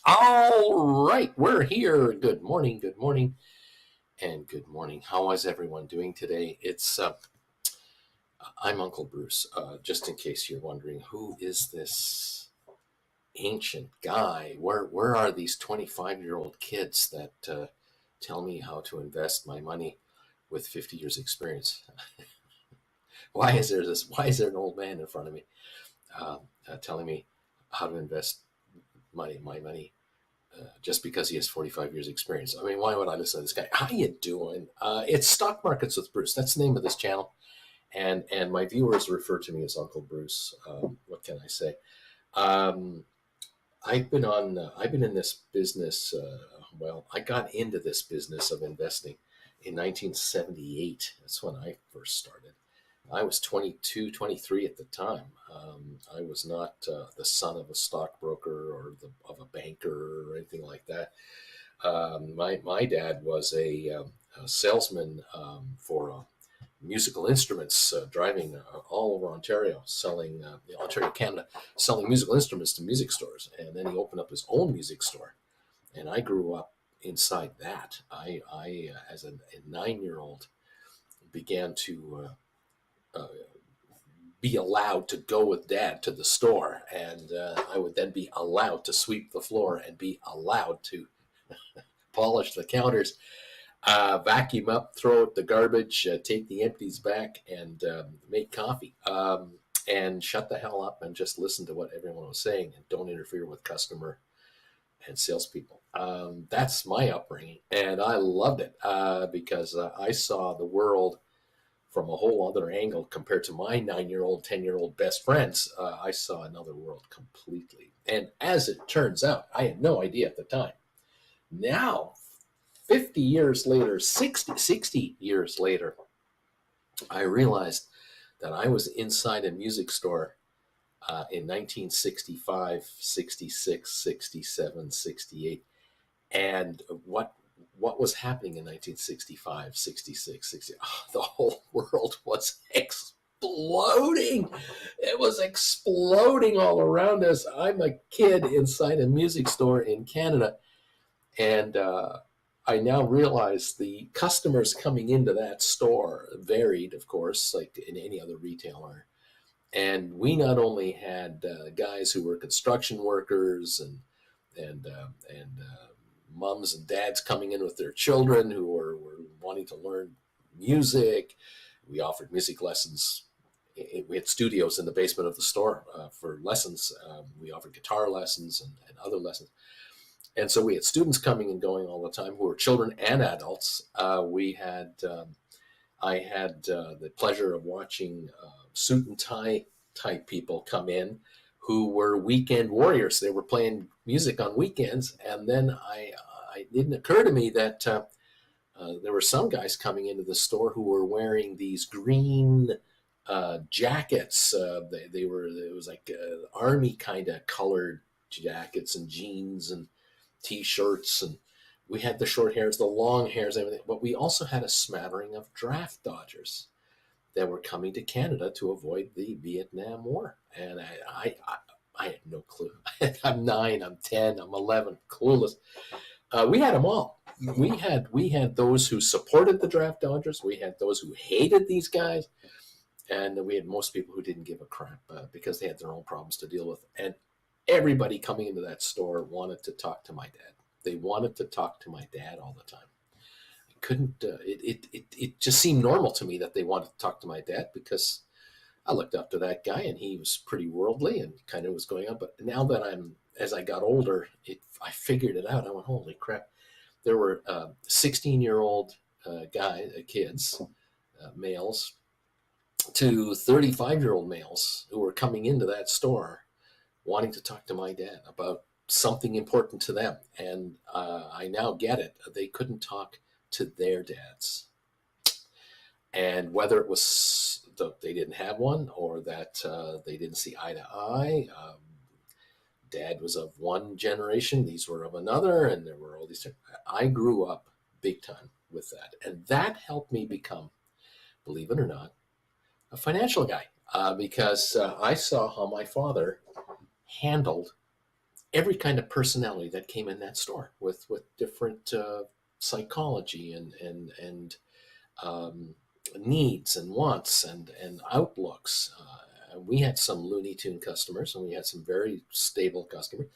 All right, we're here. Good morning, and good morning. How is everyone doing today? I'm Uncle Bruce. Just in case you're wondering, who is this ancient guy? Where are these 25-year-old kids that tell me how to invest my money with 50 years experience? Why is there an old man in front of me telling me how to invest my money just because he has 45 years experience? I mean, why would I listen to this guy? How you doing? It's Stock Markets with Bruce. That's the name of this channel. And my viewers refer to me as Uncle Bruce. What can I say? Um, I've been in this business. Well, I got into this business of investing in 1978. That's when I first started. I was 22, 23 at the time. I was not the son of a stockbroker or of a banker or anything like that. My dad was a salesman for musical instruments, driving all over Ontario, selling Ontario, Canada, selling musical instruments to music stores. And then he opened up his own music store, and I grew up inside that. I as a 9 year old, began to be allowed to go with dad to the store, and I would then be allowed to sweep the floor and be allowed to polish the counters, vacuum up, throw out the garbage, take the empties back, and make coffee. And shut the hell up and just listen to what everyone was saying and don't interfere with customer and salespeople. That's my upbringing, and I loved it because I saw the world from a whole other angle compared to my 9 year old, 10 year old best friends. I saw another world completely. And as it turns out, I had no idea at the time. Now, 50 years later, 60 years later, I realized that I was inside a music store in 1965, 66, 67, 68. And what was happening in 1965, 66, 60? Oh, the whole world was exploding. It was exploding all around us. I'm a kid inside a music store in Canada, and I now realize the customers coming into that store varied, of course, like in any other retailer. And we not only had guys who were construction workers and moms and dads coming in with their children who were wanting to learn music. We offered music lessons. We had studios in the basement of the store for lessons. We offered guitar lessons and other lessons. And so we had students coming and going all the time who were children and adults. I had the pleasure of watching suit and tie type people come in who were weekend warriors. They were playing music on weekends, and then it didn't occur to me that there were some guys coming into the store who were wearing these green jackets. They were, it was like army kind of colored jackets and jeans and t-shirts, and we had the short hairs, the long hairs, everything. But we also had a smattering of draft dodgers that were coming to Canada to avoid the Vietnam War, and I had no clue. I'm 9, I'm 10, I'm 11, clueless. We had them all. We had those who supported the draft dodgers. We had those who hated these guys, and we had most people who didn't give a crap because they had their own problems to deal with. And everybody coming into that store wanted to talk to my dad. They wanted to talk to my dad all the time. I couldn't. It just seemed normal to me that they wanted to talk to my dad because I looked up to that guy and he was pretty worldly and kind of was going on. But now that as I got older, I figured it out. I went, holy crap! There were 16-year-old kids, males, to 35-year-old males who were coming into that store wanting to talk to my dad about something important to them. And I now get it. They couldn't talk to their dads. And whether it was that they didn't have one or that they didn't see eye to eye, dad was of one generation, these were of another, and there were all these. I grew up big time with that. And that helped me become, believe it or not, a financial guy because I saw how my father handled every kind of personality that came in that store with different psychology and um, needs and wants and outlooks. We had some Looney Tune customers, and we had some very stable customers.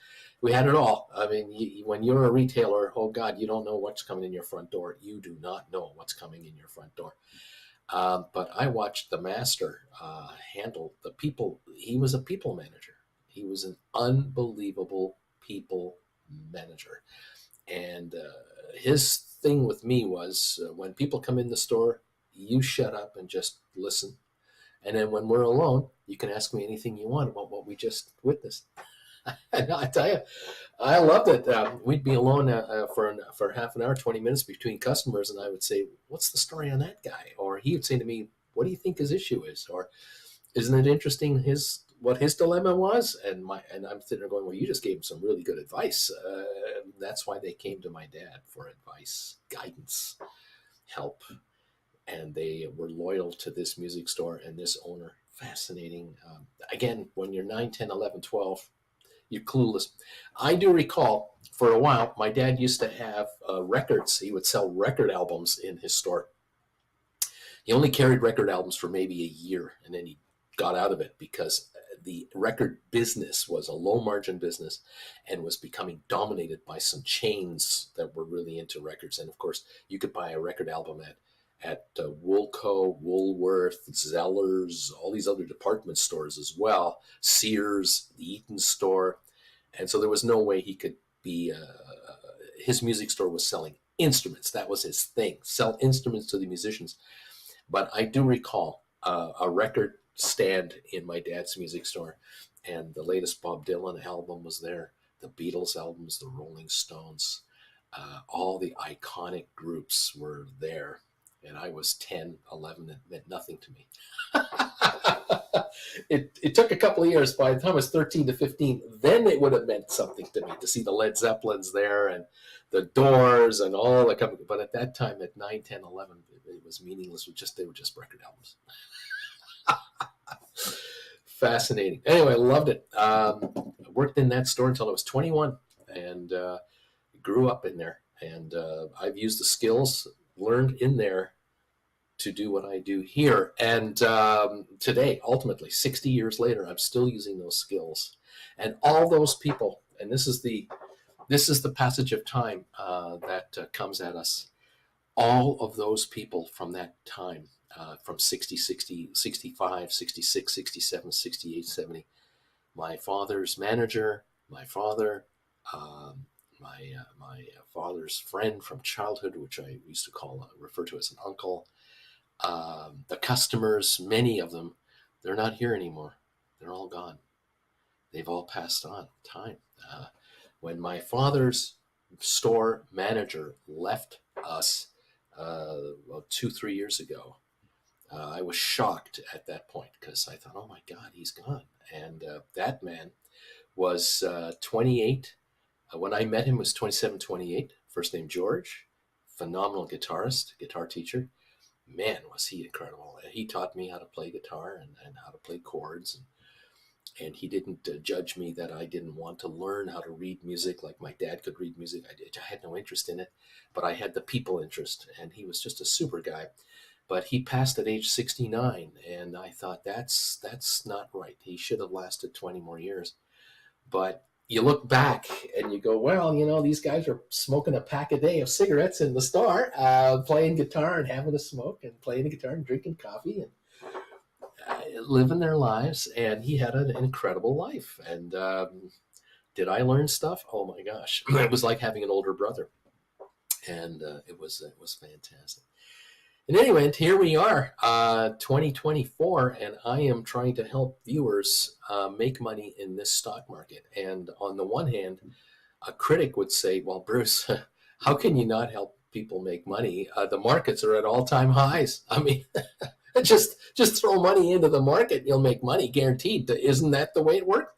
We had it all. I mean, when you're a retailer, oh God, you don't know what's coming in your front door. You do not know what's coming in your front door. But I watched the master handle the people. He was a people manager. He was an unbelievable people manager. And his thing with me was when people come in the store, you shut up and just listen. And then when we're alone, you can ask me anything you want about what we just witnessed. And I tell you, I loved it. We'd be alone for half an hour, 20 minutes between customers, and I would say, "What's the story on that guy?" Or he would say to me, "What do you think his issue is?" Or, "Isn't it interesting what his dilemma was?" And I'm sitting there going, "Well, you just gave him some really good advice." That's why they came to my dad for advice, guidance, help, and they were loyal to this music store and this owner. Fascinating. Again, when you're 9, 10, 11, 12, you're clueless. I do recall for a while, my dad used to have records. He would sell record albums in his store. He only carried record albums for maybe a year, and then he got out of it because the record business was a low margin business and was becoming dominated by some chains that were really into records. And of course, you could buy a record album at Woolco, Woolworth, Zellers, all these other department stores as well, Sears, the Eaton store. And so there was no way he could be, his music store was selling instruments. That was his thing, sell instruments to the musicians. But I do recall a record stand in my dad's music store, and the latest Bob Dylan album was there, the Beatles albums, the Rolling Stones, all the iconic groups were there. And I was 10, 11, it meant nothing to me. It took a couple of years. By the time I was 13 to 15, then it would have meant something to me to see the Led Zeppelins there and the Doors and all the company. But at that time, at 9, 10, 11, it was meaningless. They were just record albums. Fascinating. Anyway, I loved it. I worked in that store until I was 21 and grew up in there. And I've used the skills learned in there to do what I do here. And today, ultimately, 60 years later, I'm still using those skills. And all those people, and this is the passage of time that comes at us. All of those people from that time, from 60, 60, 65, 66, 67, 68, 70, my father's manager, my father, my father's friend from childhood, which I used to refer to as an uncle, the customers, many of them, they're not here anymore. They're all gone. They've all passed on time. When my father's store manager left us about 2-3 years ago, I was shocked at that point because I thought, oh my God, he's gone. And that man was 28. When I met him, was 27, 28. First name George, phenomenal guitarist, guitar teacher. Man, was he incredible. He taught me how to play guitar and how to play chords. And he didn't judge me that I didn't want to learn how to read music like my dad could read music. I had no interest in it, but I had the people interest, and he was just a super guy. But he passed at age 69, and I thought that's not right. He should have lasted 20 more years. But you look back and you go, well, these guys are smoking a pack a day of cigarettes in the store, playing guitar and having a smoke and playing the guitar and drinking coffee and living their lives. And he had an incredible life. And did I learn stuff? Oh my gosh. It was like having an older brother. And it was fantastic. In any event, here we are, 2024, and I am trying to help viewers make money in this stock market. And on the one hand, a critic would say, well, Bruce, how can you not help people make money? The markets are at all-time highs. I mean, just throw money into the market and you'll make money, guaranteed. Isn't that the way it works?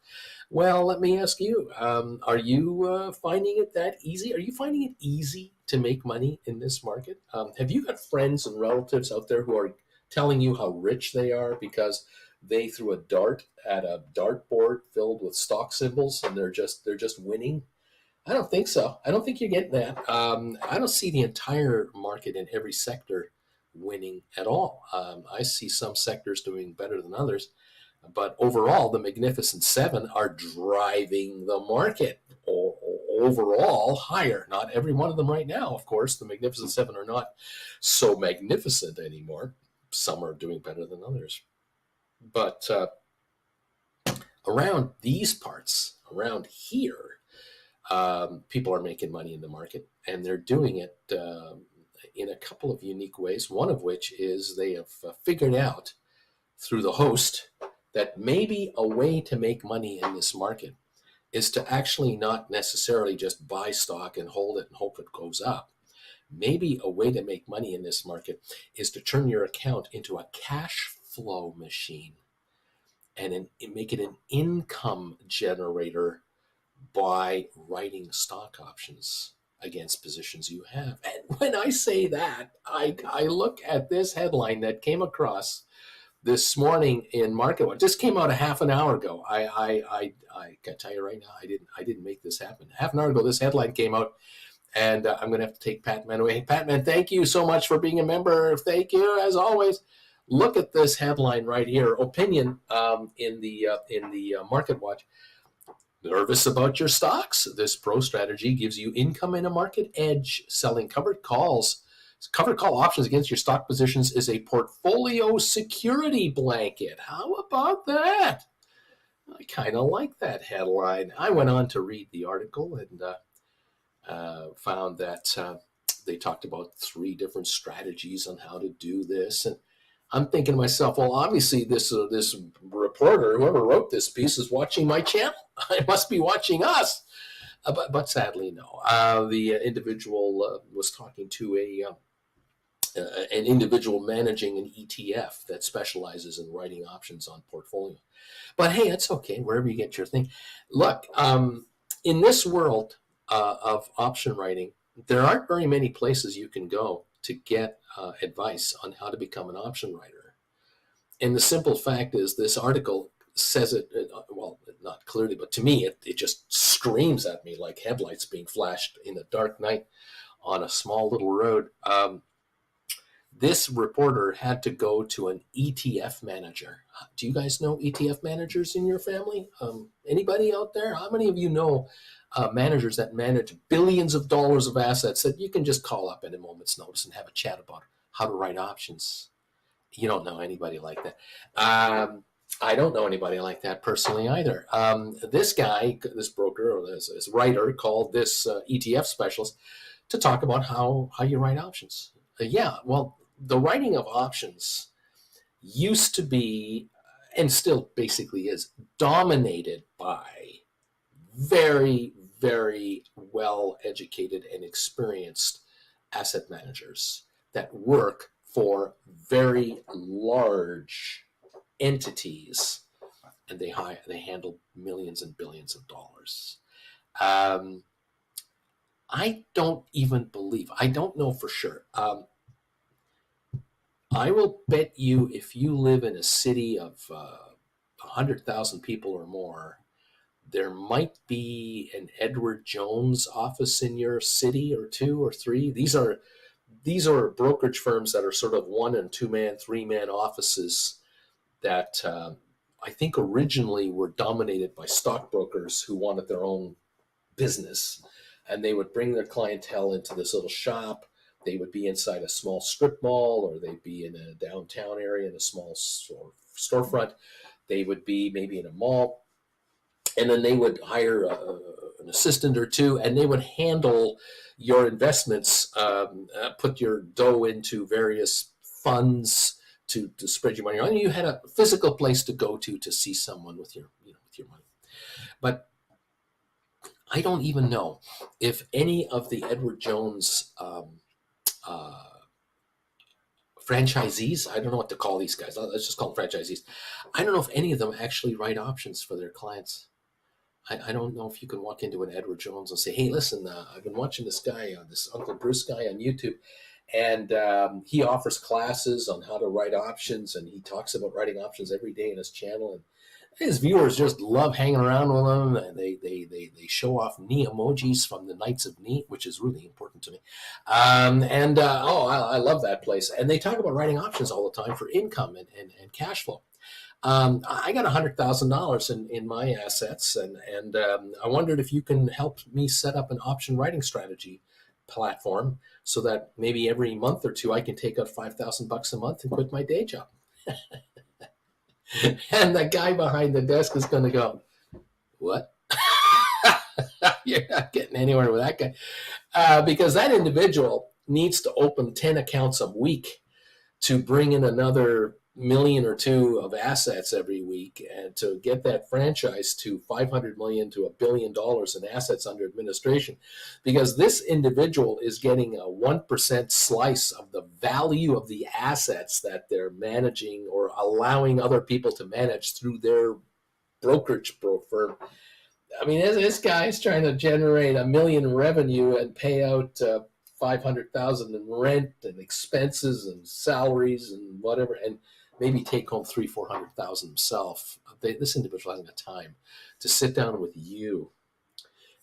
Well, let me ask you, are you finding it that easy? Are you finding it easy to make money in this market? Have you got friends and relatives out there who are telling you how rich they are because they threw a dart at a dartboard filled with stock symbols, and they're just winning? I don't think so. I don't think you're getting that. I don't see the entire market in every sector winning at all. I see some sectors doing better than others, but overall, the Magnificent Seven are driving the market overall higher. Not every one of them right now, of course. The Magnificent Seven are not so magnificent anymore. Some are doing better than others. But around these parts, around here, people are making money in the market, and they're doing it in a couple of unique ways. One of which is they have figured out through the host that maybe a way to make money in this market is to actually not necessarily just buy stock and hold it and hope it goes up. Maybe a way to make money in this market is to turn your account into a cash flow machine and make it an income generator by writing stock options against positions you have. And when I say that, I look at this headline that came across this morning in MarketWatch. Just came out a half an hour ago. I can tell you right now, I didn't make this happen. Half an hour ago, this headline came out, and I'm going to have to take Patman away. Hey, Patman, thank you so much for being a member. Thank you as always. Look at this headline right here. Opinion in the MarketWatch. Nervous about your stocks? This pro strategy gives you income and a market edge. Selling covered call options against your stock positions is a portfolio security blanket. How about that? I kind of like that headline. I went on to read the article and found that they talked about 3 different strategies on how to do this. And I'm thinking to myself, well, obviously this reporter, whoever wrote this piece, is watching my channel. It must be watching us. But sadly, no. The individual was talking to an individual managing an ETF that specializes in writing options on portfolio. But hey, it's okay, wherever you get your thing. Look, in this world of option writing, there aren't very many places you can go to get advice on how to become an option writer. And the simple fact is, this article says it, well, not clearly, but to me, it just screams at me like headlights being flashed in the dark night on a small little road. This reporter had to go to an ETF manager. Do you guys know ETF managers in your family? Anybody out there? How many of you know managers that manage billions of dollars of assets that you can just call up at a moment's notice and have a chat about how to write options? You don't know anybody like that. I don't know anybody like that personally either. This guy, this broker or this writer called this ETF specialist to talk about how you write options. Yeah, well, the writing of options used to be, and still basically is, dominated by very, very well-educated and experienced asset managers that work for very large entities, and they handle millions and billions of dollars. I don't even believe, I don't know for sure. I will bet you if you live in a city of 100,000 people or more, there might be an Edward Jones office in your city, or 2 or 3. These are brokerage firms that are sort of 1 and 2 man, 3 man offices that I think originally were dominated by stockbrokers who wanted their own business, and they would bring their clientele into this little shop. They would be inside a small strip mall, or they'd be in a downtown area in a small storefront. They would be maybe in a mall, and then they would hire an assistant or 2, and they would handle your investments, put your dough into various funds to spread your money around. You had a physical place to go to see someone with your money. But I don't even know if any of the Edward Jones franchisees, I don't know what to call these guys, let's just call them franchisees. I don't know if any of them actually write options for their clients. I don't know if you can walk into an Edward Jones and say, hey, listen, I've been watching this guy, this Uncle Bruce guy on YouTube, And he offers classes on how to write options, and he talks about writing options every day in his channel. And his viewers just love hanging around with him. And they show off knee emojis from the Knights of Knee, which is really important to me. I love that place. And they talk about writing options all the time for income and cash flow. I got $100,000 in my assets, and I wondered if you can help me set up an option writing strategy platform so that maybe every month or two I can take out $5,000 a month and quit my day job. And the guy behind the desk is going to go, "What?" You're not getting anywhere with that guy, because that individual needs to open 10 accounts a week to bring in another million or two of assets every week, and to get that franchise to 500 million to $1 billion in assets under administration, because this individual is getting a 1% slice of the value of the assets that they're managing or allowing other people to manage through their brokerage firm. I mean, this guy's trying to generate $1 million in revenue and pay out 500,000 in rent and expenses and salaries and whatever, and maybe take home 300,000-400,000 himself. This individual hasn't got time to sit down with you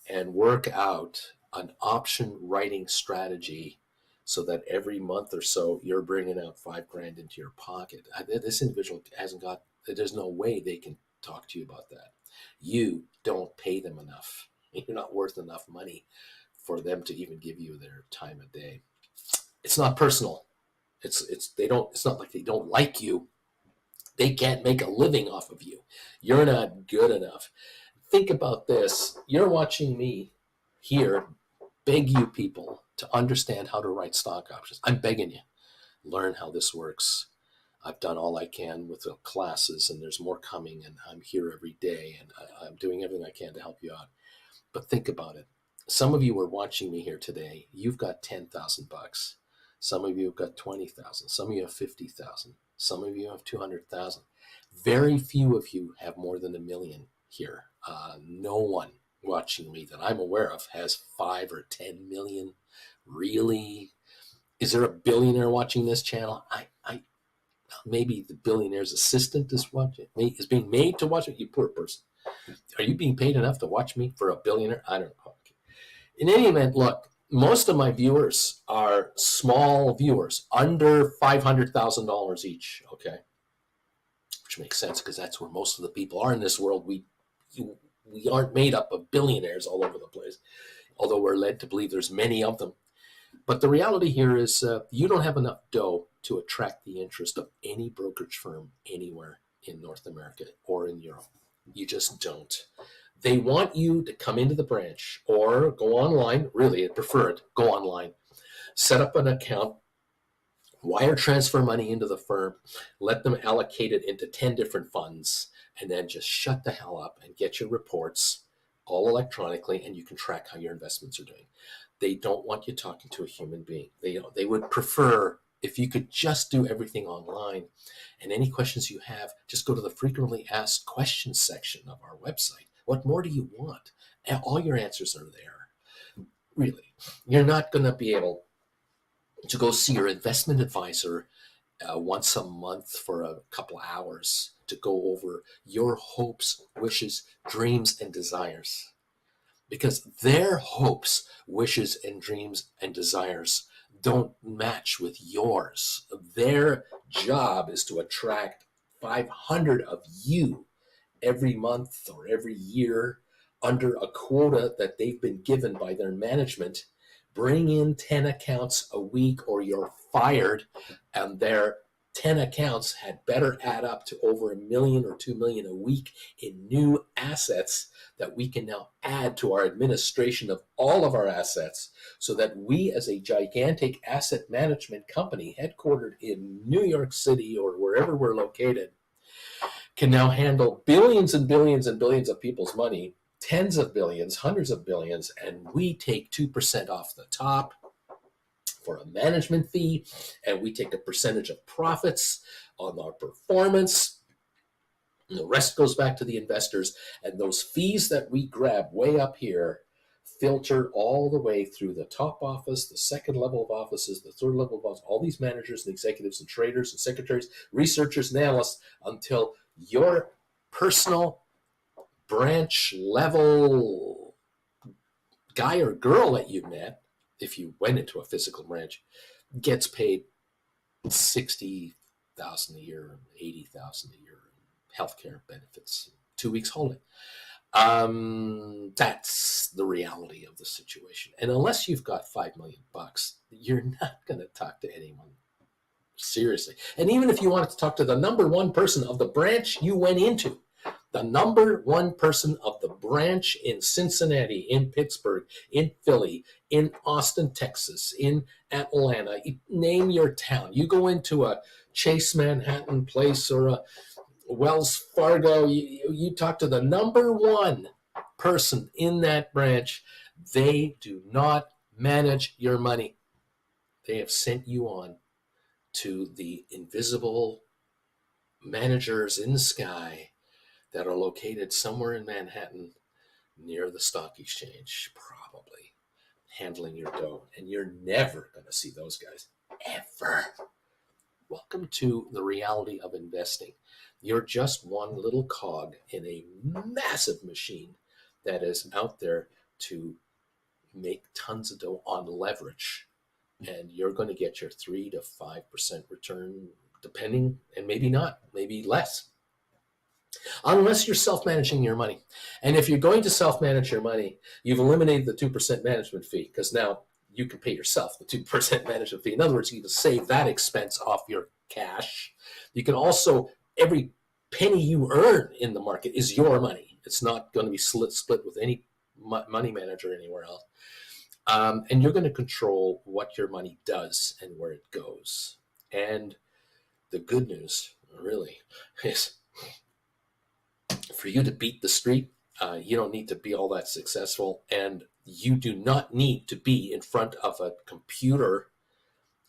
and work out an option writing strategy so that every month or so you're bringing out $5,000 into your pocket. This individual hasn't got. There's no way they can talk to you about that. You don't pay them enough. You're not worth enough money for them to even give you their time of day. It's not personal. It's not like they don't like you. They can't make a living off of you. You're not good enough. Think about this. You're watching me here beg you people to understand how to write stock options. I'm begging you. Learn how this works. I've done all I can with the classes, and there's more coming, and I'm here every day, and I'm doing everything I can to help you out. But think about it. Some of you are watching me here today. You've got $10,000. Some of you have got 20,000. Some of you have 50,000. Some of you have 200,000. Very few of you have more than $1 million here. No one watching me that I'm aware of has 5 or 10 million. Really? Is there a billionaire watching this channel? Maybe the billionaire's assistant is watching. Is being made to watch it. You poor person. Are you being paid enough to watch me for a billionaire? I don't know. In any event, look, most of my viewers are small viewers, under $500,000 each, okay? Which makes sense because that's where most of the people are in this world. We aren't made up of billionaires all over the place, although we're led to believe there's many of them. But the reality here is you don't have enough dough to attract the interest of any brokerage firm anywhere in North America or in Europe. You just don't. They want you to come into the branch or go online. Really, I prefer it. Go online, set up an account, wire transfer money into the firm, let them allocate it into 10 different funds, and then just shut the hell up and get your reports all electronically, and you can track how your investments are doing. They don't want you talking to a human being. They would prefer if you could just do everything online. And any questions you have, just go to the frequently asked questions section of our website. What more do you want? And all your answers are there. Really, you're not going to be able to go see your investment advisor once a month for a couple hours to go over your hopes, wishes, dreams, and desires. Because their hopes, wishes, and dreams and desires don't match with yours. Their job is to attract 500 of you every month or every year under a quota that they've been given by their management. Bring in 10 accounts a week or you're fired, and their 10 accounts had better add up to over $1 million or $2 million a week in new assets that we can now add to our administration of all of our assets, so that we, as a gigantic asset management company headquartered in New York City or wherever we're located, can now handle billions and billions and billions of people's money, tens of billions, hundreds of billions, and we take 2% off the top for a management fee, and we take a percentage of profits on our performance. And the rest goes back to the investors, and those fees that we grab way up here filter all the way through the top office, the second level of offices, the third level of office, all these managers and executives and traders and secretaries, researchers and analysts, until your personal branch level guy or girl that you met, if you went into a physical branch, gets paid $60,000 a year, $80,000 a year, healthcare benefits, 2 weeks holiday. That's the reality of the situation. And unless you've got $5 million, you're not going to talk to anyone seriously. And even if you wanted to talk to the number one person of the branch you went into, the number one person of the branch in Cincinnati, in Pittsburgh, in Philly, in Austin, Texas, in Atlanta, name your town. You go into a Chase Manhattan Place or a Wells Fargo, you talk to the number one person in that branch. They do not manage your money. They have sent you on to the invisible managers in the sky that are located somewhere in Manhattan near the stock exchange, probably handling your dough. And you're never going to see those guys, ever. Welcome to the reality of investing. You're just one little cog in a massive machine that is out there to make tons of dough on leverage. And you're going to get your 3 to 5% return, depending, and maybe not, maybe less, unless you're self-managing your money. And if you're going to self-manage your money, you've eliminated the 2% management fee, because now you can pay yourself the 2% management fee. In other words, you can save that expense off your cash. You can also, every penny you earn in the market is your money. It's not going to be split with any money manager anywhere else. And you're going to control what your money does and where it goes. And the good news, really, is for you to beat the street, you don't need to be all that successful, and you do not need to be in front of a computer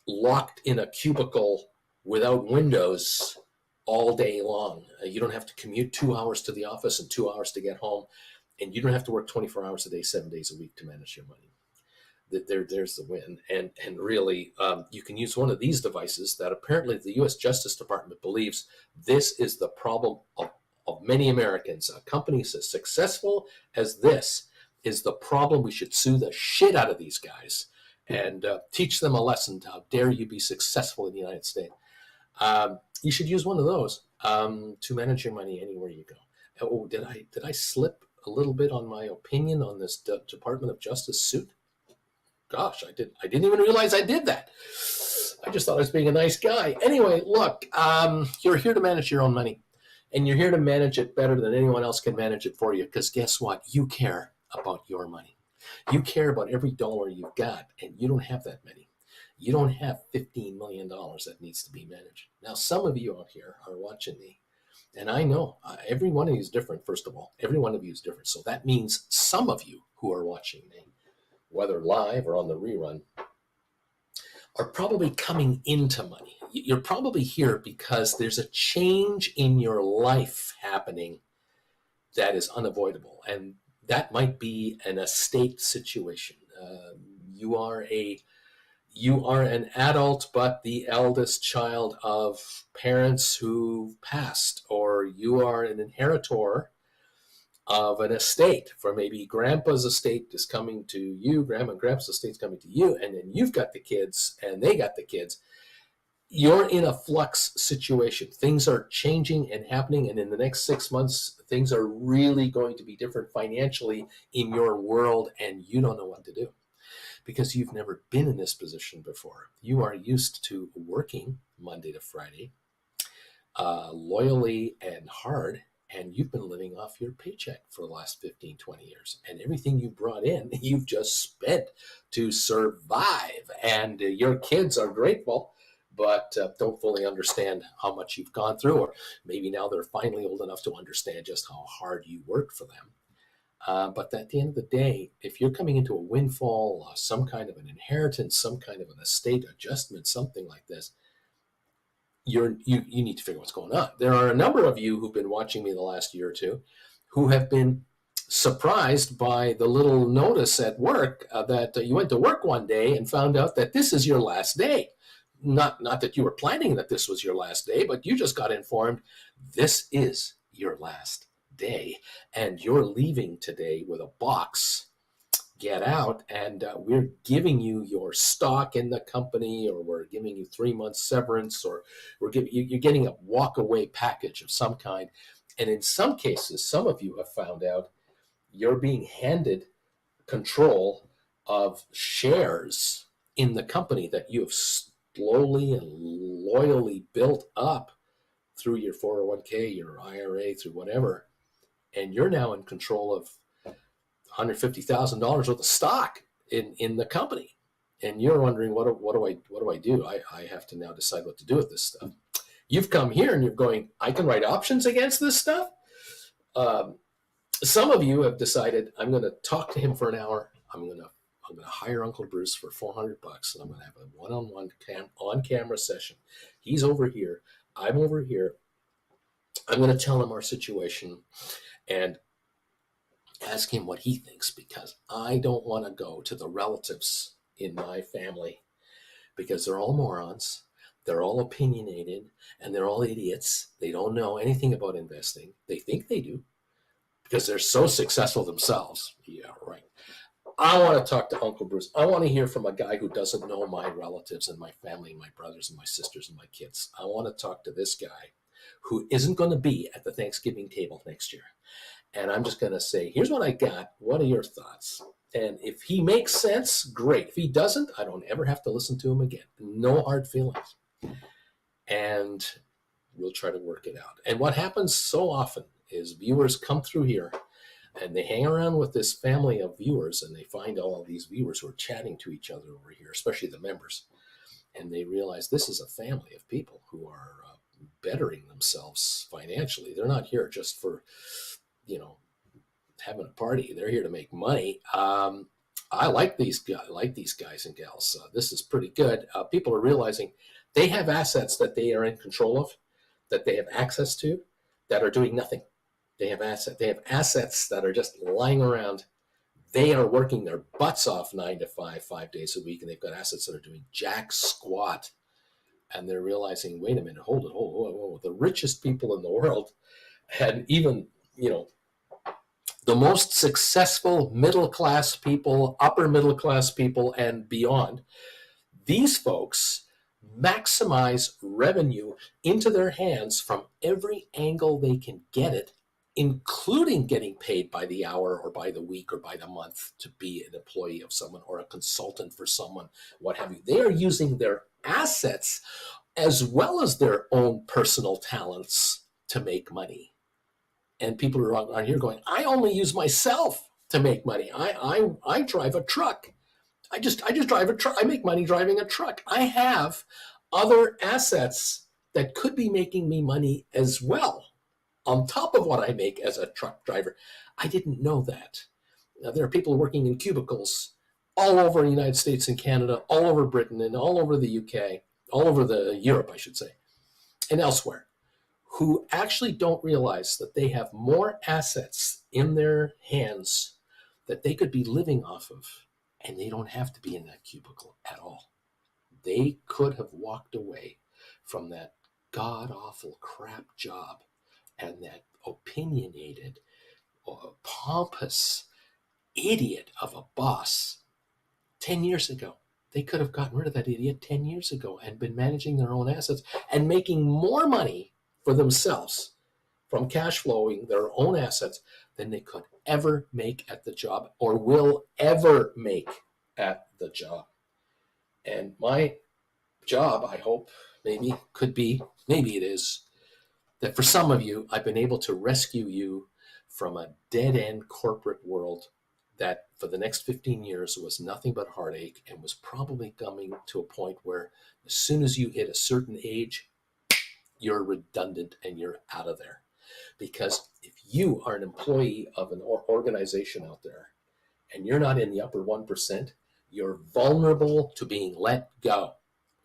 locked in a cubicle without windows all day long. You don't have to commute 2 hours to the office and 2 hours to get home, and you don't have to work 24 hours a day, 7 days a week to manage your money. There's the win. And really, you can use one of these devices that apparently the U.S. Justice Department believes this is the problem of many Americans. A company as successful as this is the problem. We should sue the shit out of these guys and teach them a lesson. How dare you be successful in the United States? You should use one of those to manage your money anywhere you go. Oh, did I slip a little bit on my opinion on this Department of Justice suit? Gosh, I didn't even realize I did that. I just thought I was being a nice guy. Anyway, look, you're here to manage your own money, and you're here to manage it better than anyone else can manage it for you, because guess what? You care about your money. You care about every dollar you've got, and you don't have that many. You don't have $15 million that needs to be managed. Now, some of you out here are watching me, and I know every one of you is different, first of all. Every one of you is different. So that means some of you who are watching me, whether live or on the rerun, are probably coming into money. You're probably here because there's a change in your life happening that is unavoidable. And that might be an estate situation. You are an adult, but the eldest child of parents who passed, or you are an inheritor of an estate, for maybe grandpa's estate is coming to you, grandma and grandpa's estate's coming to you, and then you've got the kids and they got the kids. You're in a flux situation. Things are changing and happening, and in the next 6 months, things are really going to be different financially in your world, and you don't know what to do because you've never been in this position before. You are used to working Monday to Friday, loyally and hard, and you've been living off your paycheck for the last 15, 20 years. And everything you brought in, you've just spent to survive. And your kids are grateful, but don't fully understand how much you've gone through. Or maybe now they're finally old enough to understand just how hard you worked for them. But at the end of the day, if you're coming into a windfall, some kind of an inheritance, some kind of an estate adjustment, something like this, you need to figure what's going on. There are a number of you who've been watching me the last year or two who have been surprised by the little notice at work that you went to work one day and found out that this is your last day. Not that you were planning that this was your last day, but you just got informed this is your last day, and you're leaving today with a box. Get out, and we're giving you your stock in the company, or we're giving you 3 months severance, or you're getting a walk away package of some kind. And in some cases, some of you have found out you're being handed control of shares in the company that you have slowly and loyally built up through your 401k, your IRA, through whatever, and you're now in control of $150,000 worth of stock in the company, and you're wondering what do I do? I have to now decide what to do with this stuff. You've come here and you're going, I can write options against this stuff. Some of you have decided, I'm going to talk to him for an hour. I'm going to hire Uncle Bruce for $400, and I'm going to have a one-on-one on-camera session. He's over here. I'm over here. I'm going to tell him our situation and ask him what he thinks, because I don't want to go to the relatives in my family, because they're all morons. They're all opinionated, and they're all idiots. They don't know anything about investing. They think they do because they're so successful themselves. Yeah, right. I want to talk to Uncle Bruce. I want to hear from a guy who doesn't know my relatives and my family, my brothers and my sisters and my kids. I want to talk to this guy who isn't going to be at the Thanksgiving table next year. And I'm just going to say, here's what I got. What are your thoughts? And if he makes sense, great. If he doesn't, I don't ever have to listen to him again. No hard feelings. And we'll try to work it out. And what happens so often is viewers come through here and they hang around with this family of viewers, and they find all of these viewers who are chatting to each other over here, especially the members. And they realize this is a family of people who are bettering themselves financially. They're not here just for, having a party. They're here to make money. I like these guys and gals. This is pretty good. People are realizing they have assets that they are in control of, that they have access to, that are doing nothing. They have assets that are just lying around. They are working their butts off 9 to 5, 5 days a week, and they've got assets that are doing jack squat. And they're realizing, wait a minute, hold it. The richest people in the world, and even, the most successful middle-class people, upper middle-class people, and beyond, these folks maximize revenue into their hands from every angle they can get it, including getting paid by the hour or by the week or by the month to be an employee of someone or a consultant for someone, what have you. They are using their assets as well as their own personal talents to make money. And people are here going, I only use myself to make money. I drive a truck. I just drive a truck. I make money driving a truck. I have other assets that could be making me money as well, on top of what I make as a truck driver. I didn't know that. Now, there are people working in cubicles all over the United States and Canada, all over Britain, and all over the UK, all over Europe, I should say, and elsewhere, who actually don't realize that they have more assets in their hands that they could be living off of, and they don't have to be in that cubicle at all. They could have walked away from that god-awful crap job and that opinionated, pompous idiot of a boss 10 years ago. They could have gotten rid of that idiot 10 years ago and been managing their own assets and making more money for themselves from cash flowing their own assets than they could ever make at the job or will ever make at the job. And my job, I hope, maybe it is, that for some of you, I've been able to rescue you from a dead-end corporate world that for the next 15 years was nothing but heartache and was probably coming to a point where as soon as you hit a certain age, you're redundant and you're out of there. Because if you are an employee of an organization out there and you're not in the upper 1%, you're vulnerable to being let go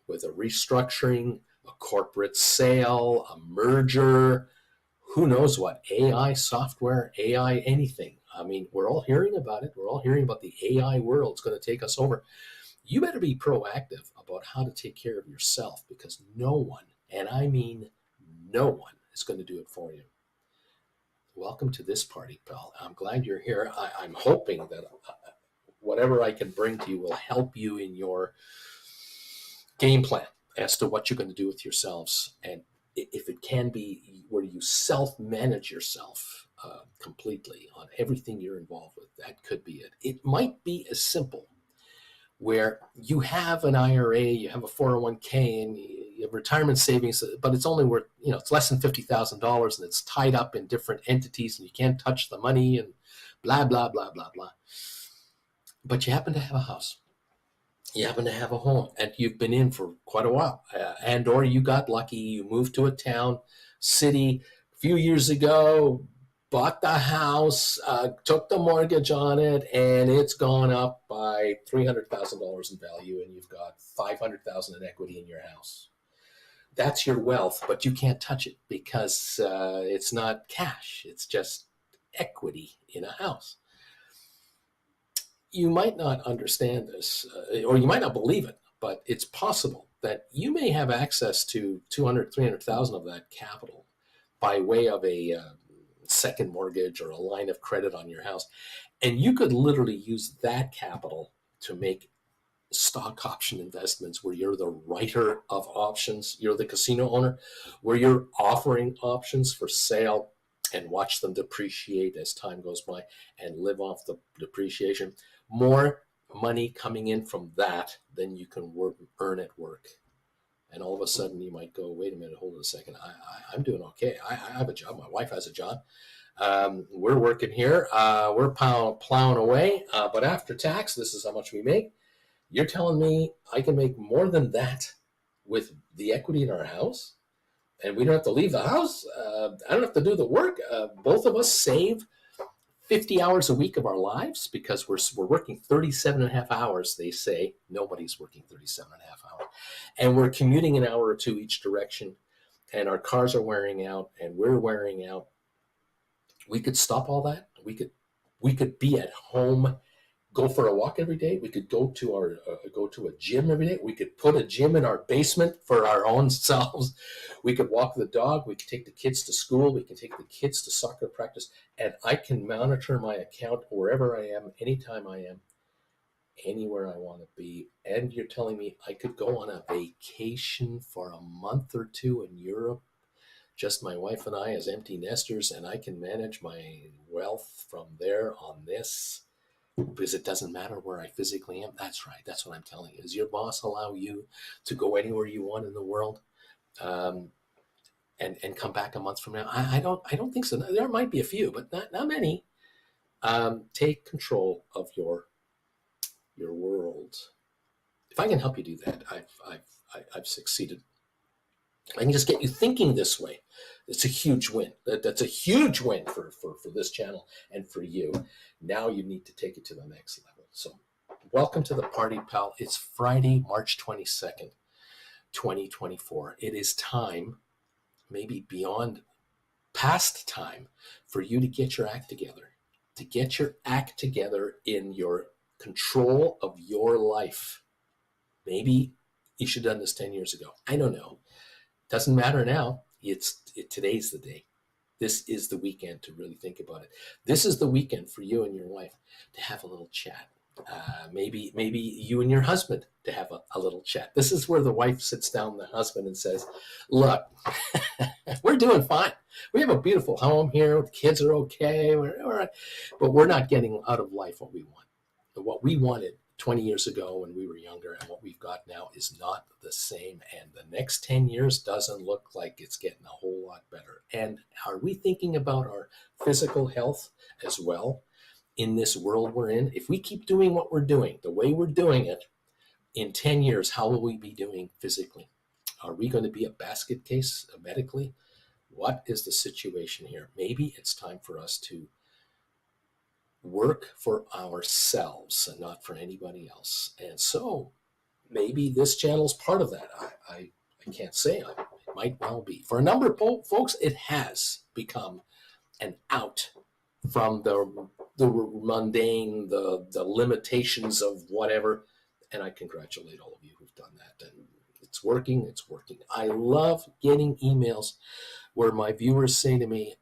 with a restructuring, a corporate sale, a merger, who knows what, AI software, AI anything. I mean, we're all hearing about it. We're all hearing about the AI world. It's going to take us over. You better be proactive about how to take care of yourself, because no one, and I mean no one, is going to do it for you. Welcome to this party, pal. I'm glad you're here. I'm hoping that whatever I can bring to you will help you in your game plan as to what you're going to do with yourselves. And if it can be where you self-manage yourself completely on everything you're involved with, that could be it. It might be as simple where you have an IRA, you have a 401k, and you have retirement savings, but it's only worth, it's less than $50,000, and it's tied up in different entities, and you can't touch the money, and blah, blah, blah, blah, blah. But you happen to have a house. You happen to have a home, and you've been in for quite a while, and or you got lucky, you moved to a town, city a few years ago, bought the house, took the mortgage on it, and it's gone up by $300,000 in value, and you've got $500,000 in equity in your house. That's your wealth, but you can't touch it because it's not cash. It's just equity in a house. You might not understand this, or you might not believe it, but it's possible that you may have access to 200, 300,000 of that capital by way of a second mortgage or a line of credit on your house. And you could literally use that capital to make stock option investments where you're the writer of options, you're the casino owner, where you're offering options for sale and watch them depreciate as time goes by and live off the depreciation. More money coming in from that than you can earn at work. And all of a sudden you might go, wait a minute, hold on a second. I'm doing okay. I have a job. My wife has a job. We're working here. We're plowing away. But after tax, this is how much we make. You're telling me I can make more than that with the equity in our house? And we don't have to leave the house. I don't have to do the work. Both of us save 50 hours a week of our lives because we're working 37 and a half hours, they say. Nobody's working 37 and a half hours. And we're commuting an hour or two each direction, and our cars are wearing out, and we're wearing out. We could stop all that. We could be at home, go for a walk every day. We could go to a gym every day. We could put a gym in our basement for our own selves. We could walk the dog. We could take the kids to school. We can take the kids to soccer practice. And I can monitor my account wherever I am, anytime I am, anywhere I want to be. And you're telling me I could go on a vacation for a month or two in Europe, just my wife and I as empty nesters, and I can manage my wealth from there on this, because it doesn't matter where I physically am. That's right. That's what I'm telling you. Does your boss allow you to go anywhere you want in the world, and come back a month from now? I don't think so. There might be a few, but not many. Take control of your world. If I can help you do that, I've succeeded. I can just get you thinking this way. It's a huge win. That's a huge win for this channel and for you. Now you need to take it to the next level. So welcome to the party, pal. It's Friday, March 22nd, 2024. It is time, maybe beyond past time, for you to get your act together. To get your act together in your control of your life. Maybe you should have done this 10 years ago. I don't know. Doesn't matter now. Today's the day. This is the weekend to really think about it. This is the weekend for you and your wife to have a little chat. Maybe you and your husband to have a little chat. This is where the wife sits down with the husband and says, look, we're doing fine. We have a beautiful home here. The kids are okay. But we're not getting out of life what we want. What we wanted 20 years ago when we were younger and what we've got now is not the same. And the next 10 years doesn't look like it's getting a whole lot better. And are we thinking about our physical health as well in this world we're in? If we keep doing what we're doing, the way we're doing it, in 10 years, how will we be doing physically? Are we going to be a basket case medically? What is the situation here? Maybe it's time for us to work for ourselves and not for anybody else. And so maybe this channel is part of that. I can't say. It might well be. For a number of folks, it has become an out from the the mundane, the limitations of whatever. And I congratulate all of you who've done that. And it's working. It's working. I love getting emails where my viewers say to me,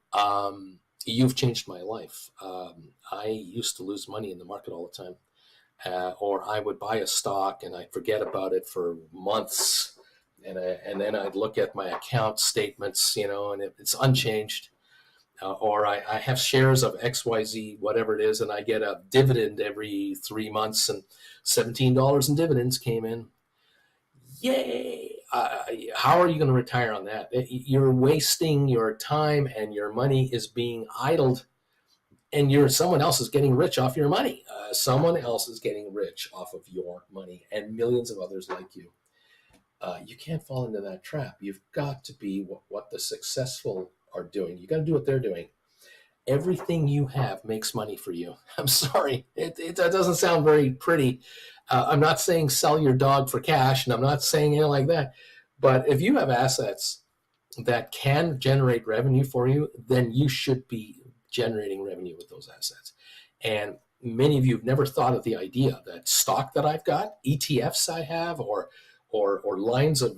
you've changed my life. I used to lose money in the market all the time. Or I would buy a stock and I'd forget about it for months. And then I'd look at my account statements, and it's unchanged. Or I have shares of XYZ, whatever it is, and I get a dividend every 3 months, and $17 in dividends came in. Yay! How are you going to retire on that? You're wasting your time, and your money is being idled, and someone else is getting rich off your money. Someone else is getting rich off of your money, and millions of others like you. You can't fall into that trap. You've got to be what the successful are doing. You got to do what they're doing. Everything you have makes money for you. I'm sorry, it doesn't sound very pretty. I'm not saying sell your dog for cash, and I'm not saying anything like that. But if you have assets that can generate revenue for you, then you should be generating revenue with those assets. And many of you have never thought of the idea that stock that I've got, ETFs I have, or lines of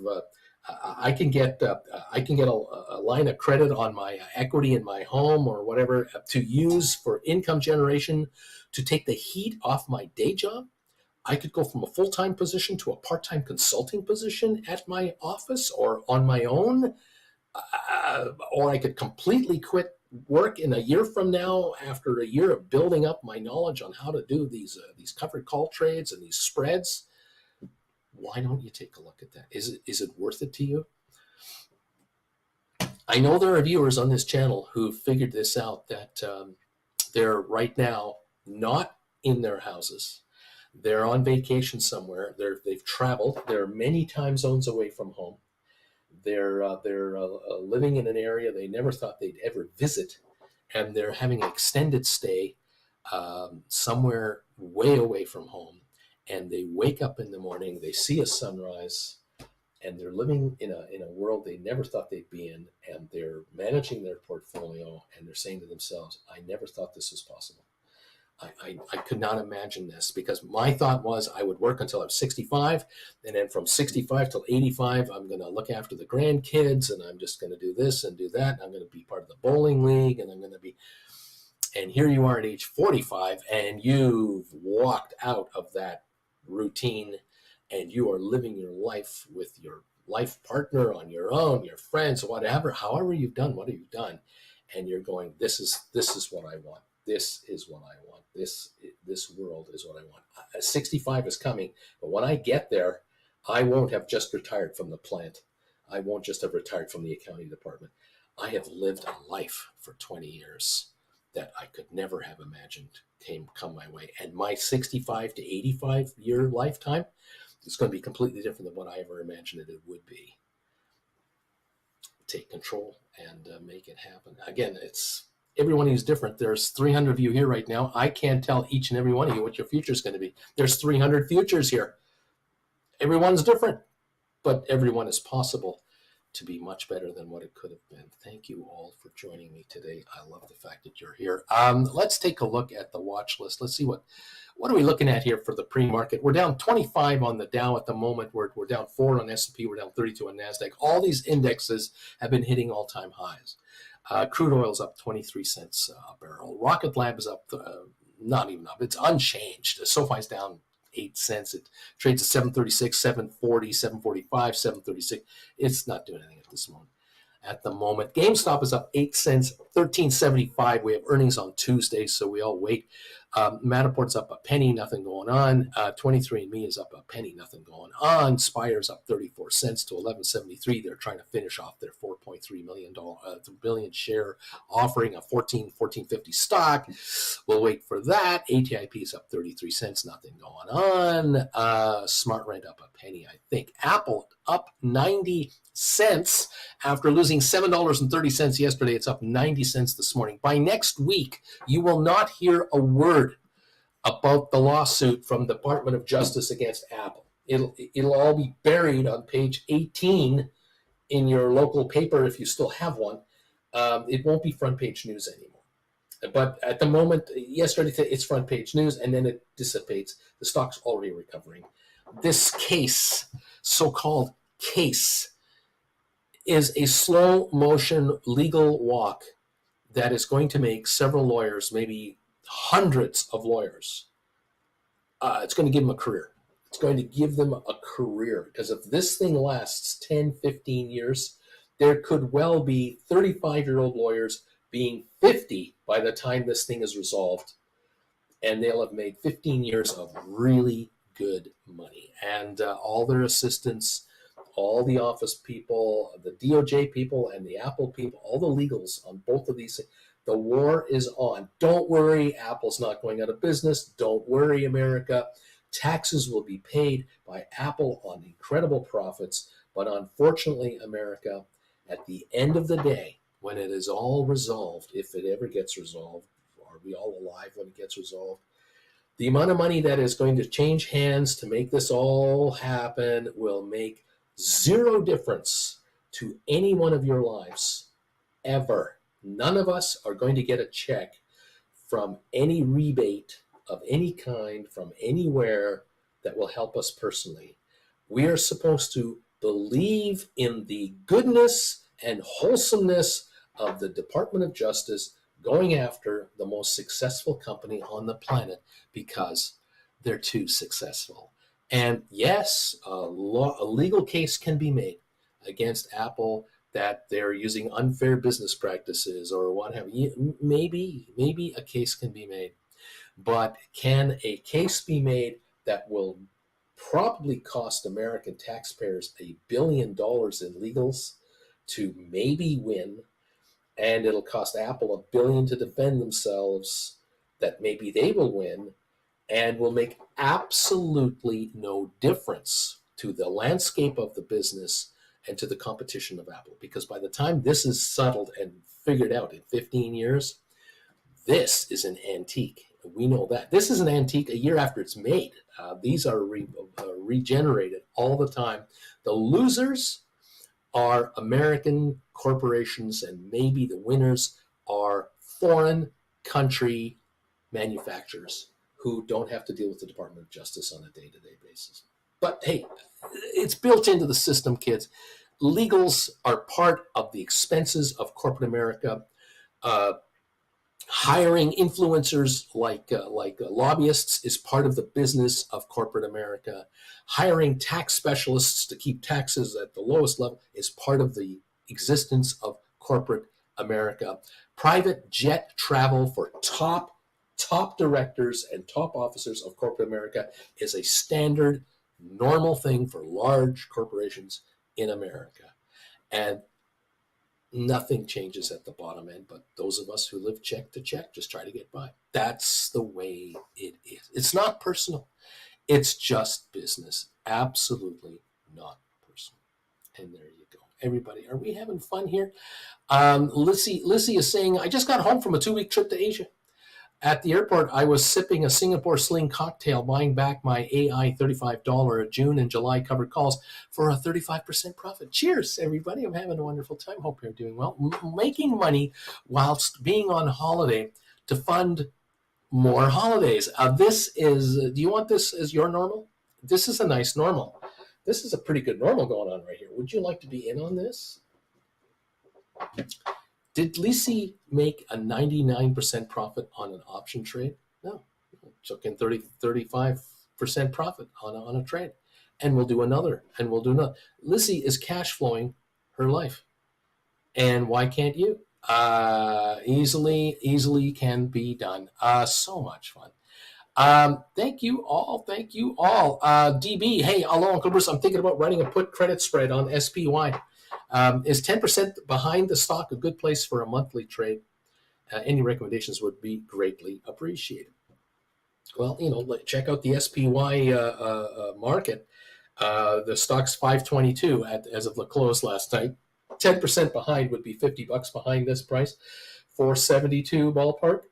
I can get a line of credit on my equity in my home or whatever to use for income generation to take the heat off my day job. I could go from a full-time position to a part-time consulting position at my office or on my own, or I could completely quit work in a year from now after a year of building up my knowledge on how to do these covered call trades and these spreads. Why don't you take a look at that? Is it worth it to you? I know there are viewers on this channel who figured this out, that they're right now not in their houses. They're on vacation somewhere. They've traveled. They're many time zones away from home. They're living in an area they never thought they'd ever visit, and they're having an extended stay somewhere way away from home. And they wake up in the morning, they see a sunrise, and they're living in a world they never thought they'd be in, and they're managing their portfolio, and they're saying to themselves, I never thought this was possible. I could not imagine this, because my thought was I would work until I was 65, and then from 65 till 85, I'm going to look after the grandkids, and I'm just going to do this and do that, and I'm going to be part of the bowling league, and I'm going to be... And here you are at age 45, and you've walked out of that routine, and you are living your life with your life partner on your own, your friends, whatever, however you've done what you've done, and you're going, this is what I want. This is what I want. This world is what I want. 65 is coming, but when I get there, I won't have just retired from the plant. I won't just have retired from the accounting department. I have lived a life for 20 years that I could never have imagined come my way. And my 65 to 85 year lifetime is going to be completely different than what I ever imagined it would be. Take control and make it happen. Again, it's everyone who's different. There's 300 of you here right now. I can't tell each and every one of you what your future is going to be. There's 300 futures here. Everyone's different, but everyone is possible to be much better than what it could have been. Thank you all for joining me today. I love the fact that you're here. Let's take a look at the watch list. Let's see what are we looking at here for the pre-market. We're down 25 on the Dow at the moment. We're down 4 on S&P. We're down 32 on NASDAQ. All these indexes have been hitting all-time highs. Crude oil is up 23 cents a barrel. Rocket Lab is up, not even up. It's unchanged. SOFI is down 8 cents. It trades at 736, 740, 745, 736. It's not doing anything at this moment. At the moment, GameStop is up 8 cents, 13.75. We have earnings on Tuesday, so we all wait. Matterport's up a penny, nothing going on. 23andMe is up a penny, nothing going on. Spire's up 34 cents to 11.73. They're trying to finish off their $4.3 billion share offering, a 14.50 stock. We'll wait for that. ATIP is up 33 cents, nothing going on. Smart Rent up a penny, I think. Apple up 90 cents after losing $7.30 yesterday. It's up 90 cents this morning. By next week, you will not hear a word about the lawsuit from the Department of Justice against Apple. It'll all be buried on page 18 in your local paper if you still have one. It won't be front page news anymore. But at the moment, yesterday, it's front page news, and then it dissipates. The stock's already recovering. This case, so-called case, is a slow motion legal walk that is going to make several lawyers, maybe hundreds of lawyers, it's going to give them a career. It's going to give them a career, because if this thing lasts 10, 15 years, there could well be 35-year-old lawyers being 50 by the time this thing is resolved, and they'll have made 15 years of really good money. And all their assistants, all the office people, the DOJ people, and the Apple people, all the legals on both of these things, the war is on. Don't worry, Apple's not going out of business. Don't worry, America. Taxes will be paid by Apple on incredible profits. But unfortunately, America, at the end of the day, when it is all resolved, if it ever gets resolved, are we all alive when it gets resolved? The amount of money that is going to change hands to make this all happen will make zero difference to any one of your lives, ever. None of us are going to get a check from any rebate of any kind from anywhere that will help us personally. We are supposed to believe in the goodness and wholesomeness of the Department of Justice going after the most successful company on the planet because they're too successful. And yes, a legal case can be made against Apple that they're using unfair business practices or what have you. Maybe a case can be made. But can a case be made that will probably cost American taxpayers $1 billion in legals to maybe win, and it'll cost Apple $1 billion to defend themselves that maybe they will win, and will make absolutely no difference to the landscape of the business and to the competition of Apple? Because by the time this is settled and figured out in 15 years, this is an antique. We know that. This is an antique a year after it's made. These are regenerated all the time. The losers are American corporations, and maybe the winners are foreign country manufacturers who don't have to deal with the Department of Justice on a day-to-day basis. But hey, it's built into the system, kids. Legals are part of the expenses of corporate America. Hiring influencers like lobbyists is part of the business of corporate America. Hiring tax specialists to keep taxes at the lowest level is part of the existence of corporate America. Private jet travel for top directors and top officers of corporate America is a standard, normal thing for large corporations in America. And nothing changes at the bottom end, but those of us who live check to check just try to get by. That's the way it is. It's not personal. It's just business. Absolutely not personal. And there you go. Everybody, are we having fun here? Lissy is saying, I just got home from a 2-week trip to Asia. At the airport, I was sipping a Singapore Sling cocktail, buying back my AI $35 June and July covered calls for a 35% profit. Cheers, everybody. I'm having a wonderful time. Hope you're doing well. Making money whilst being on holiday to fund more holidays. This is, do you want this as your normal? This is a nice normal. This is a pretty good normal going on right here. Would you like to be in on this? Did Lisi make a 99% profit on an option trade? No. Took in 35% profit on a trade. And we'll do another, and we'll do another. Lisi is cash flowing her life. And why can't you? Easily can be done. So much fun. Thank you all. DB, hey, hello, Uncle Bruce. I'm thinking about writing a put credit spread on SPY. Is 10% behind the stock a good place for a monthly trade? Any recommendations would be greatly appreciated. Well, check out the SPY market. The stock's 522 as of the close last night. 10% behind would be $50 behind this price. 472 ballpark.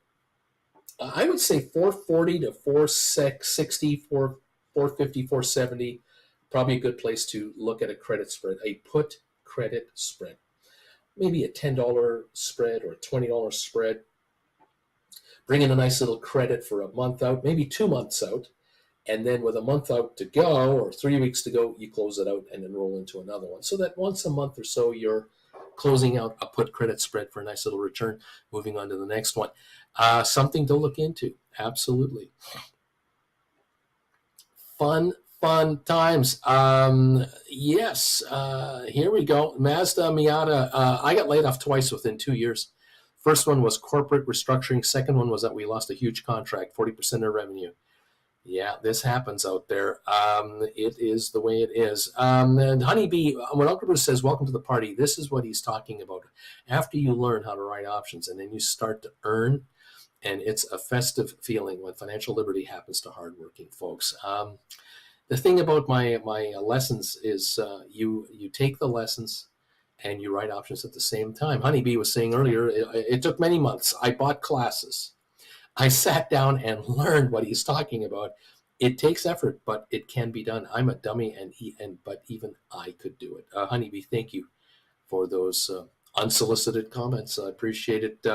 I would say 440 to 460, 450, 470. Probably a good place to look at a credit spread, a put credit spread. Maybe a $10 spread or a $20 spread. bring in a nice little credit for a month out, maybe 2 months out. And then with a month out to go or 3 weeks to go, you close it out and enroll into another one. So that once a month or so, you're closing out a put credit spread for a nice little return, moving on to the next one. Something to look into. Absolutely. Fun times. Yes, here we go. Mazda Miata. I got laid off twice within 2 years. First one was corporate restructuring. Second one was that we lost a huge contract, 40% of revenue. Yeah, this happens out there. It is the way it is. And Honeybee, when Uncle Bruce says, welcome to the party, this is what he's talking about. After you learn how to write options and then you start to earn, and it's a festive feeling when financial liberty happens to hardworking folks. The thing about my lessons is you take the lessons and you write options at the same time. Honeybee was saying earlier, it took many months. I bought classes. I sat down and learned what he's talking about. It takes effort, but it can be done. I'm a dummy, but even I could do it. Honeybee, thank you for those unsolicited comments. I appreciate it.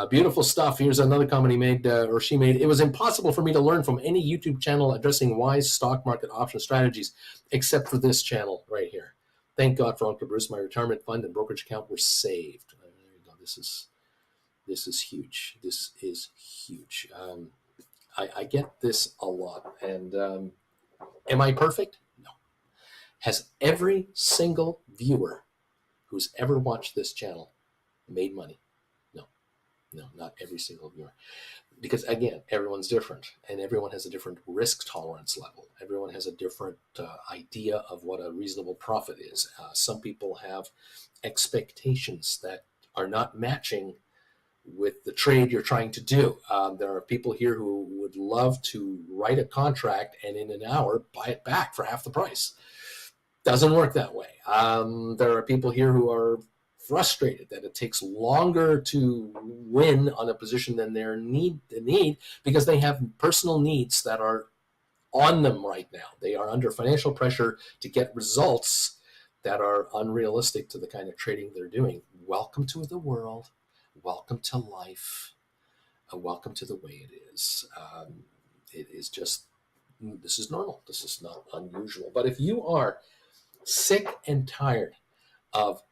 Beautiful stuff. Here's another comment he made, or she made. It was impossible for me to learn from any YouTube channel addressing wise stock market option strategies, except for this channel right here. Thank God for Uncle Bruce. My retirement fund and brokerage account were saved. There you go. This is huge. This is huge. I get this a lot. And am I perfect? No. Has every single viewer who's ever watched this channel made money? No, not every single viewer. Because again, everyone's different and everyone has a different risk tolerance level. Everyone has a different idea of what a reasonable profit is. Some people have expectations that are not matching with the trade you're trying to do. There are people here who would love to write a contract and in an hour buy it back for half the price. Doesn't work that way. There are people here who are frustrated that it takes longer to win on a position than they need because they have personal needs that are on them right now. They are under financial pressure to get results that are unrealistic to the kind of trading they're doing. Welcome to the world. Welcome to life. Welcome to the way it is. It is just, this is normal. This is not unusual. But if you are sick and tired of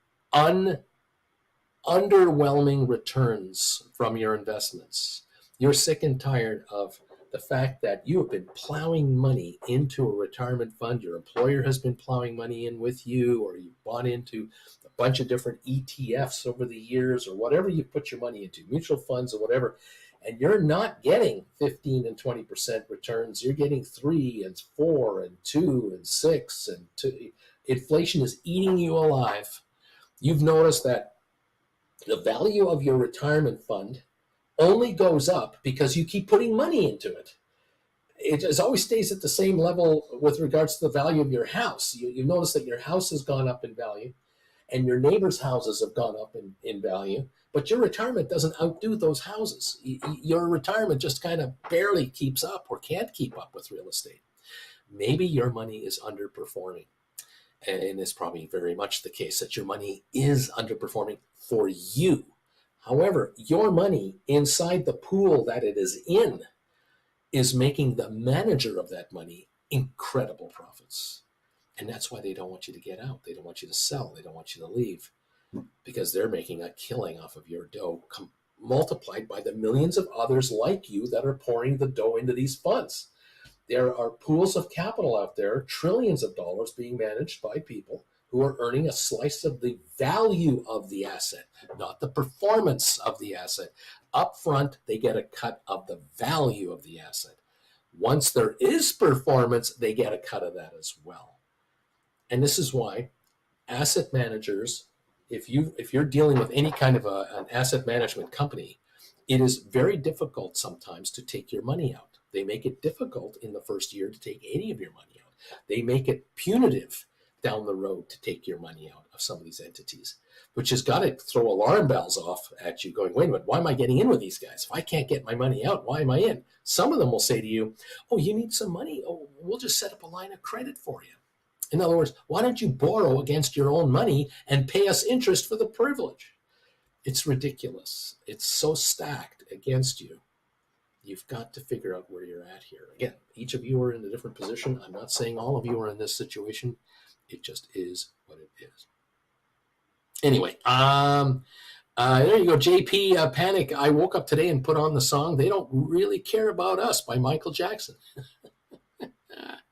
underwhelming returns from your investments, you're sick and tired of the fact that you have been plowing money into a retirement fund, your employer has been plowing money in with you, or you've bought into a bunch of different ETFs over the years, or whatever you put your money into, mutual funds or whatever, and you're not getting 15 and 20% returns, you're getting 3 and 4 and 2 and 6 and 2. Inflation is eating you alive. You've noticed that the value of your retirement fund only goes up because you keep putting money into it. It just always stays at the same level with regards to the value of your house. You notice that your house has gone up in value and your neighbors' houses have gone up in value, but your retirement doesn't outdo those houses. Your retirement just kind of barely keeps up or can't keep up with real estate. Maybe your money is underperforming. And it's probably very much the case that your money is underperforming for you. However, your money inside the pool that it is in is making the manager of that money incredible profits. And that's why they don't want you to get out. They don't want you to sell. They don't want you to leave because they're making a killing off of your dough, multiplied by the millions of others like you that are pouring the dough into these funds. There are pools of capital out there, trillions of dollars being managed by people who are earning a slice of the value of the asset, not the performance of the asset. Up front, they get a cut of the value of the asset. Once there is performance, they get a cut of that as well. And this is why asset managers, if you're dealing with any kind of an asset management company, it is very difficult sometimes to take your money out. They make it difficult in the first year to take any of your money out. They make it punitive down the road to take your money out of some of these entities, which has got to throw alarm bells off at you going, wait a minute, why am I getting in with these guys? If I can't get my money out, why am I in? Some of them will say to you, oh, you need some money? Oh, we'll just set up a line of credit for you. In other words, why don't you borrow against your own money and pay us interest for the privilege? It's ridiculous. It's so stacked against you. You've got to figure out where you're at here. Again, each of you are in a different position. I'm not saying all of you are in this situation. It just is what it is. Anyway, there you go, JP. Panic. I woke up today and put on the song "They Don't Really Care About Us" by Michael Jackson.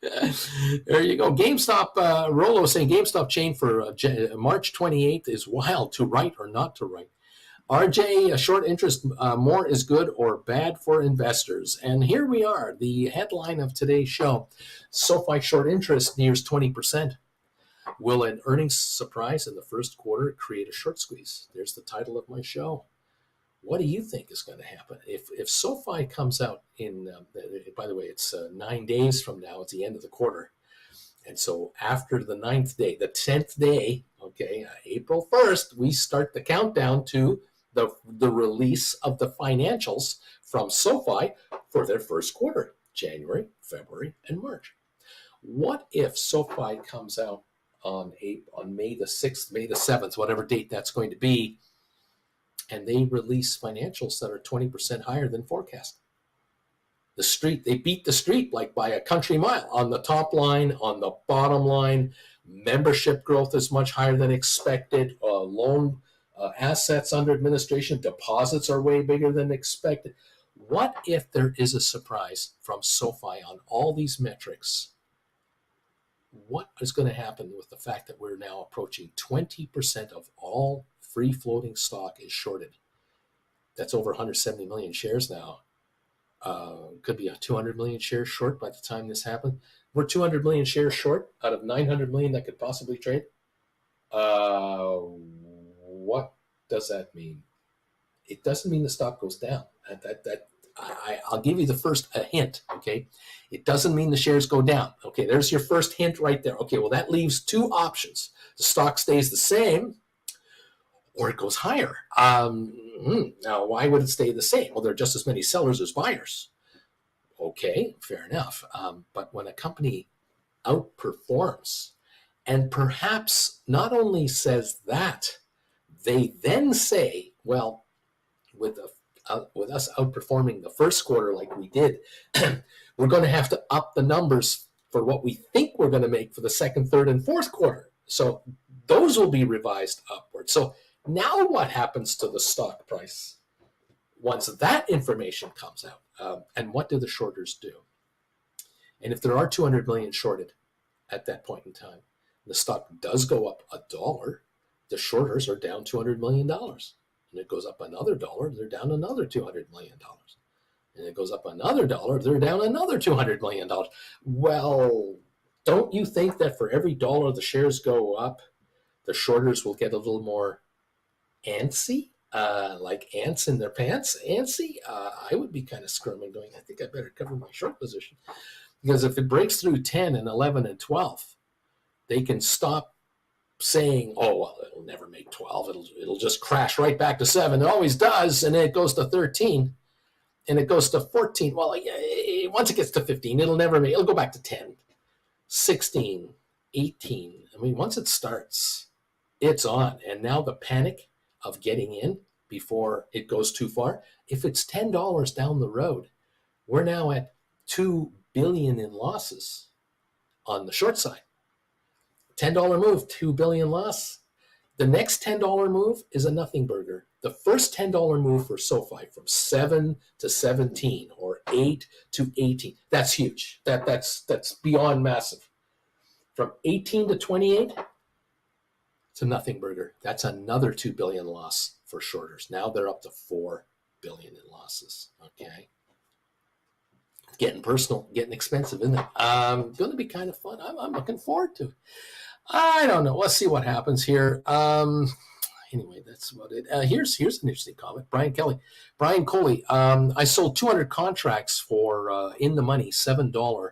There you go. GameStop, Rolo saying GameStop chain for March 28th is wild. To write or not to write. RJ, a short interest, more is good or bad for investors. And here we are, the headline of today's show. SOFI short interest nears 20%. Will an earnings surprise in the first quarter create a short squeeze? There's the title of my show. What do you think is going to happen? If SOFI comes out in, by the way, it's 9 days from now, it's the end of the quarter. And so after the 9th day, the 10th day, okay, April 1st, we start the countdown to the release of the financials from SOFI for their first quarter, January, February, and March. What if SOFI comes out on May the 6th, May the 7th, whatever date that's going to be, and they release financials that are 20% higher than forecast? The street, they beat the street like by a country mile on the top line, on the bottom line. Membership growth is much higher than expected. Loan assets under administration, deposits are way bigger than expected. What if there is a surprise from SOFI on all these metrics? What is going to happen with the fact that we're now approaching 20% of all free floating stock is shorted? That's over 170 million shares now. Could be a 200 million shares short by the time this happens. We're 200 million shares short out of 900 million that could possibly trade. What does that mean? It doesn't mean the stock goes down. I'll give you the first hint, okay? It doesn't mean the shares go down. Okay, there's your first hint right there. Okay, well, that leaves two options. The stock stays the same or it goes higher. Now, why would it stay the same? Well, there are just as many sellers as buyers. Okay, fair enough. But when a company outperforms and perhaps not only says that, they then say, well, with us outperforming the first quarter like we did, we're going to have to up the numbers for what we think we're going to make for the second, third, and fourth quarter. So those will be revised upward. So now what happens to the stock price once that information comes out? And what do the shorters do? And if there are 200 million shorted at that point in time, the stock does go up $1, the shorters are down $200 million. And it goes up another $1, they're down another $200 million. And it goes up another $1, they're down another $200 million. Well, don't you think that for every $1 the shares go up, the shorters will get a little more antsy? Like ants in their pants, antsy? I would be kind of squirming going, I think I better cover my short position. Because if it breaks through 10 and 11 and 12, they can stop saying, oh, well, it'll never make 12. It'll just crash right back to 7. It always does, and then it goes to 13, and it goes to 14. Well, once it gets to 15, it'll go back to 10, 16, 18. I mean, once it starts, it's on. And now the panic of getting in before it goes too far. If it's $10 down the road, we're now at $2 billion in losses on the short side. $10 move, $2 billion loss. The next $10 move is a nothing burger. The first $10 move for SOFI from 7 to 17 or 8 to 18. That's huge. That's beyond massive. From 18 to 28, it's a nothing burger. That's another $2 billion loss for shorters. Now they're up to $4 billion in losses. Okay. Getting personal, getting expensive, isn't it? Going to be kind of fun. I'm looking forward to it. I don't know. Let's see what happens here. Anyway, that's about it. Here's an interesting comment. Brian Coley. I sold 200 contracts for in the money $7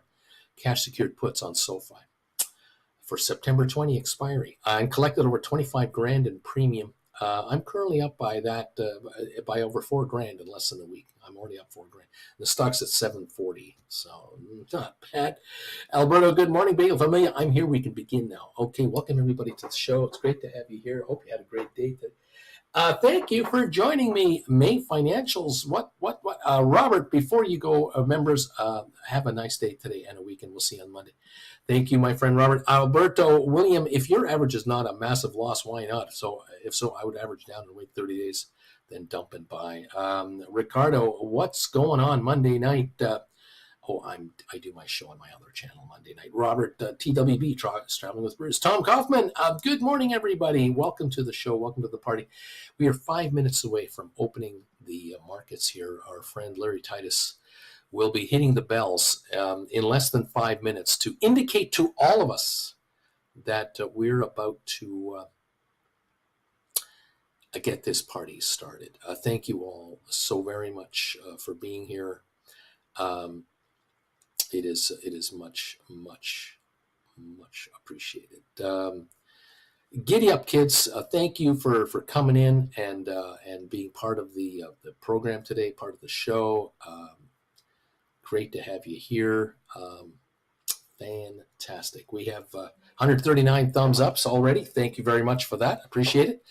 cash secured puts on SOFI for September 20 expiry. I collected over 25 grand in premium. I'm currently up by that by over 4 grand in less than a week. I'm already up 4 grand. The stock's at 740, so not bad. Alberto, good morning, Bagel Familia. I'm here. We can begin now. Okay, welcome everybody to the show. It's great to have you here. I hope you had a great day today. Thank you for joining me, May Financials. What? Robert, before you go, members, have a nice day today and a weekend. We'll see you on Monday. Thank you, my friend Robert. Alberto, William, if your average is not a massive loss, why not? So, if so, I would average down and wait 30 days, then dump and buy. Ricardo, what's going on Monday night? I do my show on my other channel Monday night. Robert, TWB, Traveling with Bruce. Tom Kaufman, good morning, everybody. Welcome to the show. Welcome to the party. We are 5 minutes away from opening the markets here. Our friend Larry Titus will be hitting the bells in less than 5 minutes to indicate to all of us that we're about to get this party started. Thank you all so very much for being here. It is much appreciated. Giddy up, kids! Thank you for coming in and being part of the program today, part of the show. Great to have you here. Fantastic. We have 139 thumbs ups already. Thank you very much for that. Appreciate it.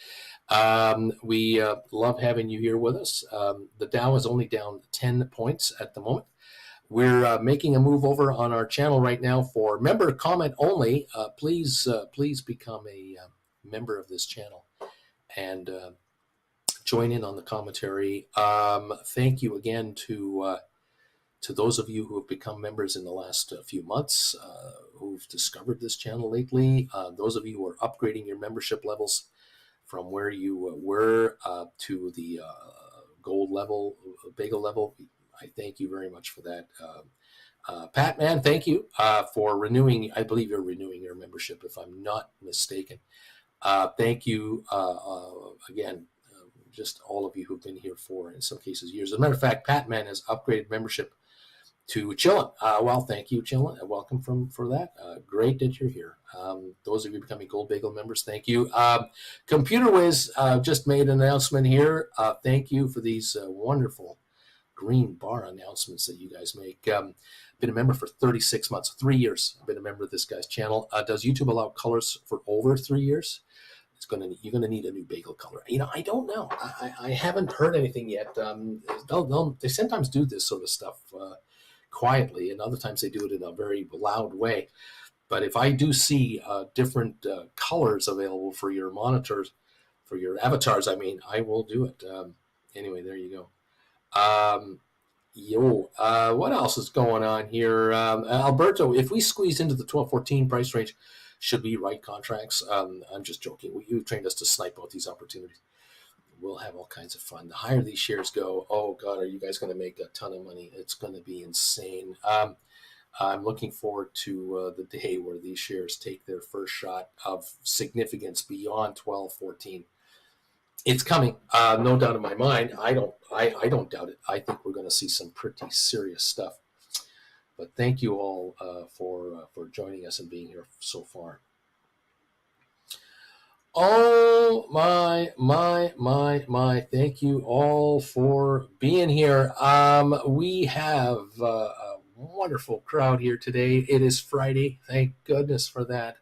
We love having you here with us. The Dow is only down 10 points at the moment. We're making a move over on our channel right now for member comment only. Please become a member of this channel and join in on the commentary. Thank you again to those of you who have become members in the last few months, who've discovered this channel lately. Those of you who are upgrading your membership levels from where you were to the gold level, bagel level. I thank you very much for that. Pat, man, thank you for renewing. I believe you're renewing your membership, if I'm not mistaken. Thank you again, just all of you who've been here for, in some cases, years. As a matter of fact, Pat, man, has upgraded membership to Chillin'. Well, thank you, Chillin'. Welcome for that. Great that you're here. Those of you becoming Gold Bagel members, thank you. Computer Wiz just made an announcement here. Thank you for these wonderful green bar announcements that you guys make. Been a member for 36 months, 3 years. I've been a member of this guy's channel. Does YouTube allow colors for over 3 years? You're gonna need a new bagel color. I don't know. I haven't heard anything yet. They sometimes do this sort of stuff quietly, and other times they do it in a very loud way. But if I do see different colors available for your monitors, for your avatars, I will do it. Anyway, there you go. What else is going on here? Alberto, if we squeeze into the 12-14 price range, should we write contracts? I'm just joking. You've trained us to snipe out these opportunities. We'll have all kinds of fun. The higher these shares go, oh God, are you guys going to make a ton of money? It's going to be insane. I'm looking forward to the day where these shares take their first shot of significance beyond 12-14. It's coming, no doubt in my mind. I don't doubt it. I think we're going to see some pretty serious stuff. But thank you all for joining us and being here so far. Oh my! Thank you all for being here. We have a wonderful crowd here today. It is Friday. Thank goodness for that.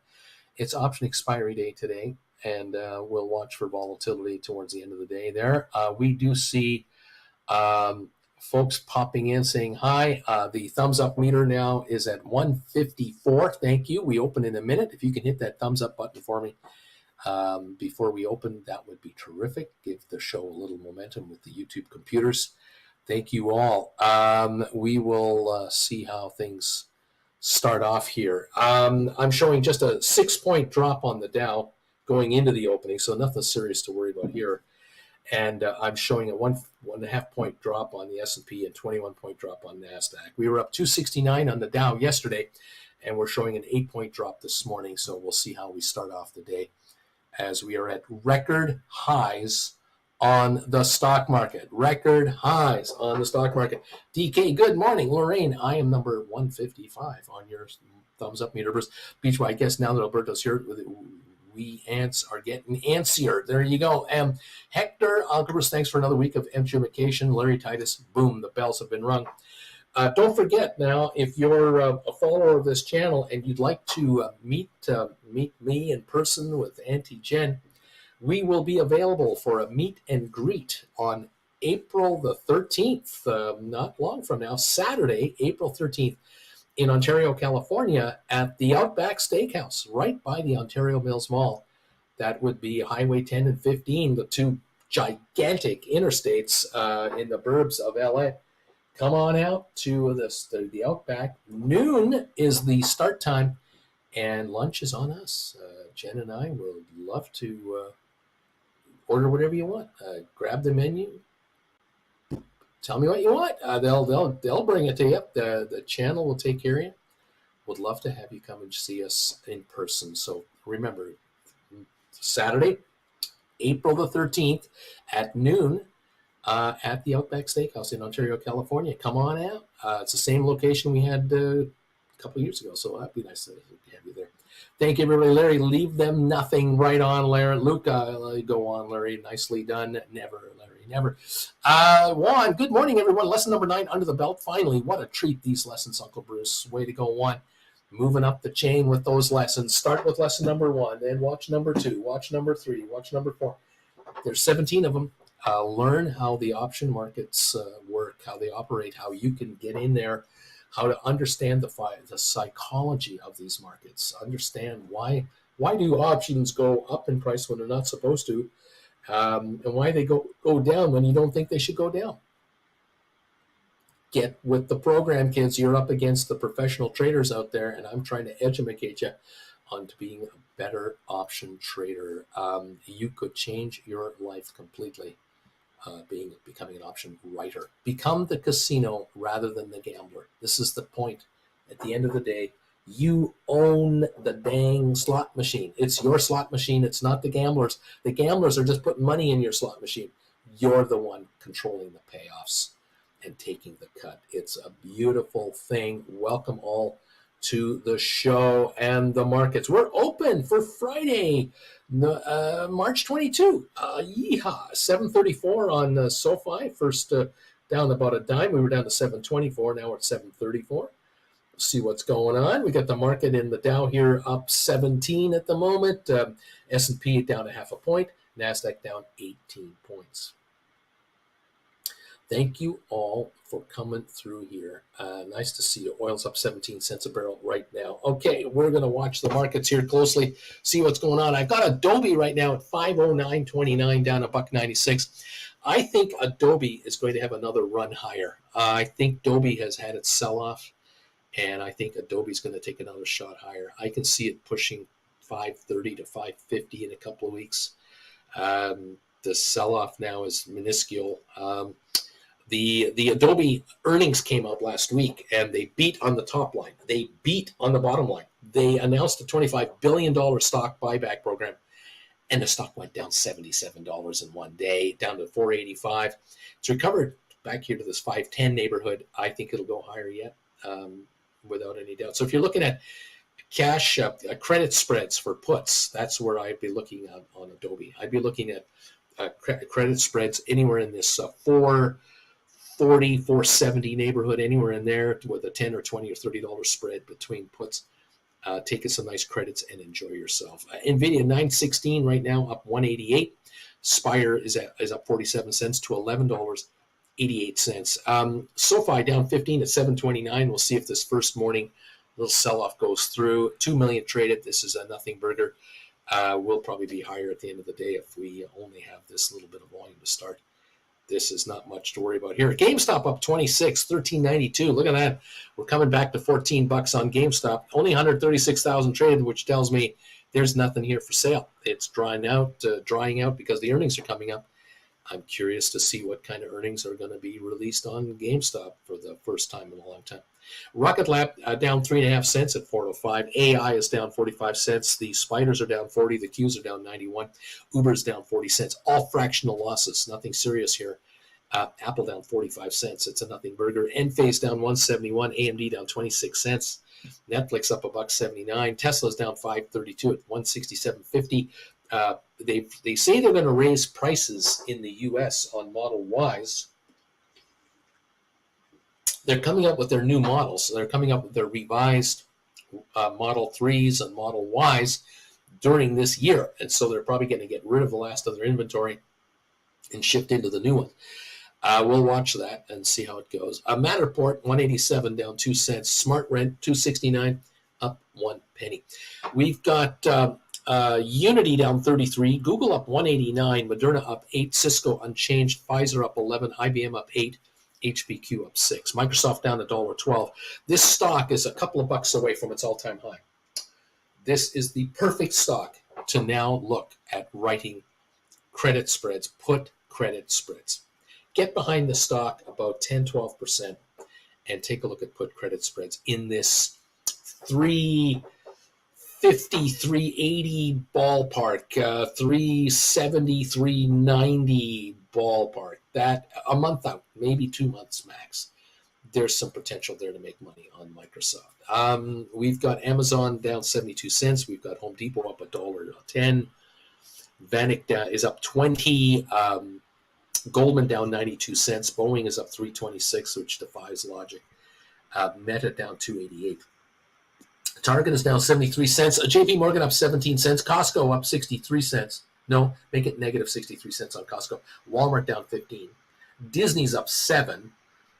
It's option expiry day today. And we'll watch for volatility towards the end of the day there. We do see folks popping in saying hi. The thumbs up meter now is at 154. Thank you. We open in a minute. If you can hit that thumbs up button for me before we open, that would be terrific. Give the show a little momentum with the YouTube computers. Thank you all. We will see how things start off here. I'm showing just a 6-point drop on the Dow going into the opening, so nothing serious to worry about here. And I'm showing a 1.5 point drop on the S&P and 21-point drop on NASDAQ. We were up 269 on the Dow yesterday, and we're showing an 8-point drop this morning, so we'll see how we start off the day as we are at record highs on the stock market. Record highs on the stock market. DK, good morning. Lorraine, I am number 155 on your thumbs up meter. Beachway, I guess now that Alberto's here, we ants are getting antsier. There you go. Hector Algebras, thanks for another week of education. Larry Titus, boom, the bells have been rung. Don't forget now, if you're a follower of this channel and you'd like to meet me in person with Auntie Jen, we will be available for a meet and greet on April the 13th, not long from now, Saturday, April 13th, in Ontario, California, at the Outback Steakhouse, right by the Ontario Mills Mall. That would be Highway 10 and 15, the two gigantic interstates in the burbs of LA. Come on out to the Outback. Noon is the start time, and lunch is on us. Jen and I would love to order whatever you want. Grab the menu. Tell me what you want. They'll bring it to you. The channel will take care of you. Would love to have you come and see us in person. So remember, Saturday, April the 13th at noon at the Outback Steakhouse in Ontario, California. Come on out. It's the same location we had a couple of years ago, so that'd be nice to have you there. Thank you, everybody. Larry, leave them nothing. Right on, Larry. Luca, go on, Larry. Nicely done. Never, Larry, never. Juan, good morning, everyone. Lesson number 9 under the belt. Finally, what a treat, these lessons, Uncle Bruce. Way to go, Juan. Moving up the chain with those lessons. Start with lesson number 1, then watch number 2, watch number 3, watch number 4. There's 17 of them. Learn how the option markets work, how they operate, how you can get in there, how to understand the psychology of these markets. Understand why do options go up in price when they're not supposed to, and why they go down when you don't think they should go down. Get with the program, kids. You're up against the professional traders out there, and I'm trying to educate you on to being a better option trader. You could change your life completely becoming an option writer. Become the casino rather than the gambler. This is the point. At the end of the day, you own the dang slot machine. It's your slot machine. It's not the gamblers. The gamblers are just putting money in your slot machine. You're the one controlling the payoffs and taking the cut. It's a beautiful thing. Welcome all to the show and the markets. We're open for Friday, March 22. Yeehaw! 734 on SOFI. First down about a dime. We were down to 724. Now we're at 734. See what's going on. We got the market in the Dow here up 17 at the moment. S&P down a half a point. NASDAQ down 18 points. Thank you all for coming through here. Nice to see you. Oil's up 17 cents a barrel right now. Okay, we're going to watch the markets here closely, see what's going on. I've got Adobe right now at 509.29, down $1.96. I think Adobe is going to have another run higher. I think Adobe has had its sell-off, and I think Adobe's going to take another shot higher. I can see it pushing 530 to 550 in a couple of weeks. The sell-off now is minuscule. The Adobe earnings came out last week, and they beat on the top line. They beat on the bottom line. They announced a $25 billion stock buyback program, and the stock went down $77 in one day, down to $485. It's recovered back here to this 510 neighborhood. I think it'll go higher yet, without any doubt. So if you're looking at cash credit spreads for puts, that's where I'd be looking at on Adobe. I'd be looking at credit spreads anywhere in this 440, 470 neighborhood, anywhere in there with a 10 or 20 or $30 spread between puts. Take some nice credits and enjoy yourself. NVIDIA 916 right now, up 188. Spire is up 47 cents to $11.88. SoFi down 15 at 729. We'll see if this first morning little sell-off goes through. 2 million traded. This is a nothing burger. We'll probably be higher at the end of the day if we only have this little bit of volume to start. This is not much to worry about here. GameStop up 26, $13.92. Look at that. We're coming back to $14 on GameStop. Only 136,000 traded, which tells me there's nothing here for sale. It's drying out because the earnings are coming up. I'm curious to see what kind of earnings are going to be released on GameStop for the first time in a long time. Rocket Lab down 3.5 cents at 405. AI is down 45 cents. The Spiders are down 40. The Qs are down 91. Uber's down 40 cents. All fractional losses. Nothing serious here. Apple down 45 cents. It's a nothing burger. Enphase down 171. AMD down 26 cents. Netflix up $1.79. Tesla's down 532 at 167.50. They say they're going to raise prices in the U.S. on Model Ys. They're coming up with their new models. They're coming up with their revised Model 3s and Model Ys. during this year. And so they're probably going to get rid of the last of their inventory and shift into the new one. We'll watch that and see how it goes. Matterport, 187 down 2 cents. Smart Rent, 269 up 1 penny. We've got Unity down 33. Google up 189. Moderna up 8. Cisco unchanged. Pfizer up 11. IBM up 8. HPQ up 6. Microsoft down $1.12. This stock is a couple of bucks away from its all-time high. This is the perfect stock to now look at writing credit spreads, put credit spreads. Get behind the stock about 10, 12% and take a look at put credit spreads in this 350, 380 ballpark, 370, 390 ballpark. That a month out, maybe 2 months max. There's some potential there to make money on Microsoft. We've got Amazon down 72 cents. We've got Home Depot up $1.10. Vanik is up 20. Goldman down 92 cents. Boeing is up 326, which defies logic. Meta down 288. Target is down 73 cents. JP Morgan up 17 cents. Costco up 63 cents. No, make it negative 63 cents on Costco. Walmart down 15. Disney's up 7.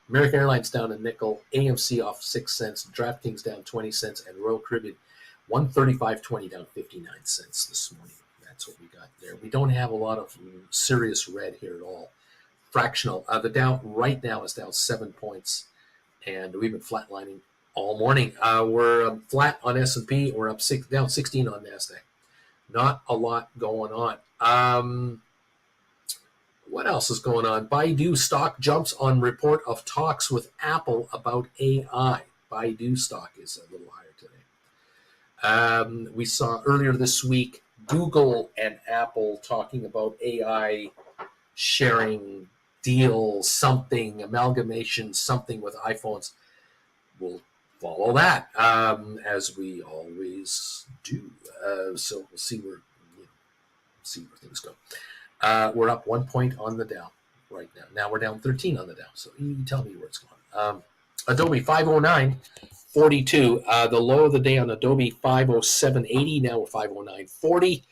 American Airlines down a nickel. AMC off 6 cents. DraftKings down 20 cents. And Royal Caribbean 135.20 down 59 cents this morning. That's what we got there. We don't have a lot of serious red here at all. Fractional. The Dow right now is down 7 points, and we've been flatlining all morning. We're flat on S&P. We're up down 16 on NASDAQ. Not a lot going on. What else is going on? Baidu stock jumps on report of talks with Apple about AI. Baidu stock is a little higher today. We saw earlier this week Google and Apple talking about AI sharing deal, something, amalgamation, something with iPhones. We'll follow that, as we always do. So we'll see where things go. We're up 1 point on the Dow right now. Now we're down 13 on the Dow. So you tell me where it's going. Adobe 509.42. The low of the day on Adobe 507.80. Now we're 509.40.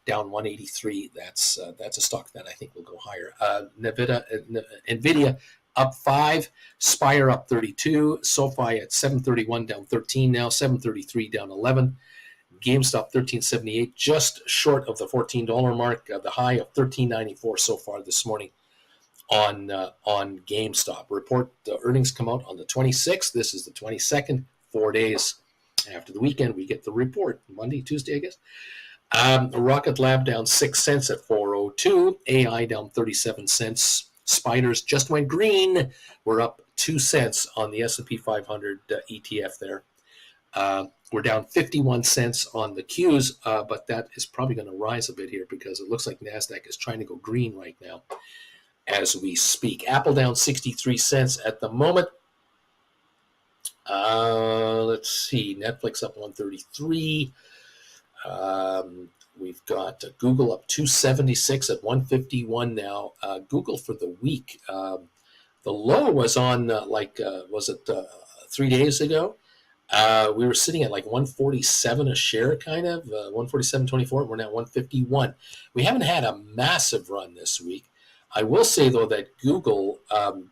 Down 183. That's a stock that I think will go higher. Nvidia up 5. Spire up 32. SoFi at 731 down 13 now. 733 down 11. GameStop 1378, just short of the $14 mark. The high of 1394 so far this morning on GameStop. Report the earnings come out on the 26th. This is the 22nd. 4 days after the weekend, we get the report. Monday, Tuesday, I guess. Rocket Lab down 6 cents at 402. AI down 37 cents. Spiders just went green. We're up 2 cents on the S&P 500 ETF there. We're down 51 cents on the Qs, but that is probably going to rise a bit here because it looks like NASDAQ is trying to go green right now as we speak. Apple down 63 cents at the moment. Let's see. Netflix up 133. We've got Google up 276 at 151 now. Google for the week. The low was on, was it 3 days ago? We were sitting at like 147 a share, kind of 147.24. We're now 151. We haven't had a massive run this week. I will say though that Google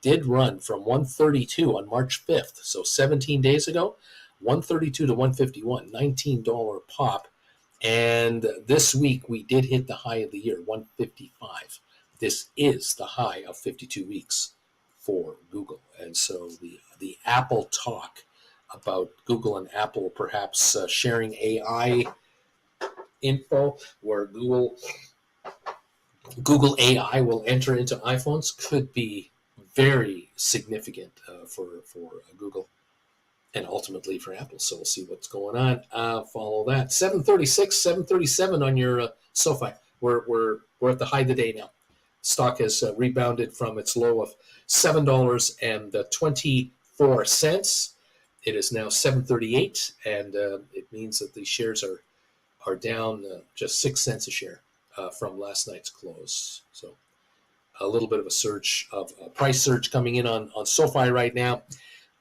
did run from 132 on March 5th, so 17 days ago, 132 to 151, $19 pop. And this week we did hit the high of the year, 155. This is the high of 52 weeks for Google, and so the Apple talk about Google and Apple perhaps sharing AI info where Google AI will enter into iPhones could be very significant for Google and ultimately for Apple. So we'll see what's going on. Follow that. 736, 737 on your SoFi. We're at the high of the day now. Stock has rebounded from its low of $7.24. It is now 738, and it means that the shares are down just 6 cents a share from last night's close. So a little bit of a surge of price surge coming in on SoFi right now.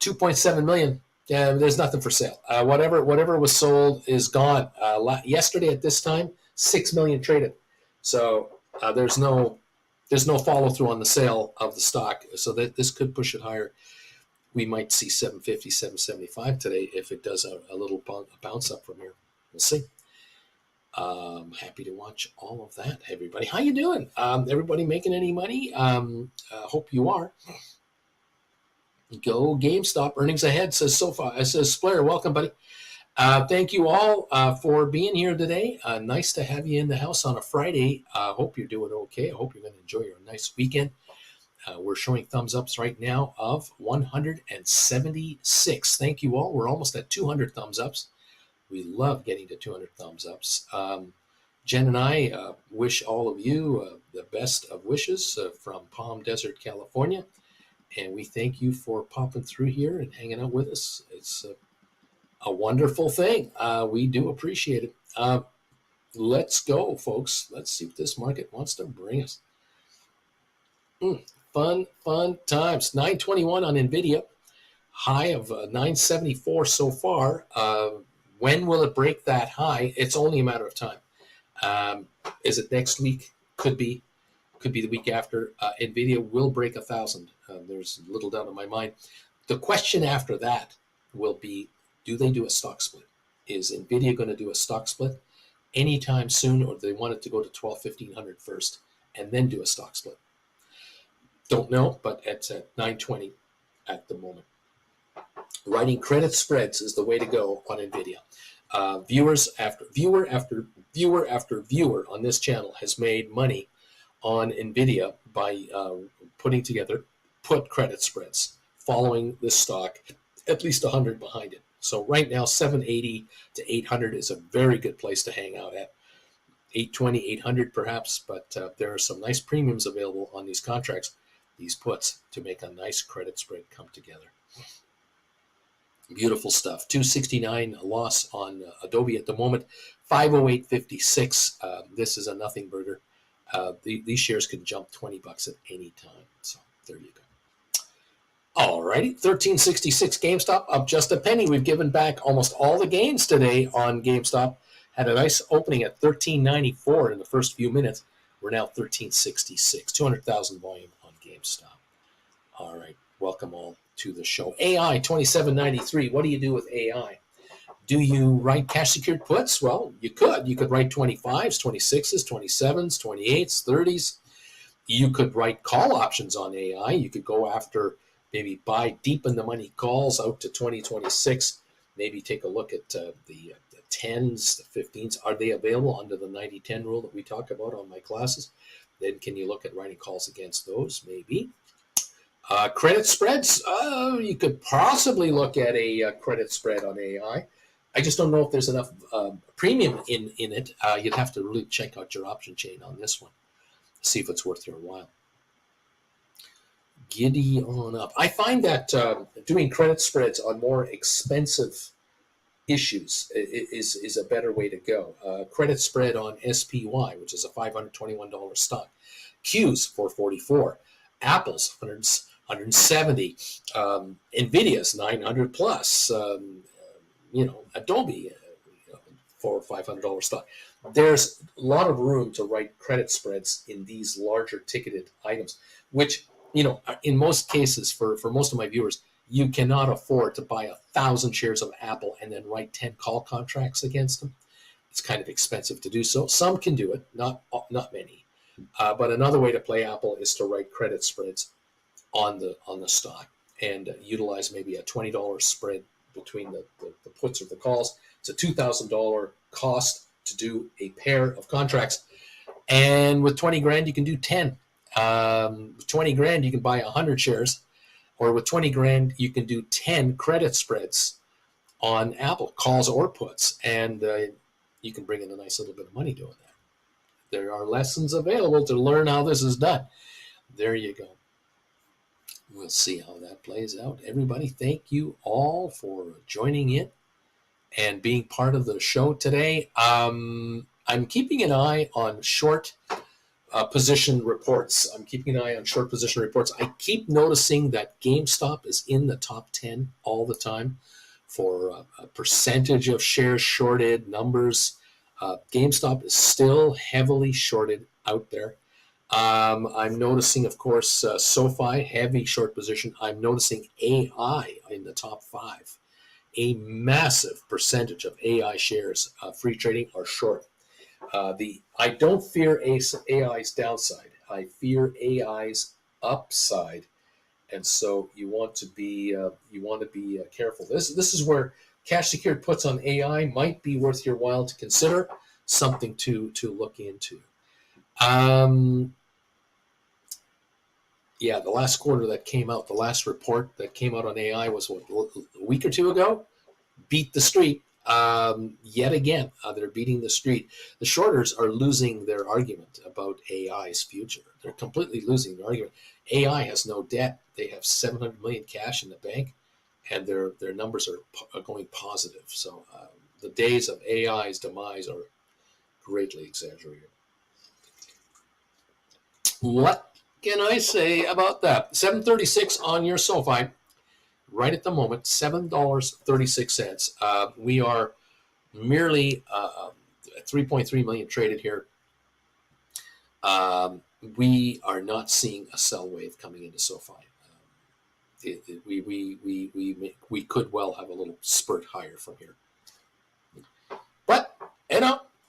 2.7 million Yeah, there's nothing for sale. Whatever was sold is gone. Yesterday at this time, 6 million traded. So there's no follow through on the sale of the stock. So that this could push it higher. We might see 750, 775 today if it does a little bounce up from here. We'll see. Happy to watch all of that, everybody. How you doing? Everybody making any money? Hope you are. Go GameStop. Earnings ahead, says SOFI. Says Splair. Welcome, buddy. Thank you all for being here today. Nice to have you in the house on a Friday. Hope you're doing okay. I hope you're going to enjoy your nice weekend. We're showing thumbs ups right now of 176. Thank you all. We're almost at 200 thumbs ups. We love getting to 200 thumbs ups. Jen and I wish all of you the best of wishes from Palm Desert, California. And we thank you for popping through here and hanging out with us. It's a wonderful thing. We do appreciate it. Let's go, folks. Let's see what this market wants to bring us. Fun times. 921 on NVIDIA. High of 974 so far. When will it break that high? It's only a matter of time. Is it next week? Could be the week after. NVIDIA will break 1,000. There's little doubt in my mind. The question after that will be, do they do a stock split? Is NVIDIA going to do a stock split anytime soon, or do they want it to go to 1,500 first and then do a stock split? Don't know, but it's at 920 at the moment. Writing credit spreads is the way to go on NVIDIA. Viewer after viewer on this channel has made money on NVIDIA by putting together put credit spreads, following this stock at least 100 behind it. So right now, 780 to 800 is a very good place to hang out at. 820, 800 perhaps, but there are some nice premiums available on these contracts, these puts, to make a nice credit spread come together. Beautiful stuff. 269 loss on Adobe at the moment. 508.56. This is a nothing burger. These shares can jump $20 at any time. So there you go. All righty, 1366 GameStop up just a penny. We've given back almost all the gains today on GameStop. Had a nice opening at 1394 in the first few minutes. We're now 1366. 200,000 volume on GameStop. All right, welcome all to the show. AI 2793. What do you do with AI? Do you write cash secured puts? Well, you could. You could write 25s, 26s, 27s, 28s, 30s. You could write call options on AI. You could go after maybe buy deep in the money calls out to 2026. Maybe take a look at the 10s, the 15s. Are they available under the 90-10 rule that we talk about on my classes? Then can you look at writing calls against those? Maybe. Credit spreads, you could possibly look at a credit spread on AI. I just don't know if there's enough premium in it. You'd have to really check out your option chain on this one, see if it's worth your while. Giddy on up. I find that doing credit spreads on more expensive issues is a better way to go. Credit spread on SPY, which is a $521 stock. Q's 444. Apple's 170. Nvidia's 900 plus. Adobe for $500 stock. There's a lot of room to write credit spreads in these larger ticketed items, which, in most cases, for most of my viewers, you cannot afford to buy 1,000 shares of Apple and then write 10 call contracts against them. It's kind of expensive to do so. Some can do it, not many. But another way to play Apple is to write credit spreads on the stock and utilize maybe a $20 spread between the puts or the calls. It's a $2,000 cost to do a pair of contracts. And with 20 grand, you can do 10. With 20 grand, you can buy 100 shares. Or with 20 grand, you can do 10 credit spreads on Apple, calls or puts. And you can bring in a nice little bit of money doing that. There are lessons available to learn how this is done. There you go. We'll see how that plays out. Everybody, thank you all for joining in and being part of the show today. I'm keeping an eye on short position reports. I keep noticing that GameStop is in the top 10 all the time for a percentage of shares shorted, numbers. GameStop is still heavily shorted out there. I'm noticing, of course, SOFI, heavy short position. I'm noticing AI in the top 5. A massive percentage of AI shares, free trading, are short. I don't fear AI's downside. I fear AI's upside, and so you want to be careful. This is where cash secured puts on AI might be worth your while to consider, something to look into. Yeah, the last quarter that came out, the last report that came out on AI was what, a week or two ago. Beat the street. Yet again, they're beating the street. The shorters are losing their argument about AI's future. They're completely losing their argument. AI has no debt. They have 700 million cash in the bank, and their numbers are going positive. So the days of AI's demise are greatly exaggerated. What can I say about that? $7.36 on your SoFi. Right at the moment, $7.36. We are merely 3.3 million traded here. We are not seeing a sell wave coming into SoFi. We could well have a little spurt higher from here. But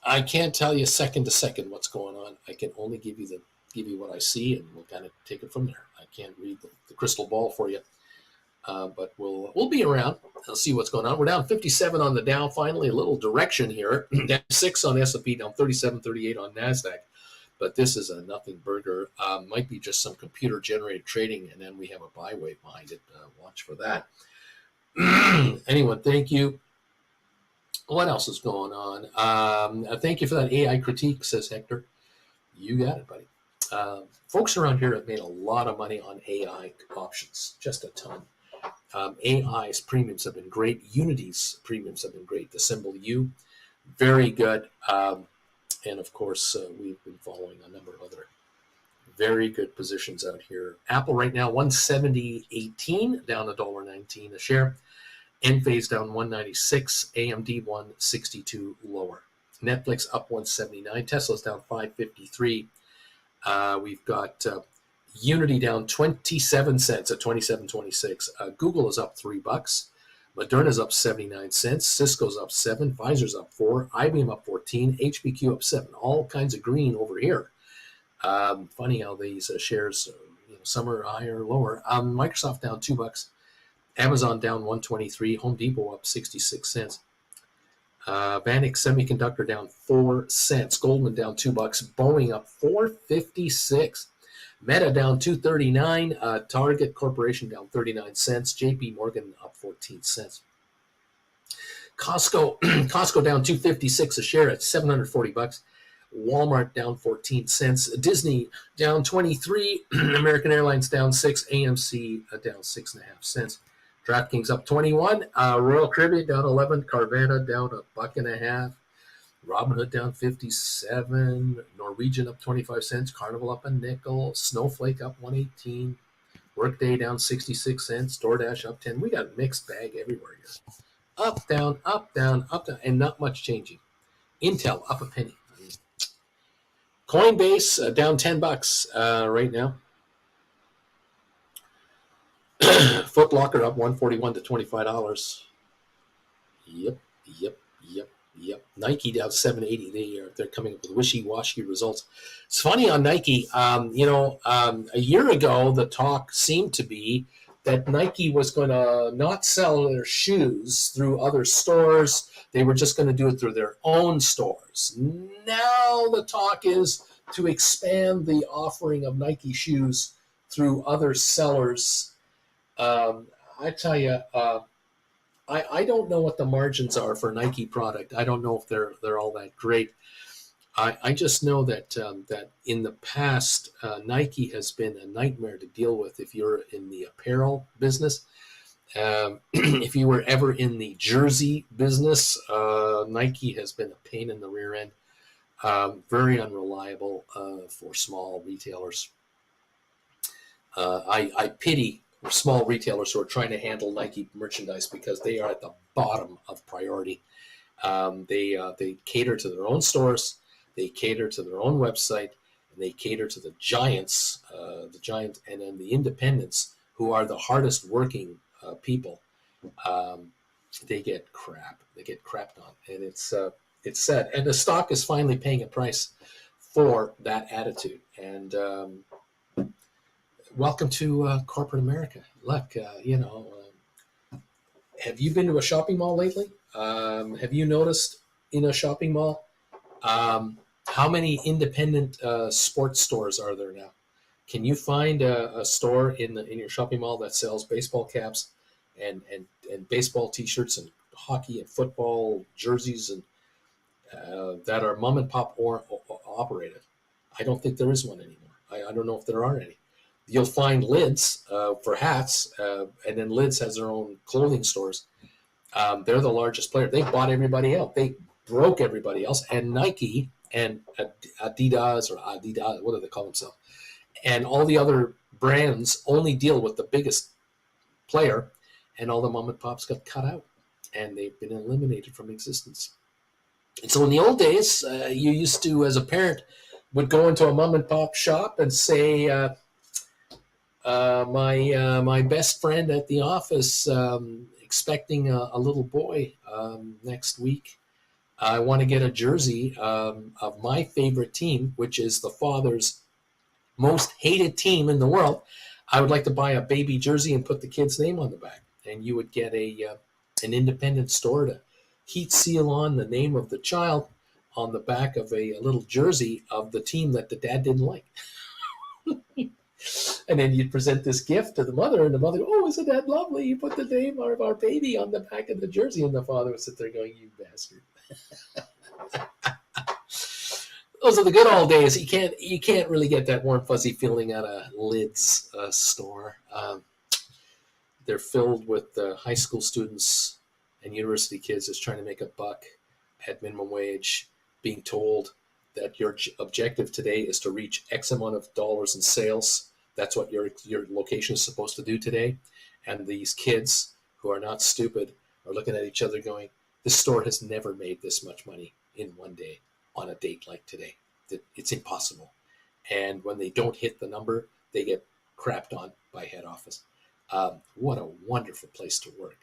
I can't tell you second to second what's going on. I can only give you what I see, and we'll kind of take it from there. I can't read the crystal ball for you. But we'll be around. I'll see what's going on. We're down 57 on the Dow. Finally, a little direction here. Down 6 on S&P, down 37.38 on NASDAQ. But this is a nothing burger. Might be just some computer-generated trading, and then we have a buy wave behind it. Watch for that. Anyone, thank you. What else is going on? Thank you for that AI critique, says Hector. You got it, buddy. Folks around here have made a lot of money on AI options, just a ton. AI's premiums have been great. Unity's premiums have been great. The symbol U, very good. And of course, we've been following a number of other very good positions out here. Apple right now, 170.18, down $1.19 a share. Enphase down 196, AMD 162 lower. Netflix up 179, Tesla's down 553. We've got Unity down 27 cents at 27.26. Google is up $3. Moderna's up 79 cents. Cisco's up 7. Pfizer's up 4. IBM up 14. HPQ up 7. All kinds of green over here. Funny how these shares, some are higher or lower. Microsoft down $2. Amazon down 123. Home Depot up 66 cents. Vanik Semiconductor down 4 cents. Goldman down $2. Boeing up 456. Meta down 239. Target Corporation down 39 cents. JP Morgan up 14 cents. Costco down 256 a share at $740. Walmart down 14 cents. Disney down 23. American Airlines down 6. AMC down 6.5 cents. DraftKings up 21. Royal Caribbean down 11. Carvana down $1.50. Robinhood down 57. Norwegian up 25 cents. Carnival up a nickel. Snowflake up 118. Workday down 66 cents. DoorDash up 10. We got a mixed bag everywhere here. Up, down, up, down, up, down, and not much changing. Intel up a penny. Coinbase down $10 right now. Foot Locker up 141 to $25. Yep. Nike down 780. They're coming up with wishy-washy results. It's funny on Nike. A year ago the talk seemed to be that Nike was going to not sell their shoes through other stores. They were just going to do it through their own stores. Now the talk is to expand the offering of Nike shoes through other sellers. I tell you, I don't know what the margins are for Nike product. I don't know if they're all that great. I just know that that in the past, Nike has been a nightmare to deal with if you're in the apparel business. If you were ever in the jersey business, Nike has been a pain in the rear end. Very unreliable for small retailers. I pity small retailers who are trying to handle Nike merchandise because they are at the bottom of priority. They cater to their own stores, they cater to their own website, and they cater to the giants, and then the independents who are the hardest working people. Um, they get crap. They get crapped on, and it's sad. And the stock is finally paying a price for that attitude. And welcome to corporate America. Look, have you been to a shopping mall lately? Have you noticed in a shopping mall how many independent sports stores are there now? Can you find a store in your shopping mall that sells baseball caps and baseball T-shirts and hockey and football jerseys and that are mom and pop or operated? I don't think there is one anymore. I don't know if there are any. You'll find Lids for hats, and then Lids has their own clothing stores. They're the largest player. They bought everybody out. They broke everybody else. And Nike and Adidas, what do they call themselves? And all the other brands only deal with the biggest player, and all the mom and pops got cut out, and they've been eliminated from existence. And so in the old days, you used to, as a parent, would go into a mom and pop shop and say, my best friend at the office expecting a little boy next week. I want to get a jersey of my favorite team, which is the father's most hated team in the world. I would like to buy a baby jersey and put the kid's name on the back. And you would get an independent store to heat seal on the name of the child on the back of a little jersey of the team that the dad didn't like. And then you'd present this gift to the mother, and the mother, oh, isn't that lovely? You put the name of our baby on the back of the jersey, and the father would sit there going, you bastard. Those are the good old days. You can't really get that warm fuzzy feeling at a Lids store. They're filled with high school students and university kids that's trying to make a buck at minimum wage, being told that your objective today is to reach X amount of dollars in sales. That's what your location is supposed to do today. And these kids who are not stupid are looking at each other going, this store has never made this much money in one day on a date like today. It's impossible. And when they don't hit the number, they get crapped on by head office. What a wonderful place to work.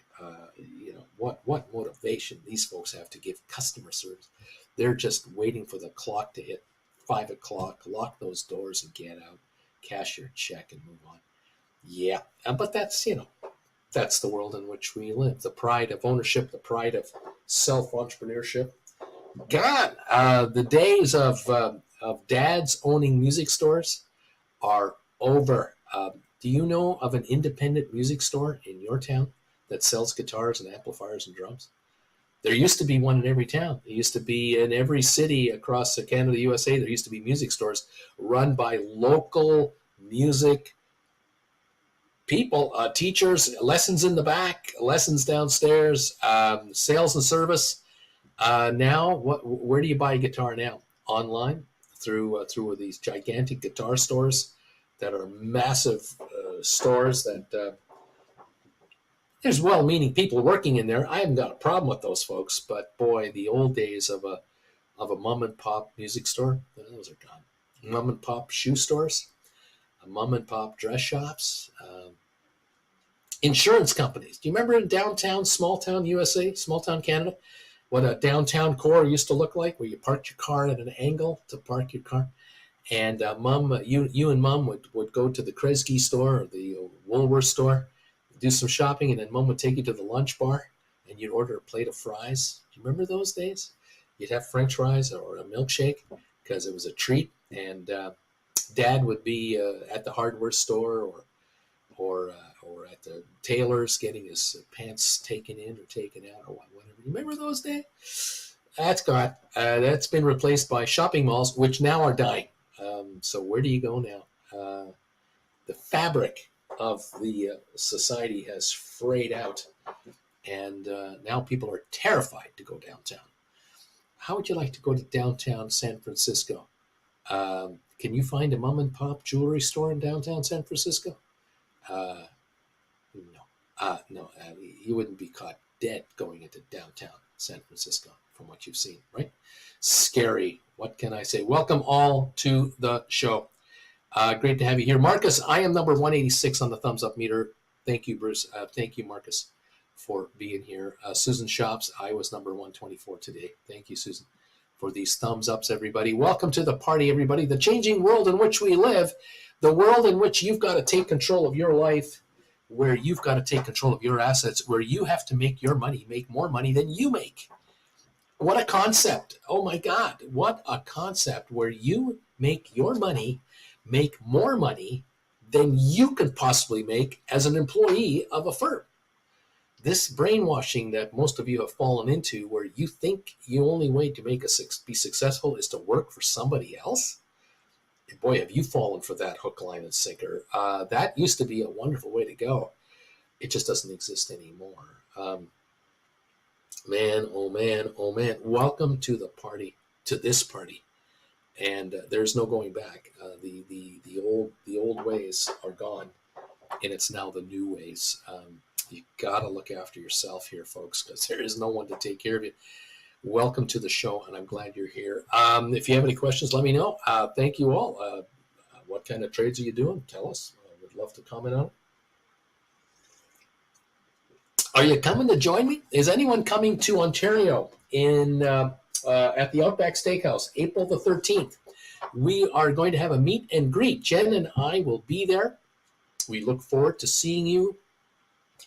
What motivation these folks have to give customer service. They're just waiting for the clock to hit 5 o'clock, lock those doors and get out, cash your check and move on. Yeah, but that's the world in which we live. The pride of ownership, the pride of self-entrepreneurship. Gone. The days of dads owning music stores are over. Do you know of an independent music store in your town that sells guitars and amplifiers and drums? There used to be one in every town. There used to be in every city across Canada, USA, there used to be music stores run by local music people, teachers, lessons in the back, lessons downstairs, sales and service. Now, where do you buy a guitar now? Online through these gigantic guitar stores that are massive stores that there's well-meaning people working in there. I haven't got a problem with those folks, but boy, the old days of a mom and pop music store, those are gone. Mom and pop shoe stores, mom and pop dress shops, insurance companies. Do you remember in downtown, small town USA, small town Canada, what a downtown core used to look like, where you parked your car at an angle to park your car? And you and mom would go to the Kresge store or the Woolworth store, do some shopping, and then mom would take you to the lunch bar and you'd order a plate of fries. Do you remember those days? You'd have French fries or a milkshake because it was a treat. And dad would be at the hardware store or at the tailor's getting his pants taken in or taken out or whatever. You remember those days? That's been replaced by shopping malls, which now are dying. So where do you go now? The fabric of the society has frayed out, and now people are terrified to go downtown. How would you like to go to downtown San Francisco? Can you find a mom and pop jewelry store in downtown San Francisco? No, you wouldn't be caught dead going into downtown San Francisco from what you've seen, right? Scary. What can I say? Welcome all to the show. Great to have you here. Marcus, I am number 186 on the thumbs up meter. Thank you, Bruce. Thank you, Marcus, for being here. Susan Shops, I was number 124 today. Thank you, Susan, for these thumbs ups, everybody. Welcome to the party, everybody. The changing world in which we live, the world in which you've got to take control of your life, where you've got to take control of your assets, where you have to make your money, make more money than you make. What a concept. Oh my God. What a concept where you make your money, make more money than you could possibly make as an employee of a firm. This brainwashing that most of you have fallen into, where you think the only way to be successful is to work for somebody else. Boy, have you fallen for that hook, line, and sinker. That used to be a wonderful way to go. It just doesn't exist anymore. Man, oh man, oh man. Welcome to the party, to this party. And there's no going back. The old ways are gone, and it's now the new ways. You got to look after yourself here, folks, because there is no one to take care of you. Welcome to the show, and I'm glad you're here. If you have any questions, let me know. Thank you all. What kind of trades are you doing? Tell us. We'd love to comment on it. Are you coming to join me? Is anyone coming to Ontario at the Outback Steakhouse, April the 13th? We are going to have a meet and greet. Jen and I will be there. We look forward to seeing you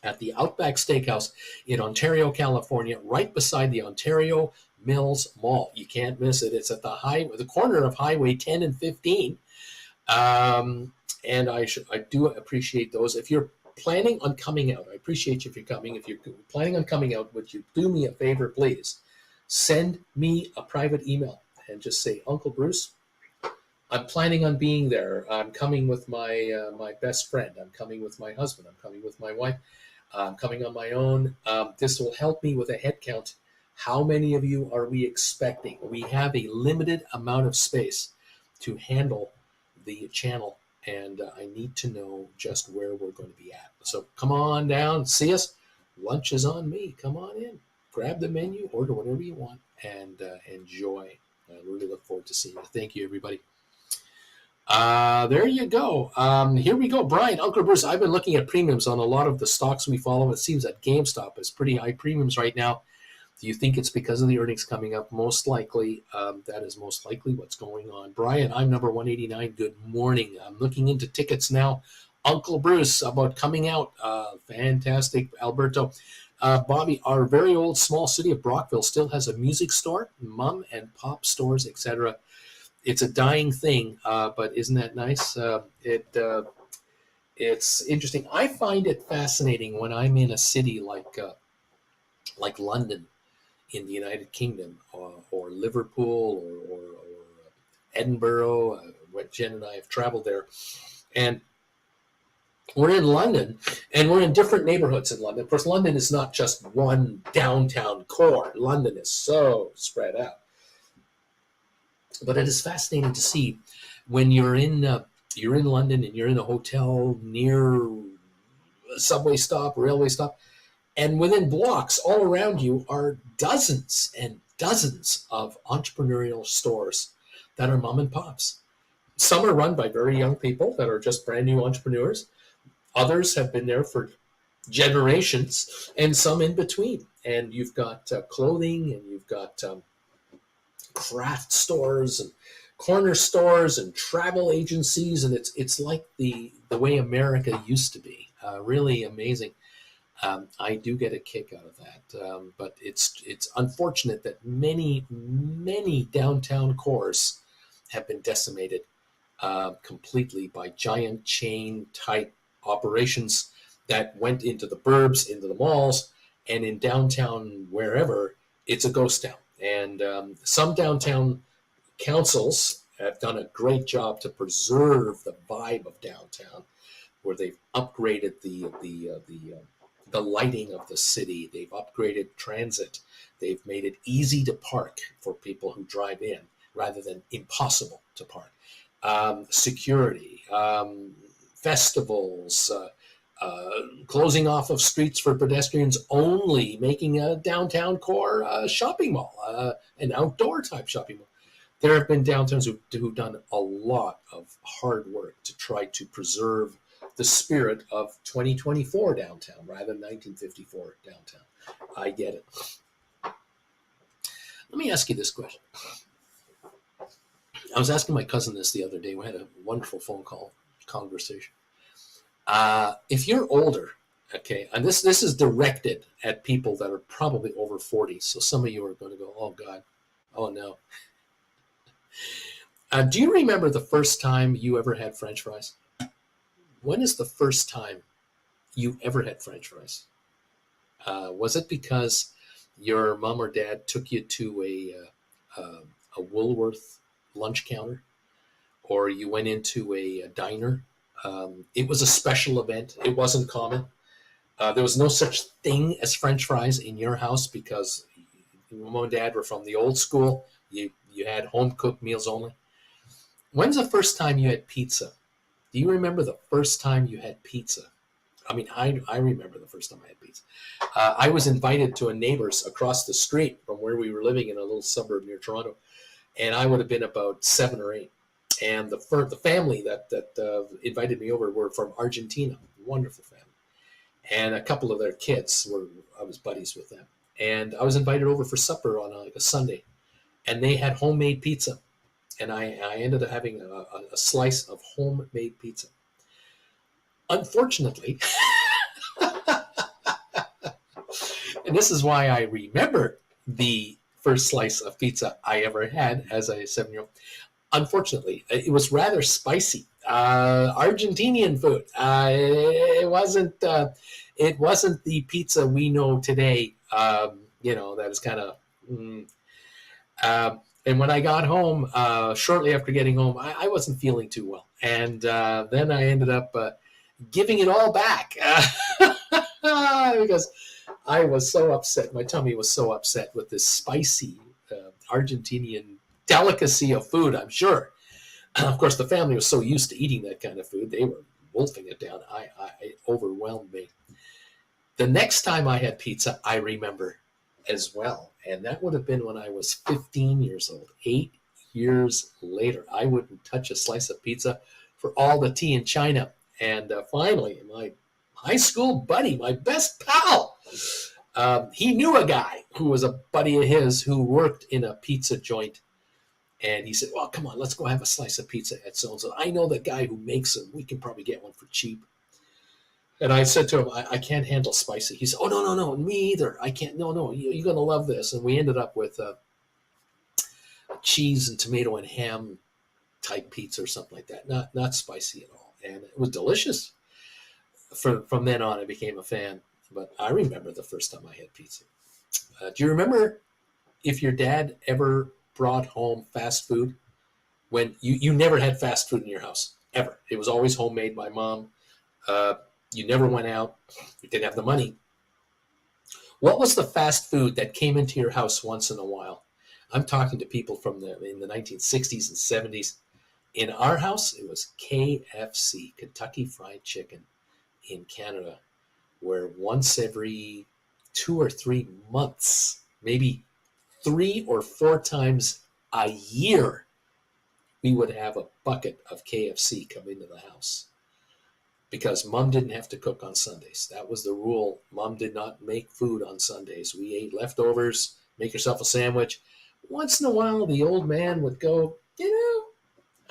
at the Outback Steakhouse in Ontario, California, right beside the Ontario Mills Mall. You can't miss it. It's at the corner of Highway 10 and 15. And I do appreciate those. If you're planning on coming out, I appreciate you if you're coming. If you're planning on coming out, would you do me a favor, please? Send me a private email and just say, Uncle Bruce, I'm planning on being there. I'm coming with my my best friend. I'm coming with my husband. I'm coming with my wife. I'm coming on my own. This will help me with a head count. How many of you are we expecting? We have a limited amount of space to handle the channel, and I need to know just where we're going to be at. So come on down, see us. Lunch is on me. Come on in, grab the menu, order whatever you want, and enjoy. I really look forward to seeing you. Thank you, everybody. There you go. Here we go. Brian, Uncle Bruce, I've been looking at premiums on a lot of the stocks we follow. It seems that GameStop is pretty high premiums right now. Do you think it's because of the earnings coming up? Most likely. That is most likely what's going on. Brian, I'm number 189. Good morning. I'm looking into tickets now. Uncle Bruce, about coming out. Fantastic. Alberto. Bobby, our very old small city of Brockville still has a music store, mom and pop stores, etc. It's a dying thing, but isn't that nice? It's interesting. I find it fascinating when I'm in a city like London in the United Kingdom, or Liverpool, or Edinburgh. When Jen and I have traveled there, and we're in London, and we're in different neighborhoods in London. Of course, London is not just one downtown core. London is so spread out. But it is fascinating to see when you're in London and you're in a hotel near a subway stop, railway stop, and within blocks all around you are dozens and dozens of entrepreneurial stores that are mom and pops. Some are run by very young people that are just brand new entrepreneurs. Others have been there for generations, and some in between. And you've got clothing, and you've got craft stores and corner stores and travel agencies, and it's like the way America used to be. Really amazing. I do get a kick out of that, but it's unfortunate that many downtown cores have been decimated completely by giant chain type operations that went into the burbs, into the malls, and in downtown wherever, it's a ghost town. And some downtown councils have done a great job to preserve the vibe of downtown, where they've upgraded the lighting of the city. They've upgraded transit. They've made it easy to park for people who drive in rather than impossible to park. Security, festivals, closing off of streets for pedestrians only, making a downtown core shopping mall, an outdoor type shopping mall. There have been downtowns who've done a lot of hard work to try to preserve the spirit of 2024 downtown rather than 1954 downtown. I get it. Let me ask you this question. I was asking my cousin this the other day. We had a wonderful phone call conversation. If you're older, okay, and this is directed at people that are probably over 40, so some of you are going to go, oh God, oh no. Do you remember the first time you ever had French fries? When is the first time you ever had French fries? Was it because your mom or dad took you to a Woolworth lunch counter, or you went into a diner? It was a special event. It wasn't common. There was no such thing as French fries in your house because your mom and dad were from the old school. You had home-cooked meals only. When's the first time you had pizza? Do you remember the first time you had pizza? I mean, I remember the first time I had pizza. I was invited to a neighbor's across the street from where we were living in a little suburb near Toronto, and I would have been about 7 or 8. And the family that invited me over were from Argentina, wonderful family. And a couple of their kids I was buddies with them. And I was invited over for supper on a Sunday, and they had homemade pizza. And I ended up having a slice of homemade pizza. Unfortunately, and this is why I remember the first slice of pizza I ever had as a 7-year-old. Unfortunately, it was rather spicy. Argentinian food. It wasn't the pizza we know today. That is kind of. And when I got home, shortly after getting home, I wasn't feeling too well, and then I ended up giving it all back because I was so upset. My tummy was so upset with this spicy Argentinian delicacy of food, I'm sure. Of course, the family was so used to eating that kind of food, they were wolfing it down. It overwhelmed me. The next time I had pizza, I remember as well, and that would have been when I was 15 years old. 8 years later, I wouldn't touch a slice of pizza for all the tea in China. And finally, my high school buddy, my best pal, he knew a guy who was a buddy of his who worked in a pizza joint. And he said, well, come on, let's go have a slice of pizza at so-and-so. I know the guy who makes them. We can probably get one for cheap. And I said to him, I can't handle spicy. He said, oh, no, me either. I can't. No, you're going to love this. And we ended up with a cheese and tomato and ham type pizza or something like that. Not spicy at all. And it was delicious. From then on, I became a fan. But I remember the first time I had pizza. Do you remember if your dad ever brought home fast food? When you never had fast food in your house, ever. It was always homemade by mom. You never went out. You didn't have the money. What was the fast food that came into your house once in a while? I'm talking to people in the 1960s and 70s. In our house, it was KFC, Kentucky Fried Chicken, in Canada, where once every 2 or 3 months, maybe 3 or 4 times a year, we would have a bucket of KFC come into the house. Because mom didn't have to cook on Sundays. That was the rule. Mom did not make food on Sundays. We ate leftovers, make yourself a sandwich. Once in a while, the old man would go,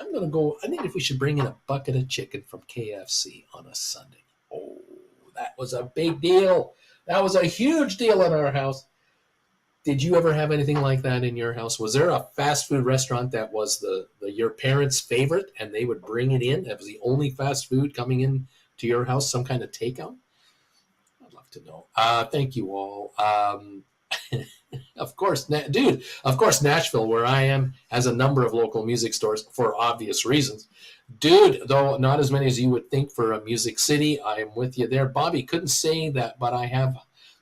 I'm going to go, I think if we should bring in a bucket of chicken from KFC on a Sunday. Oh, that was a big deal. That was a huge deal in our house. Did you ever have anything like that in your house? Was there a fast food restaurant that was your parents' favorite and they would bring it in? That was the only fast food coming in to your house, some kind of takeout? I'd love to know. Thank you all. Of course, Nashville, where I am, has a number of local music stores for obvious reasons. Dude, though not as many as you would think for a music city. I am with you there. Bobby, couldn't say that, but I have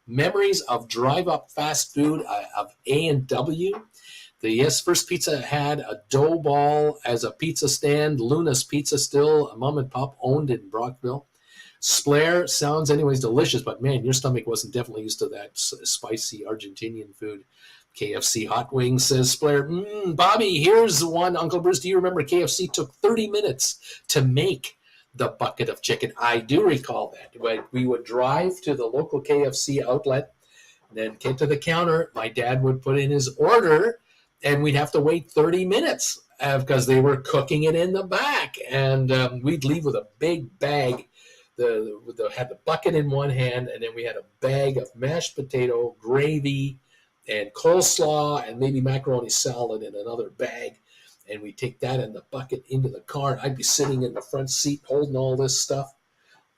memories of drive-up fast food of A&W. The first pizza had a dough ball as a pizza stand. Luna's Pizza, still a mom and pop, owned in Brockville. Splair sounds anyways delicious, but man, your stomach wasn't definitely used to that spicy Argentinian food. KFC hot wings, says Splair. Bobby, here's one. Uncle Bruce, do you remember KFC took 30 minutes to make the bucket of chicken? I do recall that. We would drive to the local KFC outlet, then get to the counter. My dad would put in his order, and we'd have to wait 30 minutes because they were cooking it in the back. And we'd leave with a big bag. Had the bucket in one hand, and then we had a bag of mashed potato, gravy, and coleslaw, and maybe macaroni salad in another bag. And we take that in the bucket into the car. I'd be sitting in the front seat holding all this stuff.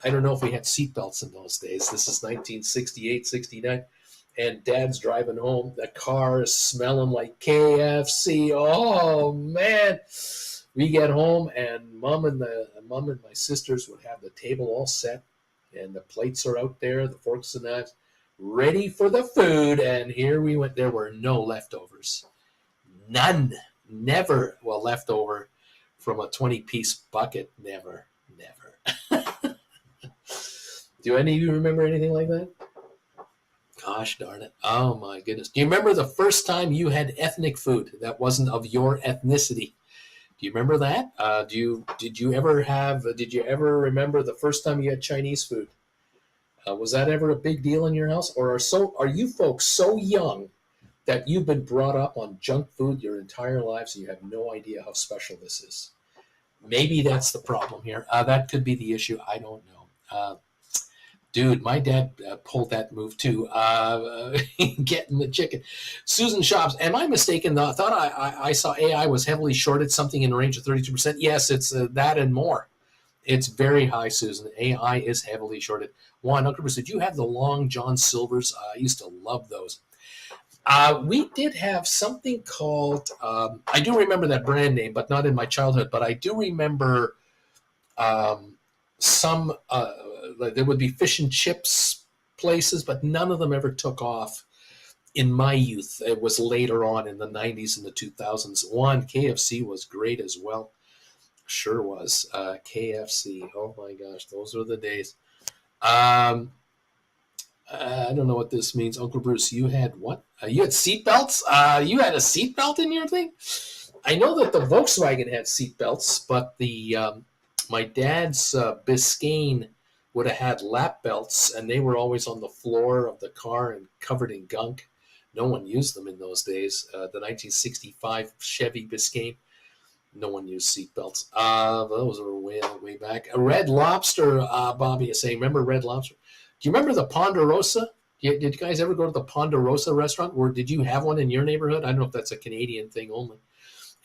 I don't know if we had seatbelts in those days. This is 1968, 69. And Dad's driving home. The car is smelling like KFC. Oh, man. We get home, and Mom and my sisters would have the table all set, and the plates are out there, the forks and knives, ready for the food. And here we went. There were no leftovers. None. Never. Well, leftover from a 20-piece bucket. Never. Do any of you remember anything like that? Gosh darn it. Oh, my goodness. Do you remember the first time you had ethnic food that wasn't of your ethnicity? Do you remember that? Did you ever remember the first time you had Chinese food? Was that ever a big deal in your house? Or are you folks so young that you've been brought up on junk food your entire lives and you have no idea how special this is? Maybe that's the problem here. That could be the issue. I don't know. Dude, my dad pulled that move too, getting the chicken. Susan Shops, am I mistaken? I thought I saw AI was heavily shorted, something in the range of 32%. Yes, it's that and more. It's very high, Susan. AI is heavily shorted. Juan, Uncle Bruce, did you have the Long John Silvers? I used to love those. We did have something called, I do remember that brand name, but not in my childhood, but I do remember some... there would be fish and chips places, but none of them ever took off in my youth. It was later on in the 90s and the 2000s. KFC was great as well. Sure was. KFC. Oh my gosh, those were the days. I don't know what this means. Uncle Bruce, you had what? You had seatbelts? You had a seatbelt in your thing? I know that the Volkswagen had seatbelts, but my dad's Biscayne would have had lap belts, and they were always on the floor of the car and covered in gunk. No one used them in those days. The 1965 Chevy Biscayne, no one used seatbelts. Those were way back. A Red Lobster, Bobby is saying, remember Red Lobster? Do you remember the Ponderosa? Did you guys ever go to the Ponderosa restaurant, or did you have one in your neighborhood? I don't know if that's a Canadian thing only.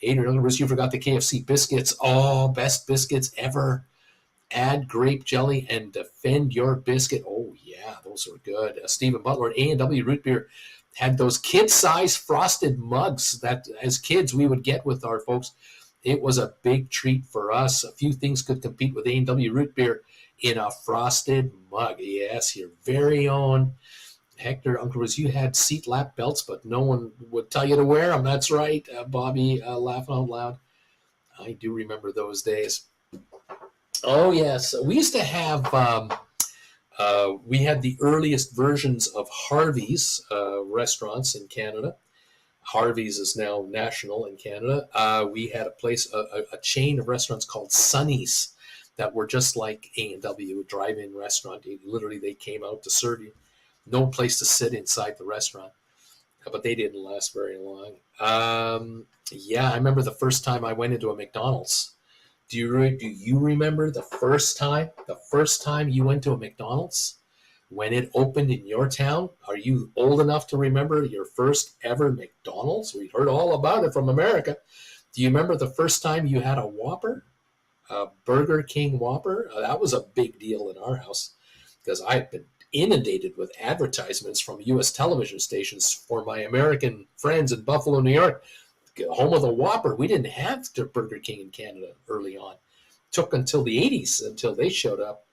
Adrian, you forgot the KFC biscuits. Oh, best biscuits ever. Add grape jelly and defend your biscuit. Oh, yeah, those were good. Stephen Butler, A&W Root Beer had those kid-size frosted mugs that as kids we would get with our folks. It was a big treat for us. A few things could compete with A&W Root Beer in a frosted mug. Yes, your very own. Hector, Uncle Bruce, you had seat lap belts, but no one would tell you to wear them. That's right, Bobby, laughing out loud. I do remember those days. Oh, yes. We used to have, we had the earliest versions of Harvey's restaurants in Canada. Harvey's is now national in Canada. We had a chain of restaurants called Sonny's that were just like A&W, a drive-in restaurant. Literally, they came out to serve you. No place to sit inside the restaurant. But they didn't last very long. Yeah, I remember the first time I went into a McDonald's. Do you remember the first time you went to a McDonald's when it opened in your town? Are you old enough to remember your first ever McDonald's? We heard all about it from America. Do you remember the first time you had a Whopper, a Burger King Whopper? That was a big deal in our house because I've been inundated with advertisements from U.S. television stations for my American friends in Buffalo, New York. Home of the Whopper. We didn't have Burger King in Canada early on. Took until the 80s until they showed up.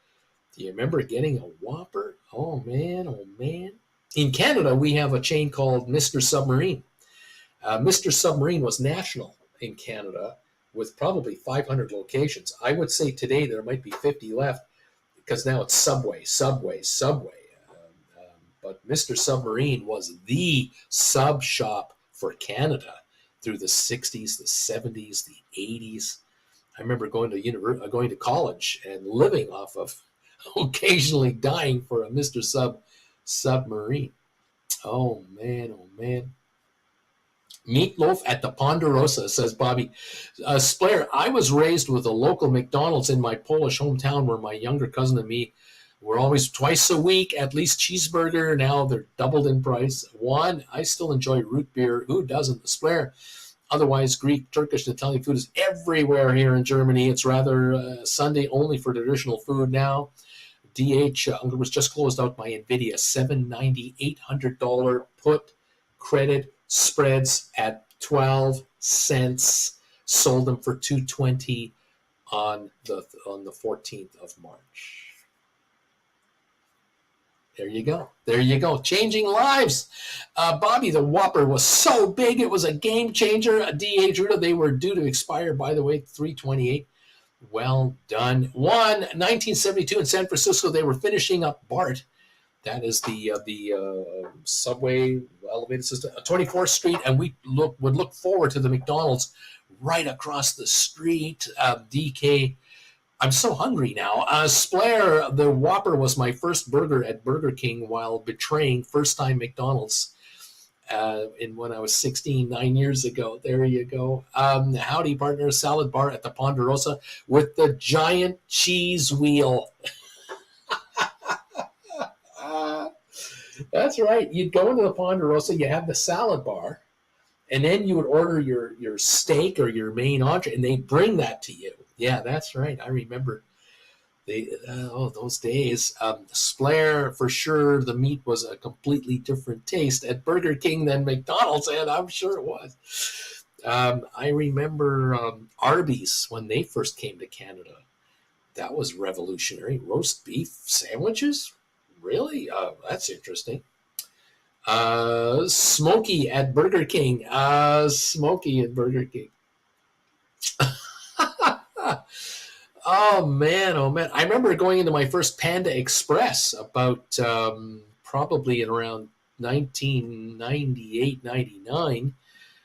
Do you remember getting a Whopper? Oh, man. In Canada, we have a chain called Mr. Submarine. Mr. Submarine was national in Canada with probably 500 locations. I would say today there might be 50 left. because now it's Subway. But Mr. Submarine was the sub shop for Canada through the 60s, the 70s, the 80s. I remember going to college and living off of, occasionally dying for a Mr. Submarine. Oh man, oh man. Meatloaf at the Ponderosa, says Bobby. Splair, I was raised with a local McDonald's in my Polish hometown where my younger cousin and me were always twice a week, at least cheeseburger. Now they're doubled in price. One, I still enjoy root beer. Who doesn't? Splair. Otherwise, Greek, Turkish, and Italian food is everywhere here in Germany. It's rather Sunday only for traditional food now. DH was just closed out by NVIDIA, $790, $800 put credit spreads at 12 cents. Sold them for $220 on the 14th of March. There you go. Changing lives. Bobby, the Whopper was so big it was a game changer. DH Ruta, they were due to expire, by the way, 3/28. Well done. 1972 in San Francisco, they were finishing up BART. That is the subway elevated system, 24th Street, and we would look forward to the McDonald's right across the street. DK, I'm so hungry now. Splair, the Whopper was my first burger at Burger King while betraying first-time McDonald's when I was 16, 9 years ago. There you go. Howdy, partner, salad bar at the Ponderosa with the giant cheese wheel. That's right. You'd go into the Ponderosa, you have the salad bar, and then you would order your steak or your main entree, and they'd bring that to you. Yeah, that's right. I remember those days. Splair, for sure, the meat was a completely different taste at Burger King than McDonald's, and I'm sure it was. I remember Arby's when they first came to Canada. That was revolutionary. Roast beef sandwiches? Really? That's interesting. Smokey at Burger King. Smokey at Burger King. Oh man. I remember going into my first Panda Express about probably in around 1998, 99.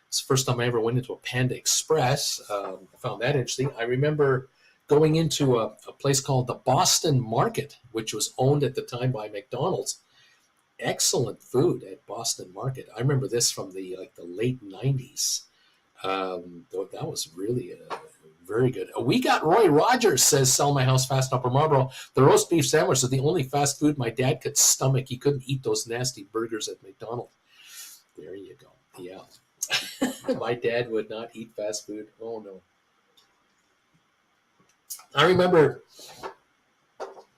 It's the first time I ever went into a Panda Express. I found that interesting. I remember going into a place called the Boston Market, which was owned at the time by McDonald's. Excellent food at Boston Market. I remember this from the late 90s. That was really very good. We got Roy Rogers, says Sell My House Fast Upper Marlboro. The roast beef sandwich is the only fast food my dad could stomach. He couldn't eat those nasty burgers at McDonald's. There you go. Yeah. My dad would not eat fast food. Oh, no. I remember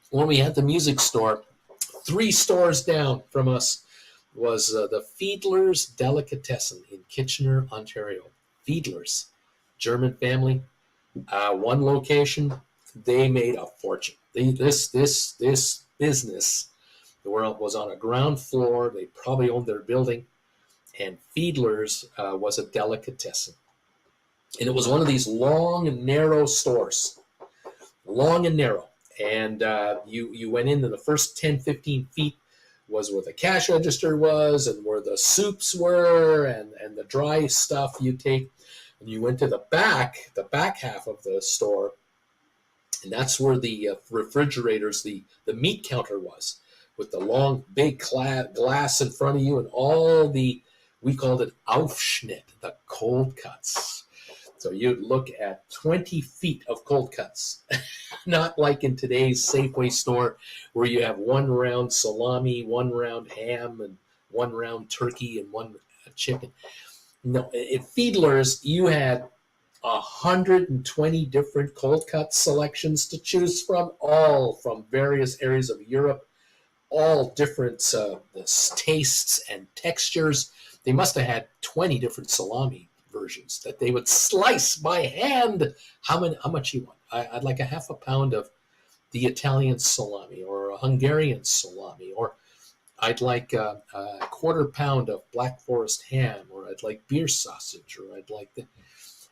when we had the music store, 3 stores down from us was the Fiedler's Delicatessen in Kitchener, Ontario. Fiedler's, German family, one location. They made a fortune. This business, the world was on a ground floor. They probably owned their building, and Fiedler's was a delicatessen, and it was one of these long and narrow stores. Long and narrow, and you went in, and the first 10, 15 feet was where the cash register was and where the soups were and the dry stuff you take, and you went to the back half of the store, and that's where the refrigerators, the meat counter was, with the long big glass in front of you and all the, we called it Aufschnitt, the cold cuts. So you'd look at 20 feet of cold cuts, not like in today's Safeway store where you have 1 round salami, 1 round ham, and 1 round turkey and 1 chicken. No, at Fiedler's, you had 120 different cold cut selections to choose from, all from various areas of Europe, all different tastes and textures. They must have had 20 different salami versions that they would slice by hand. How much you want? I'd like a half a pound of the Italian salami, or a Hungarian salami, or I'd like a quarter pound of Black Forest ham, or I'd like beer sausage, or I'd like the.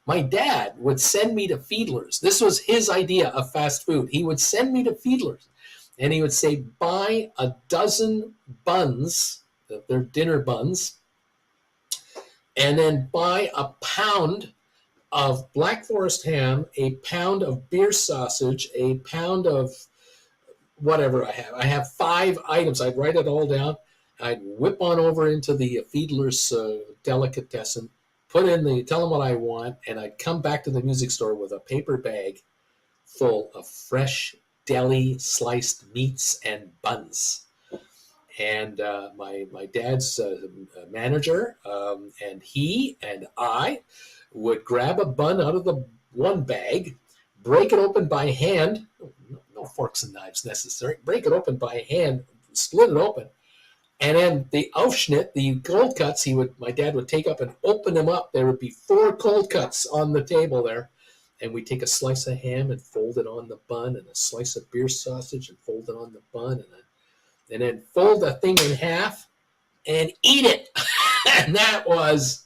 My dad would send me to Fiedler's. This was his idea of fast food. He would send me to Fiedler's, And he would say, buy a dozen buns, their dinner buns, and then buy a pound of Black Forest ham, a pound of beer sausage, a pound of whatever I have. I have 5 items. I'd write it all down. I'd whip on over into the Fiedler's delicatessen, tell them what I want, and I'd come back to the music store with a paper bag full of fresh deli sliced meats and buns. And my dad's manager and he and I would grab a bun out of the one bag, break it open by hand, no forks and knives necessary, break it open by hand, split it open, and then the Aufschnitt, the cold cuts, my dad would take up and open them up. There would be 4 cold cuts on the table there, and we'd take a slice of ham and fold it on the bun, and a slice of beer sausage and fold it on the bun, and then fold the thing in half and eat it. And that was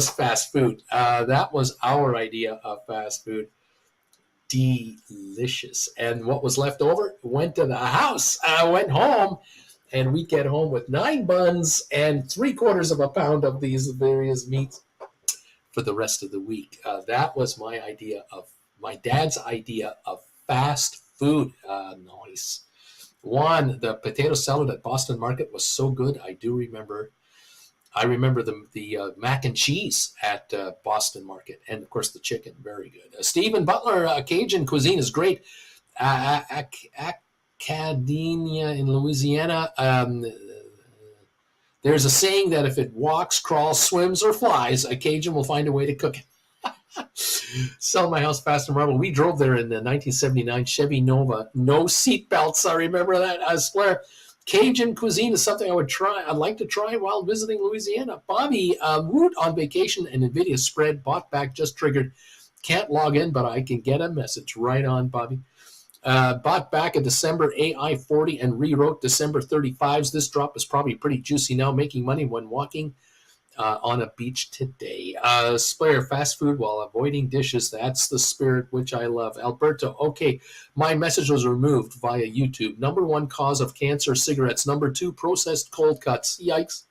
fast food. That was our idea of fast food. Delicious. And what was left over went to the house. I went home, and we'd get home with 9 buns and 3/4 of a pound of these various meats for the rest of the week. That was my dad's idea of fast food. Nice. One, the potato salad at Boston Market was so good. I remember the mac and cheese at Boston Market, and of course the chicken, very good. Stephen Butler, Cajun cuisine is great. Acadiana in Louisiana. There's a saying that if it walks, crawls, swims, or flies, a Cajun will find a way to cook it. Sell my house fast and marble. We drove there in the 1979 Chevy Nova. No seat belts. I remember that. Blair. Cajun cuisine is something I'd like to try while visiting Louisiana. Bobby, Root on vacation and NVIDIA spread. Bought back, just triggered. Can't log in, but I can get a message. Right on, Bobby. Bought back a December AI 40 and rewrote December 35s. This drop is probably pretty juicy now, making money when walking on a beach today. Spare fast food while avoiding dishes. That's the spirit which I love. Alberto, okay, my message was removed via YouTube. Number 1 cause of cancer, cigarettes. Number 2, processed cold cuts. Yikes.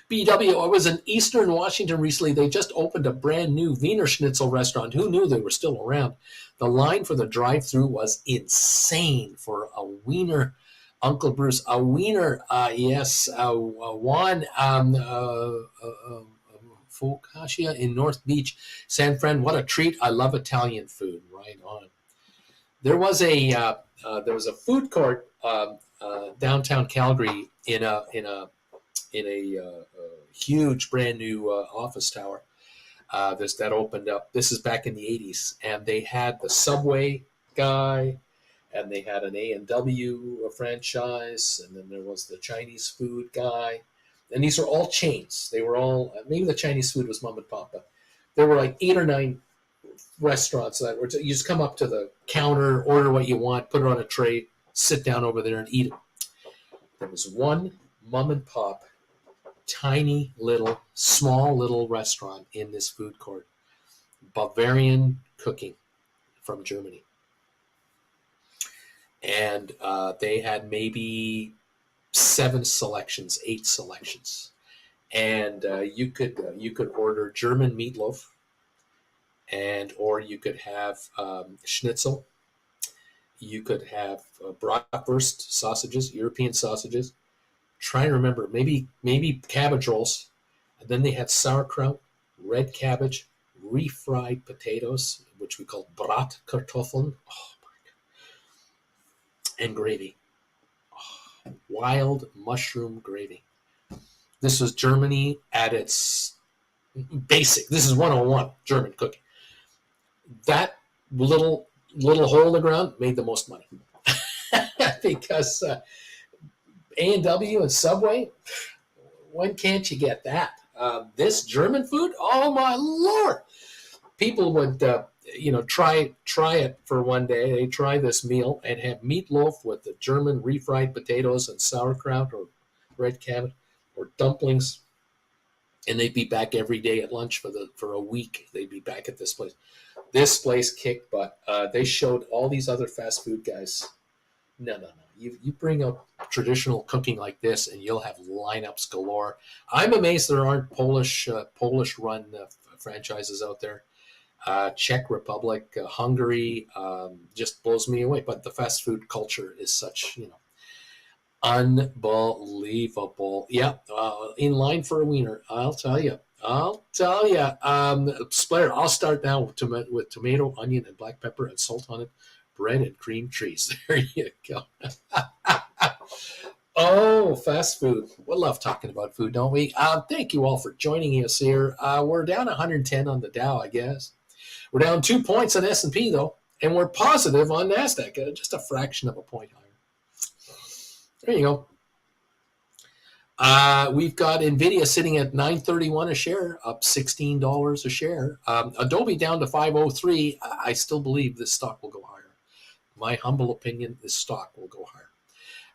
BW, I was in Eastern Washington recently. They just opened a brand new Wiener Schnitzel restaurant. Who knew they were still around? The line for the drive-thru was insane for a Wiener. Uncle Bruce, a Wiener, yes, Juan Focaccia in North Beach, San Fran. What a treat! I love Italian food. Right on. There was a food court downtown Calgary in a huge brand new office tower. That opened up. This is back in the 80s, and they had the Subway guy, and they had an A&W franchise, and then there was the Chinese food guy. And these are all chains. They were all, maybe the Chinese food was mom and pop, but there were like 8 or 9 restaurants that were, you just come up to the counter, order what you want, put it on a tray, sit down over there and eat it. There was one mom and pop, tiny little, small little restaurant in this food court. Bavarian cooking from Germany. And they had maybe 7 selections, 8 selections, and you could order German meatloaf, or you could have schnitzel. You could have bratwurst sausages, European sausages. Try and remember, maybe cabbage rolls, and then they had sauerkraut, red cabbage, refried potatoes, which we call Bratkartoffeln. Oh, and gravy. Oh, wild mushroom gravy. This was Germany at its basic. This is 101 German cooking. That little hole in the ground made the most money. Because A&W and Subway, when can't you get that? This German food, oh my Lord. People would try it for one day. They try this meal and have meatloaf with the German refried potatoes and sauerkraut or red cabbage or dumplings, and they'd be back every day at lunch for a week. They'd be back at this place. This place kicked butt. They showed all these other fast food guys No. You bring up traditional cooking like this, and you'll have lineups galore. I'm amazed there aren't Polish run franchises out there. Czech Republic, Hungary, just blows me away. But the fast food culture is such, unbelievable. Yeah, in line for a wiener. I'll tell you. Splatter, I'll start now with tomato, onion, and black pepper and salt on it, bread and cream cheese. There you go. Oh, fast food. We love talking about food, don't we? Thank you all for joining us here. We're down 110 on the Dow, I guess. We're down 2 points on S&P, though, and we're positive on NASDAQ, just a fraction of a point higher. There you go. We've got NVIDIA sitting at $9.31 a share, up $16 a share. Adobe down to $5.03. I still believe this stock will go higher. My humble opinion, this stock will go higher.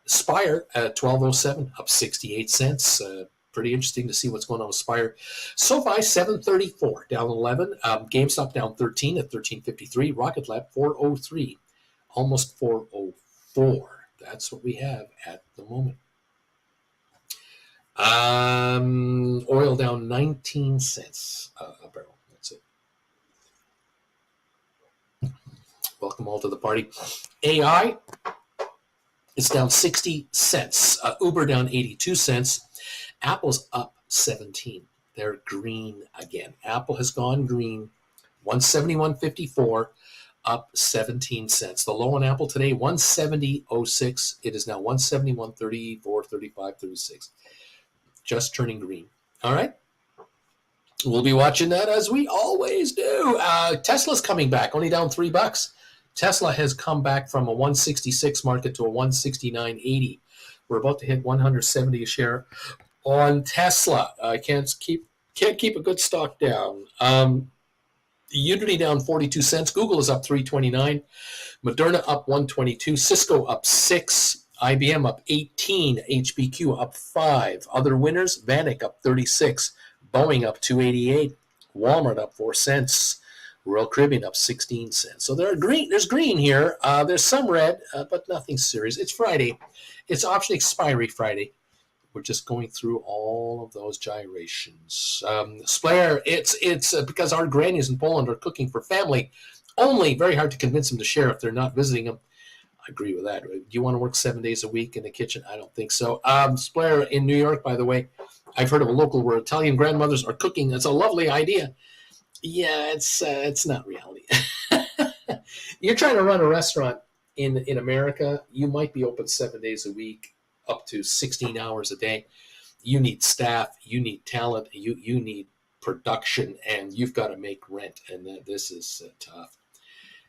Spire at $12.07, up 68 cents. Pretty interesting to see what's going on with Spire. SoFi $7.34, down 11. GameStop down 13 at $13.53. Rocket Lab $4.03, almost $4.04. That's what we have at the moment. Oil down 19 cents a barrel. That's it. Welcome all to the party. AI, it's down 60 cents. Uber down 82 cents. Apple's up 17. They're green again. Apple has gone green. 171.54, up 17 cents. The low on Apple today, 170.06. It is now 171.34, 35, 36. Just turning green. All right. We'll be watching that as we always do. Tesla's coming back, only down $3. Tesla has come back from a 166 market to a 169.80. We're about to hit 170 a share on Tesla. I can't keep a good stock down. Unity down 42 cents. Google is up 3.29. Moderna up 1.22. Cisco up 6. IBM up 18. HBQ up 5. Other winners: Vanek up 36. Boeing up 2.88. Walmart up 4 cents. Royal Caribbean up 16 cents. So there's green here. There's some red, but nothing serious. It's Friday. It's option expiry Friday. We're just going through all of those gyrations. Splair, it's because our grannies in Poland are cooking for family only. Very hard to convince them to share if they're not visiting them. I agree with that. Do you want to work 7 days a week in the kitchen? I don't think so. Splair in New York, by the way, I've heard of a local where Italian grandmothers are cooking. It's a lovely idea. Yeah, it's not reality. You're trying to run a restaurant in America. You might be open 7 days a week, up to 16 hours a day. You need staff, you need talent, you need production, and you've got to make rent, and this is tough.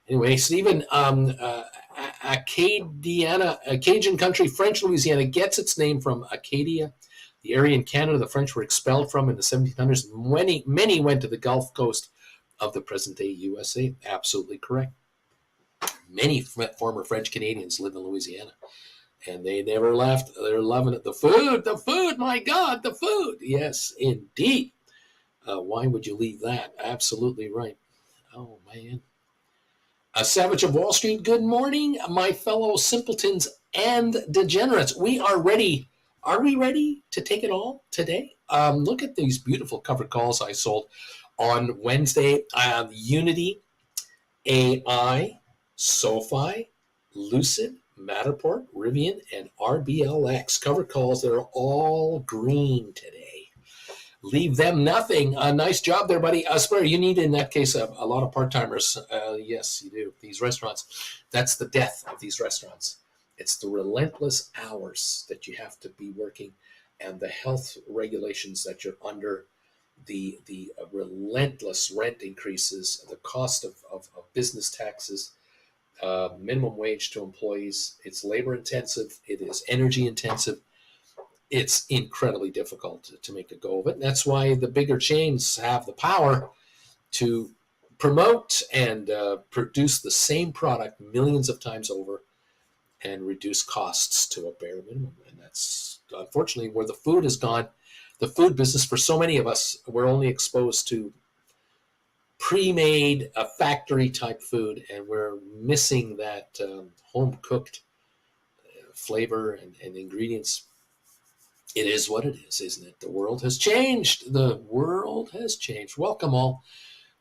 Anyway, Stephen, Cajun country, French Louisiana, gets its name from Acadia, the area in Canada the French were expelled from in the 1700s. Many went to the Gulf Coast of the present-day USA. Absolutely correct. Many former French Canadians live in Louisiana. And they never left. They're loving it. The food, my God, the food. Yes, indeed. Why would you leave that? Absolutely right. Oh, man. A Savage of Wall Street, good morning, my fellow simpletons and degenerates. We are ready. Are we ready to take it all today? Look at these beautiful covered calls I sold on Wednesday. Unity, AI, SoFi, Lucid, Matterport, Rivian, and RBLX. Covered calls that are all green today. Leave them nothing. Nice job there, buddy. Swear, you need, in that case, a lot of part-timers. Yes, you do. These restaurants, that's the death of these restaurants. It's the relentless hours that you have to be working and the health regulations that you're under, the relentless rent increases, the cost of business taxes, minimum wage to employees. It's labor intensive. It is energy intensive. It's incredibly difficult to make a go of it. And that's why the bigger chains have the power to promote and produce the same product millions of times over and reduce costs to a bare minimum. And that's unfortunately where the food has gone. The food business, for so many of us, we're only exposed to pre-made factory type food, and we're missing that home cooked flavor and ingredients. It is what it is, isn't it? The world has changed. The world has changed. Welcome all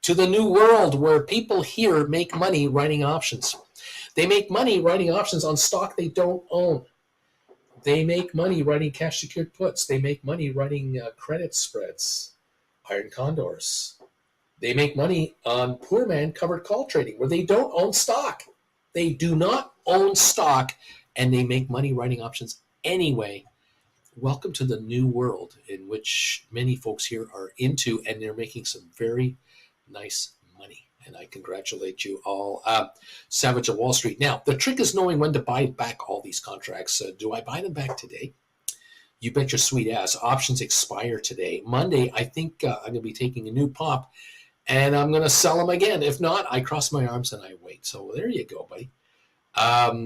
to the new world where people here make money writing options. They make money writing options on stock they don't own. They make money writing cash secured puts. They make money writing credit spreads, iron condors. They make money on poor man covered call trading where they don't own stock. They do not own stock, and they make money writing options anyway. Welcome to the new world in which many folks here are into, and they're making some very nice money. And I congratulate you all. Savage of Wall Street. Now, the trick is knowing when to buy back all these contracts. Do I buy them back today? You bet your sweet ass. Options expire today. Monday, I think I'm going to be taking a new pop, and I'm going to sell them again. If not, I cross my arms and I wait. So there you go, buddy.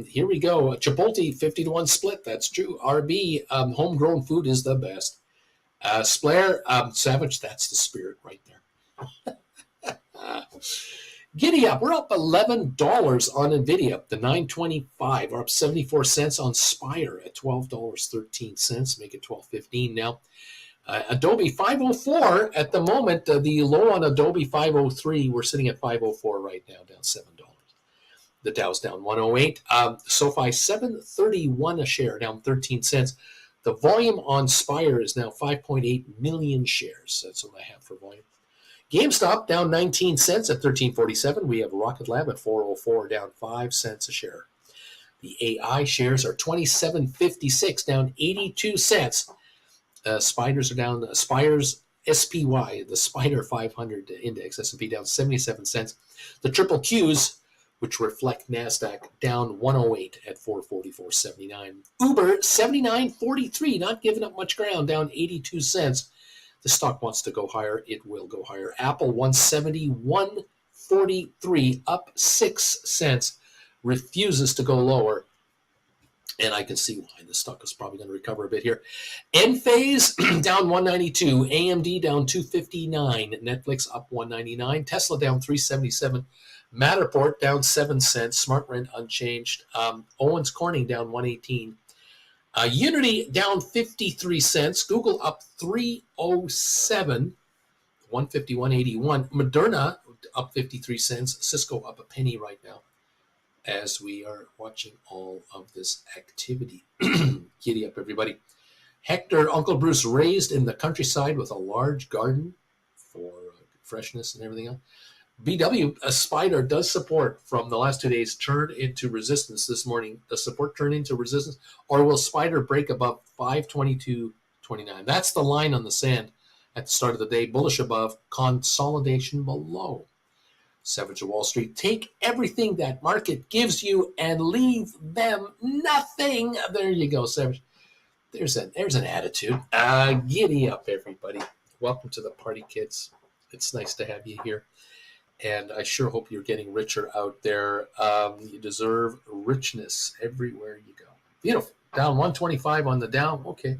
Here we go. Chipotle, 50-1 split. That's true. RB, homegrown food is the best. Splair, Savage, that's the spirit right there. Giddy up. We're up $11 on NVIDIA. The 925 are up 74 cents on Spire at $12.13. Make it $12.15 now. Adobe 504 at the moment. The low on Adobe 503. We're sitting at 504 right now, down $7. The Dow's down 108. SOFI 731 a share, down 13 cents. The volume on Spire is now 5.8 million shares. That's what I have for volume. GameStop down 19 cents at 13.47. We have Rocket Lab at 404, down 5 cents a share. The AI shares are 27.56, down 82 cents. Spiders are down. Spire's SPY, the Spider 500 index, S&P down 77 cents. The triple Qs, which reflect NASDAQ, down 108 at 444.79. Uber 79.43, not giving up much ground, down 82 cents. The stock wants to go higher. It will go higher. Apple 171.43, up 6 cents, refuses to go lower. And I can see why the stock is probably going to recover a bit here. Enphase down 192, AMD down 259, Netflix up 199, Tesla down 377, Matterport down 7 cents, SmartRent unchanged, Owens Corning down 118, Unity down 53 cents, Google up 307, 151.81, Moderna up 53 cents, Cisco up a penny right now as we are watching all of this activity. Giddy up, everybody. Hector, Uncle Bruce raised in the countryside with a large garden for freshness and everything else. BW, a spider does support from the last 2 days turn into resistance this morning. The support turn into resistance, or will spider break above 522.29? That's the line on the sand at the start of the day. Bullish above, consolidation below. Savage of Wall Street, take everything that market gives you and leave them nothing. There you go, Savage. There's an attitude. Giddy up, everybody. Welcome to the party, kids. It's nice to have you here. And I sure hope you're getting richer out there. You deserve richness everywhere you go. Beautiful. Down 125 on the Dow. Okay.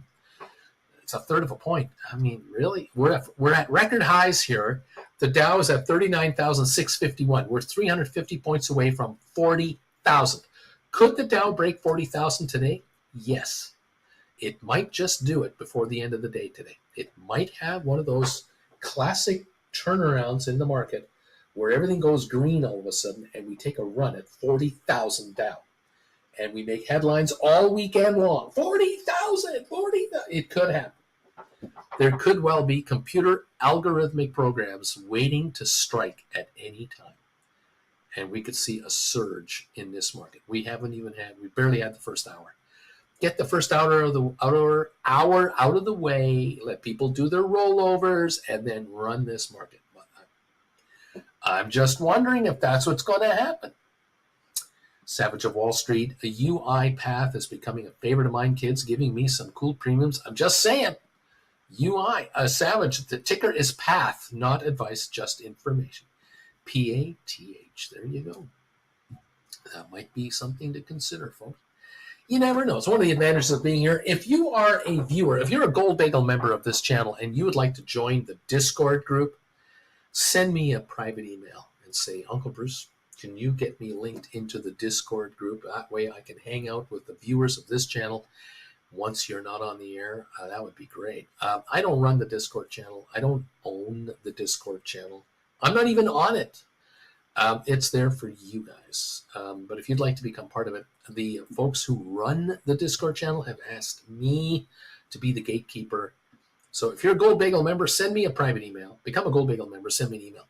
It's a third of a point. I mean, really? We're at record highs here. The Dow is at 39,651. We're 350 points away from 40,000. Could the Dow break 40,000 today? Yes. It might just do it before the end of the day today. It might have one of those classic turnarounds in the market where everything goes green all of a sudden and we take a run at 40,000 Dow. And we make headlines all weekend long. 40,000, 40,000. It could happen. There could well be computer algorithmic programs waiting to strike at any time. And we could see a surge in this market. We barely had the first hour. Get the first hour of the hour out of the way, let people do their rollovers, and then run this market. I'm just wondering if that's what's going to happen. Savage of Wall Street, the UiPath is becoming a favorite of mine, kids, giving me some cool premiums. I'm just saying. UI, Savage, the ticker is PATH, not advice, just information. PATH, there you go. That might be something to consider, folks. You never know. It's one of the advantages of being here. If you are a viewer, if you're a Gold Bagel member of this channel and you would like to join the Discord group, send me a private email and say, Uncle Bruce, can you get me linked into the Discord group? That way I can hang out with the viewers of this channel once you're not on the air. That would be great. I don't run the Discord channel. I don't own the Discord channel. I'm not even on it. It's there for you guys. But if you'd like to become part of it, the folks who run the Discord channel have asked me to be the gatekeeper. So if you're a Gold Bagel member, send me a private email. Become a Gold Bagel member, send me an email.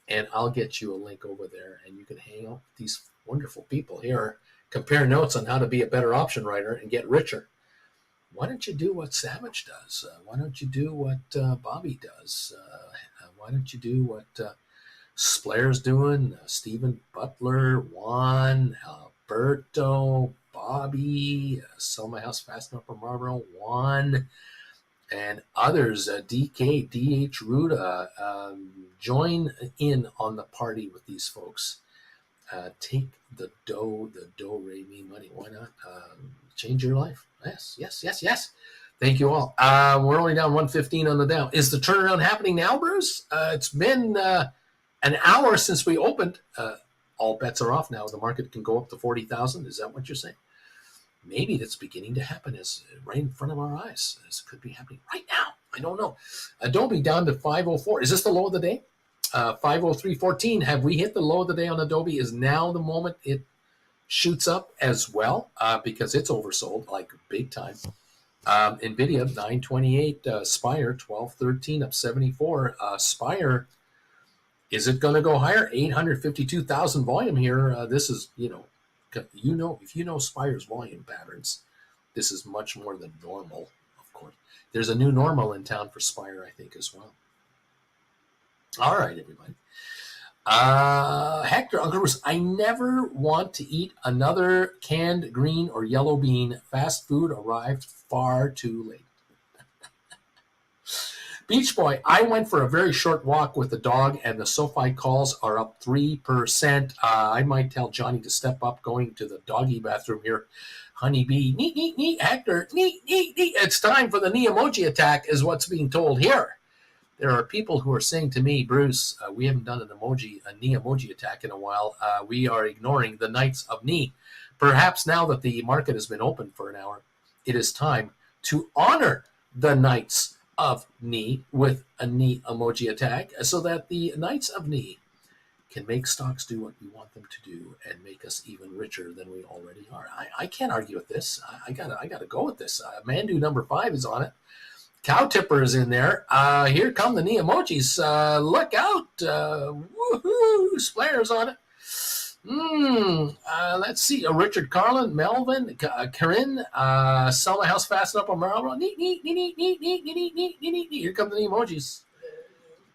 And I'll get you a link over there, and you can hang out with these wonderful people here, compare notes on how to be a better option writer and get richer. Why don't you do what Savage does? Why don't you do what Bobby does? Why don't you do what Splair's doing? Stephen Butler, Juan, Alberto, Bobby, Sell My House Fast Enough for Marlboro, Juan, and others, DK, DH Ruda, join in on the party with these folks. Take the do-re mi money. Why not? Change your life. Yes. Thank you all. We're only down 115 on the Dow. Is the turnaround happening now, Bruce? It's been an hour since we opened. All bets are off now. The market can go up to 40,000. Is that what you're saying? Maybe that's beginning to happen as right in front of our eyes. This could be happening right now. I don't know. Adobe down to 504. Is this the low of the day? 503.14. Have we hit the low of the day on Adobe? Is now the moment it shoots up as well? Because it's oversold like big time. NVIDIA 928. Spire 1213 up 74. Spire, is it going to go higher? 852,000 volume here. This is, if you know Spire's volume patterns, this is much more than normal, of course. There's a new normal in town for Spire, I think, as well. All right, everybody. Hector, Uncle Bruce, I never want to eat another canned green or yellow bean. Fast food arrived far too late. Beach Boy, I went for a very short walk with the dog, and the SOFI calls are up 3%. I might tell Johnny to step up going to the doggy bathroom here. Honeybee, neat, Hector, neat. It's time for the knee emoji attack is what's being told here. There are people who are saying to me, Bruce, we haven't done a knee emoji attack in a while. We are ignoring the Knights of Knee. Perhaps now that the market has been open for an hour, it is time to honor the Knights of Knee with a knee emoji attack so that the Knights of Knee can make stocks do what we want them to do and make us even richer than we already are. I can't argue with this. I gotta go with this. Mandu number 5 is on it. Cow Tipper is in there. Here come the knee emojis. Look out. Woohoo. Splair's on it. Let's see. Richard Carlin, Melvin, Corinne, Sell My House Fast Enough on Marlboro. Neat. Here come the knee emojis.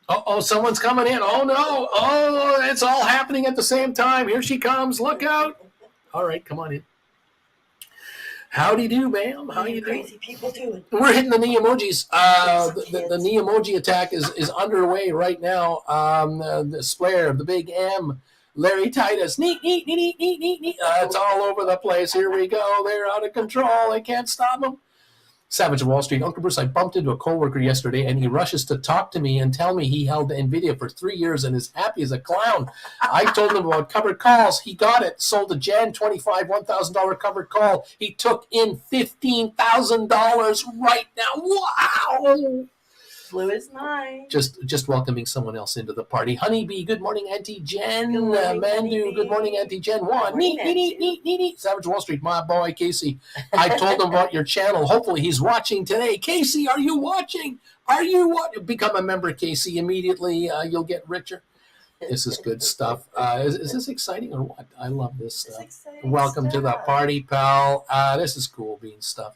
Oh, someone's coming in. Oh, no. Oh, it's all happening at the same time. Here she comes. Look out. All right, come on in. Howdy do, ma'am. How you doing? Crazy people doing. We're hitting the knee emojis. The knee emoji attack is underway right now. The Splair, the Big M, Larry Titus, neat. It's all over the place. Here we go. They're out of control. I can't stop them. Savage of Wall Street. Uncle Bruce, I bumped into a coworker yesterday, and he rushes to talk to me and tell me he held NVIDIA for 3 years and is happy as a clown. I told him about covered calls. He got it. Sold a Jan 25 $1,000 covered call. He took in $15,000 right now. Wow! Blew his mind. Just welcoming someone else into the party. Honeybee, good morning, Auntie Jen. Good morning, Mandu, Honeybee. good morning, Auntie Jen. Juan, Morning, neat. Savage Wall Street, my boy, Casey. I told him about your channel. Hopefully he's watching today. Casey, are you watching? Become a member, Casey. Immediately, you'll get richer. This is good stuff. Is this exciting or what? I love this stuff. Welcome to the party, pal. This is cool bean stuff.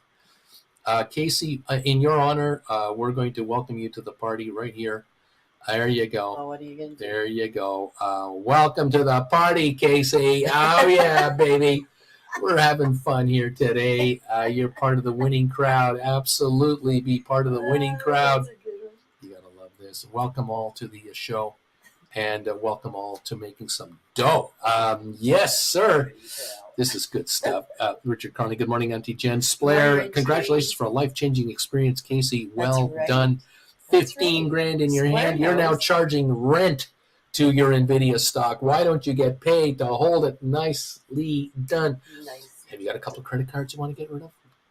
Casey, in your honor, we're going to welcome you to the party right here. There you go. Oh, what are you going to do? There you go. Welcome to the party, Casey. Oh, yeah, baby. We're having fun here today. You're part of the winning crowd. Absolutely be part of the winning crowd. You got to love this. Welcome all to the show, and welcome all to making some dough. Yes, sir. This is good stuff. Richard Carney, good morning, Auntie Jen. Splair, congratulations for a life-changing experience, Casey. Well done. 15 grand in your hand. You're now charging rent to your NVIDIA stock. Why don't you get paid to hold it? Nicely done. Nice. Have you got a couple of credit cards you want to get rid of?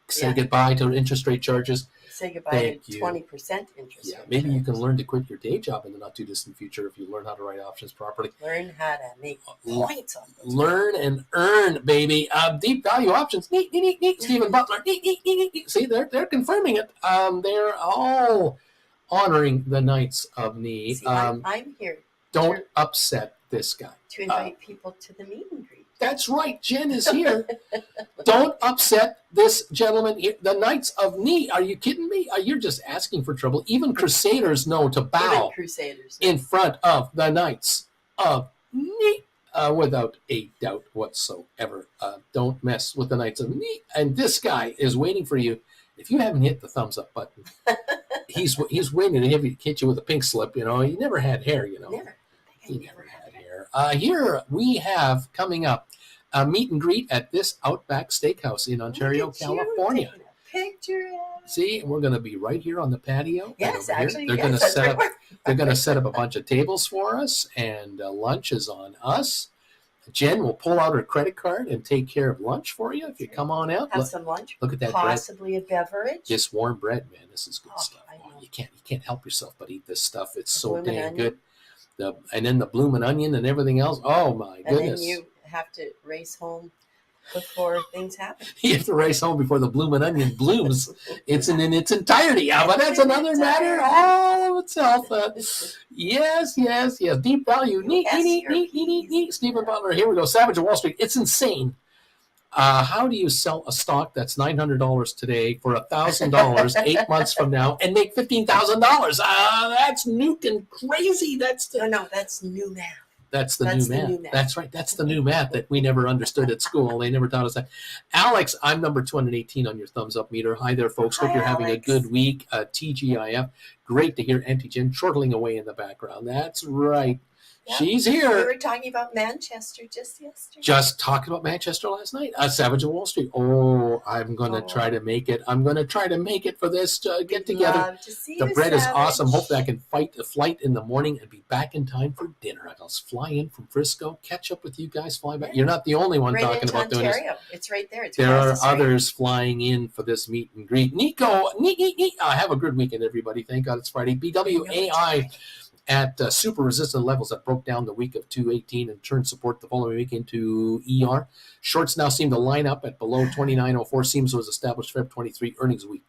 Say Yeah. goodbye to interest rate charges. Say goodbye Thank to you. 20% interest Yeah, rate maybe you can charges. learn to quit your day job in the not too distant future if you learn how to write options properly. Learn how to make points on those. Learn and earn, baby. Deep value options. Neat, neat, neat, neat. Stephen Butler. Neat, neat, neat, neat, neat. See, they're confirming it. They're all honoring the Knights of Knee. See, I'm here Don't upset this guy. to invite people to the meet and greet. That's right. Jen is here. Don't upset this gentleman here. The Knights of Knee. Are you kidding me? You're just asking for trouble. Even Crusaders know to bow Even Crusaders. in front of the Knights of Knee. Without a doubt whatsoever. Don't mess with the Knights of Knee. And this guy is waiting for you. If you haven't hit the thumbs up button, he's waiting to hit you with a pink slip. You know, he never had hair. You know, Never. he never had hair. Here we have coming up a meet and greet at this Outback Steakhouse in Ontario, California. Picture. See, we're going to be right here on the patio. Yes, right actually, they're yes, going to that's set right up. where- They're going to set up a bunch of tables for us, and lunch is on us. Jen will pull out her credit card and take care of lunch for you if you come on out. Have some lunch. Look at that bread. Possibly a beverage. This warm bread, man. This is good Oh, stuff. I know. You can't help yourself but eat this stuff. It's so Bloomin' dang onion. good. And then the bloomin' onion and everything else. Oh my And goodness! then you have to race home before things happen. You have to race home before the bloomin' onion blooms. It's in its entirety. But that's another matter all of itself. Yes. Deep value. Neat. Stephen Butler. Here we go. Savage of Wall Street. It's insane. How do you sell a stock that's $900 today for $1,000 8 months from now and make $15,000? That's nuking crazy. That's No, that's new math. That's the new math. That's right. That's the new math that we never understood at school. They never taught us that. Alex, I'm number 218 on your thumbs up meter. Hi there, folks. Hope you're having a good week. TGIF. Great to hear Auntie Jen chortling away in the background. That's right. Yep. She's We here. were talking about Manchester just yesterday. Just talking about Manchester last night. Savage of Wall Street. Oh, I'm going to try to make it. I'm going to try to make it for this get together. Love to see The you, bread is Savage. awesome. Hopefully I can fight the flight in the morning and be back in time for dinner. I'll fly in from Frisco, catch up with you guys, fly back. You're not the only one Right talking into about doing this. Ontario. It's right there. It's There across are the street. others flying in for this meet and greet. Nico, have a good weekend, everybody. Thank God it's Friday. BWAI at super resistant levels that broke down the week of 218 and turned support the following week into ER. Shorts now seem to line up at below 2904. Seems was established Feb 23 earnings week.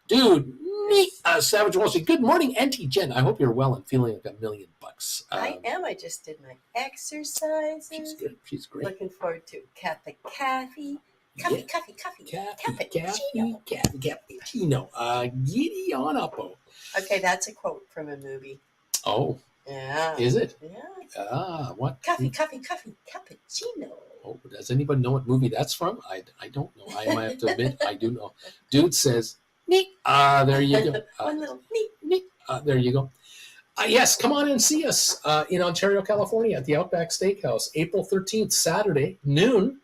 Dude, neat. Savage Wall Street. Good morning, Auntie Jen. I hope you're well and feeling like $1 million. I am. I just did my exercises. She's good. She's great. Looking forward to coffee. Yeah. Cappuccino. Giddy on up. Okay, that's a quote from a movie. Oh, Yeah. is it? Yeah. What? Coffee, cappuccino. Oh, does anybody know what movie that's from? I don't know. I might have to admit I do know. Dude says, neat. There you go. One little neat. Neat. There you go. Yes, come on and see us in Ontario, California at the Outback Steakhouse, April 13th, Saturday, noon.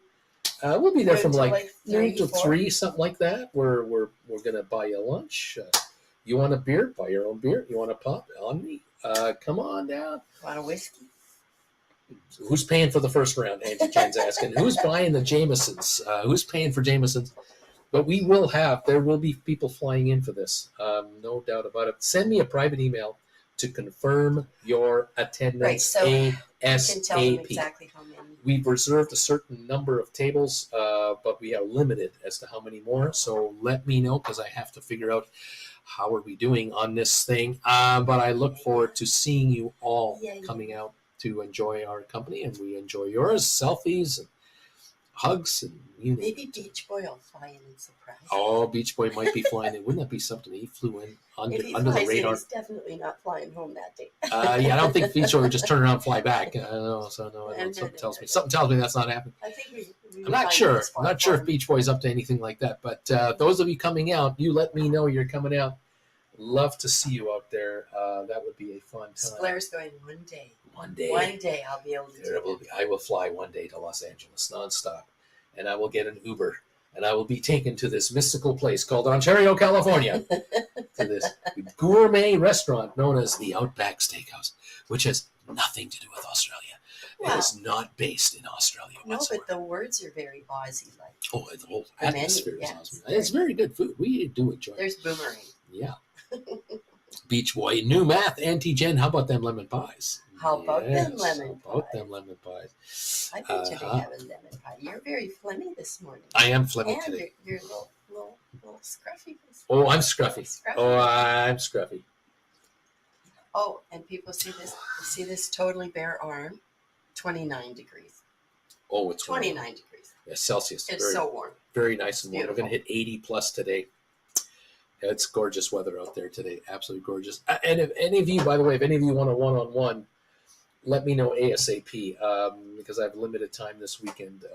We'll be there from like noon to 3, something like that. We're going to buy you lunch. You want a beer? Buy your own beer. You want a pop? On me. Come on down. Want a whiskey? Who's paying for the first round? Auntie Jen's asking. Who's buying the Jamesons? Who's paying for Jamesons? But there will be people flying in for this. No doubt about it. Send me a private email to confirm your attendance. Right, so you can tell them ASAP. exactly how many. We've reserved a certain number of tables, but we are limited as to how many more. So let me know because I have to figure out how are we doing on this thing. But I look forward to seeing you all coming out to enjoy our company, and we enjoy yours. Selfies and hugs and Maybe Beach Boy will fly in and surprise. Oh, Beach Boy might be flying in. Wouldn't that be something? He flew in under If he the flies radar. in, he's definitely not flying home that day. Yeah, I don't think Beach Boy would just turn around and fly back. No, No. something tells me that's not happening. I think we I'm not sure. I'm not sure if Beach Boy's up to anything like that. But those of you coming out, you let me know you're coming out. Love to see you out there. That would be a fun time. Blair's going one day. One day. One day I'll be able to do it. I will fly one day to Los Angeles nonstop, and I will get an Uber, and I will be taken to this mystical place called Ontario, California, to this gourmet restaurant known as the Outback Steakhouse, which has nothing to do with Australia. It Well, is not based in Australia no, whatsoever. but the words are very Aussie-like. Oh, the whole The menu, atmosphere is yes, awesome. very It's very good food. We do enjoy it. There's boomerang. Yeah. Beach Boy, new math, Auntie Jen. How about them lemon pies? How about them Yes, lemon how about pies? them lemon pies? I bet you they have a lemon pie. You're very phlegmy this morning. I am phlegmy And today. you're a little scruffy this Oh, morning. I'm scruffy. Scruffy. Oh, I'm scruffy. Oh, and people see this totally bare arm, 29 degrees. Oh, it's 29 degrees. Yeah, Celsius. It's very, so warm. very nice and warm. We're Beautiful. going to hit 80 plus today. It's gorgeous weather out there today. Absolutely gorgeous. And if any of you, by the way, if any of you want a one-on-one, let me know ASAP because I have limited time this weekend.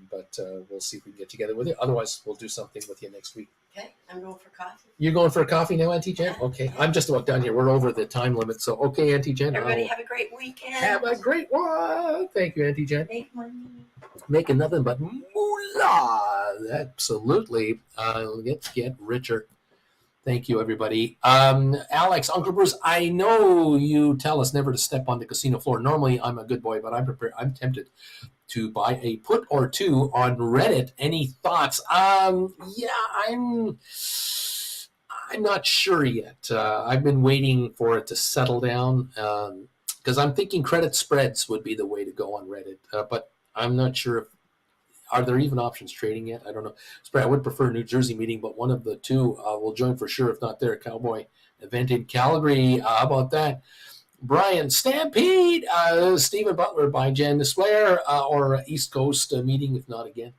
But we'll see if we can get together with you. Otherwise, we'll do something with you next week. Okay, I'm going for coffee. You're going for a coffee now, Auntie Jen? Okay, I'm just about done here. We're over the time limit. So, okay, Auntie Jen. Everybody have a great weekend. Have a great one. Thank you, Auntie Jen. Make money. Making nothing but moolah. Absolutely. Let's get richer. Thank you, everybody. Alex, Uncle Bruce, I know you tell us never to step on the casino floor. Normally, I'm a good boy, but I'm tempted to buy a put or two on Reddit. Any thoughts? Yeah, I'm not sure yet. I've been waiting for it to settle down because I'm thinking credit spreads would be the way to go on Reddit, but I'm not sure if are there even options trading yet? I don't know. I would prefer New Jersey meeting, but one of the two will join for sure. If not there, Cowboy event in Calgary. How about that? Brian Stampede, Stephen Butler by Jen Swear, or East Coast meeting, if not again.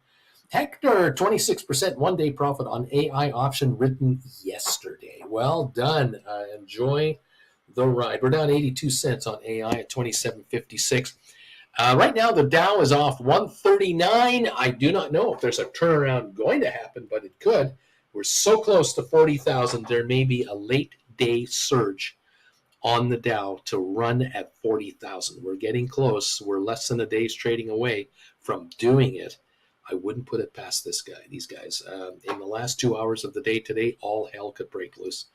Hector, 26% one-day profit on AI option written yesterday. Well done. Enjoy the ride. We're down 82 cents on AI at 27.56. Right now, the Dow is off 139. I do not know if there's a turnaround going to happen, but it could. We're so close to 40,000, there may be a late day surge on the Dow to run at 40,000. We're getting close. We're less than a day's trading away from doing it. I wouldn't put it past these guys. In the last 2 hours of the day today, all hell could break loose.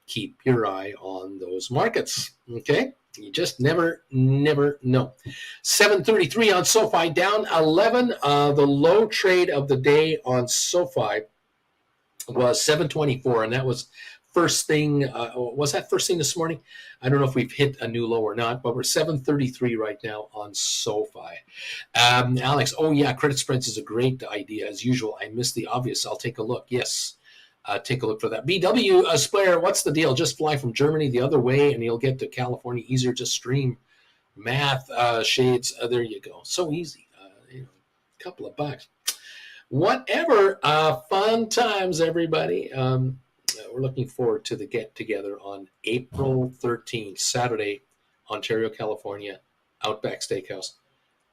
Keep your eye on those markets, okay? You just never know. 733 on SoFi, down 11. The low trade of the day on SoFi was 724, and that was first thing. Was that first thing this morning? I don't know if we've hit a new low or not, but we're 733 right now on SoFi. Alex, oh yeah, credit spreads is a great idea. As usual, I missed the obvious. I'll take a look. Yes. Take a look for that. BW Splayer, what's the deal? Just fly from Germany the other way and you'll get to California easier. Just stream math shades. There you go. So easy. Couple of bucks. Whatever. Fun times, everybody. We're looking forward to the get together on April 13th, Saturday, Ontario, California, Outback Steakhouse.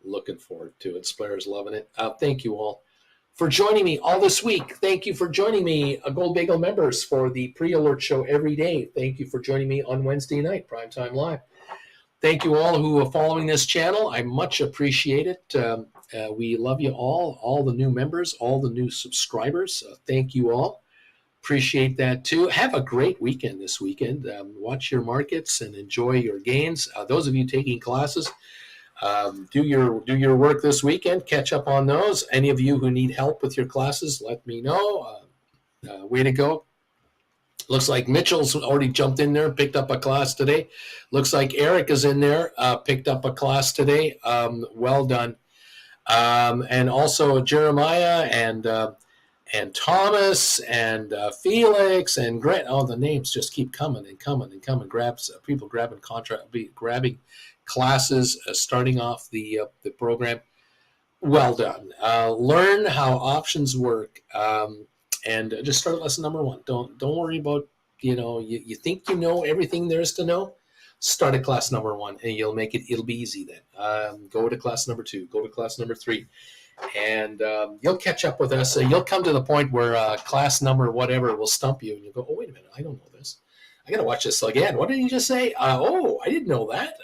Looking forward to it. Splayer's loving it. Thank you all for joining me all this week. Thank you for joining me, Gold Bagel members, for the pre-alert show every day. Thank you for joining me on Wednesday night, Primetime Live. Thank you all who are following this channel. I much appreciate it. We love you all the new members, all the new subscribers. Thank you all. Appreciate that too. Have a great weekend this weekend. Watch your markets and enjoy your gains. Those of you taking classes, do your work this weekend. Catch up on those. Any of you who need help with your classes, let me know. Way to go. Looks like Mitchell's already jumped in there, picked up a class today. Looks like Eric is in there, picked up a class today. Well done. And also Jeremiah and Thomas and Felix and Grant. Oh, the names just keep coming and coming and coming. People grabbing grabbing classes, starting off the program. Well done. Learn how options work, and just start lesson number 1. Don't worry about you think you know everything there is to know. Start at class number 1, and you'll make it. It'll be easy then. Go to class number 2. Go to class number 3. And you'll catch up with us. You'll come to the point where class number whatever will stump you, and you go, "Oh, wait a minute, I don't know this. I got to watch this again. What did you just say? Oh, I didn't know that.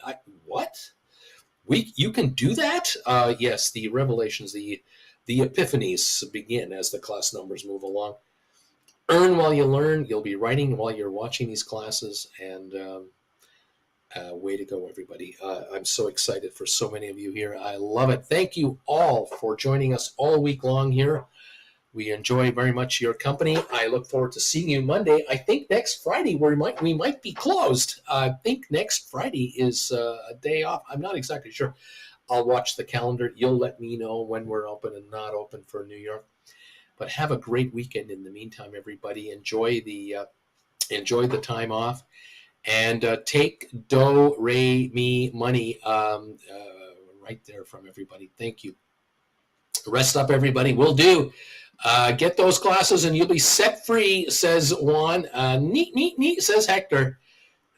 What? You can do that? Yes, the revelations, the epiphanies begin as the class numbers move along. Earn while you learn. You'll be writing while you're watching these classes, and Way to go, everybody. I'm so excited for so many of you here. I love it. Thank you all for joining us all week long here. We enjoy very much your company. I look forward to seeing you Monday. I think next Friday we might be closed. I think next Friday is a day off. I'm not exactly sure. I'll watch the calendar. You'll let me know when we're open and not open for New York. But have a great weekend in the meantime, everybody. Enjoy the time off, and take do re mi money right there from everybody. Thank you. Rest up, everybody. Will do. Get those glasses and you'll be set free, says Juan. Neat, neat, neat, says Hector.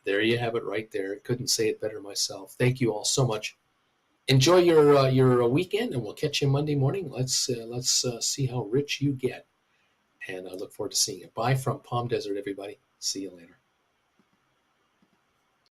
There you have it right there. Couldn't say it better myself. Thank you all so much. Enjoy your weekend, and we'll catch you Monday morning. Let's see how rich you get. And I look forward to seeing you. Bye from Palm Desert, everybody. See you later.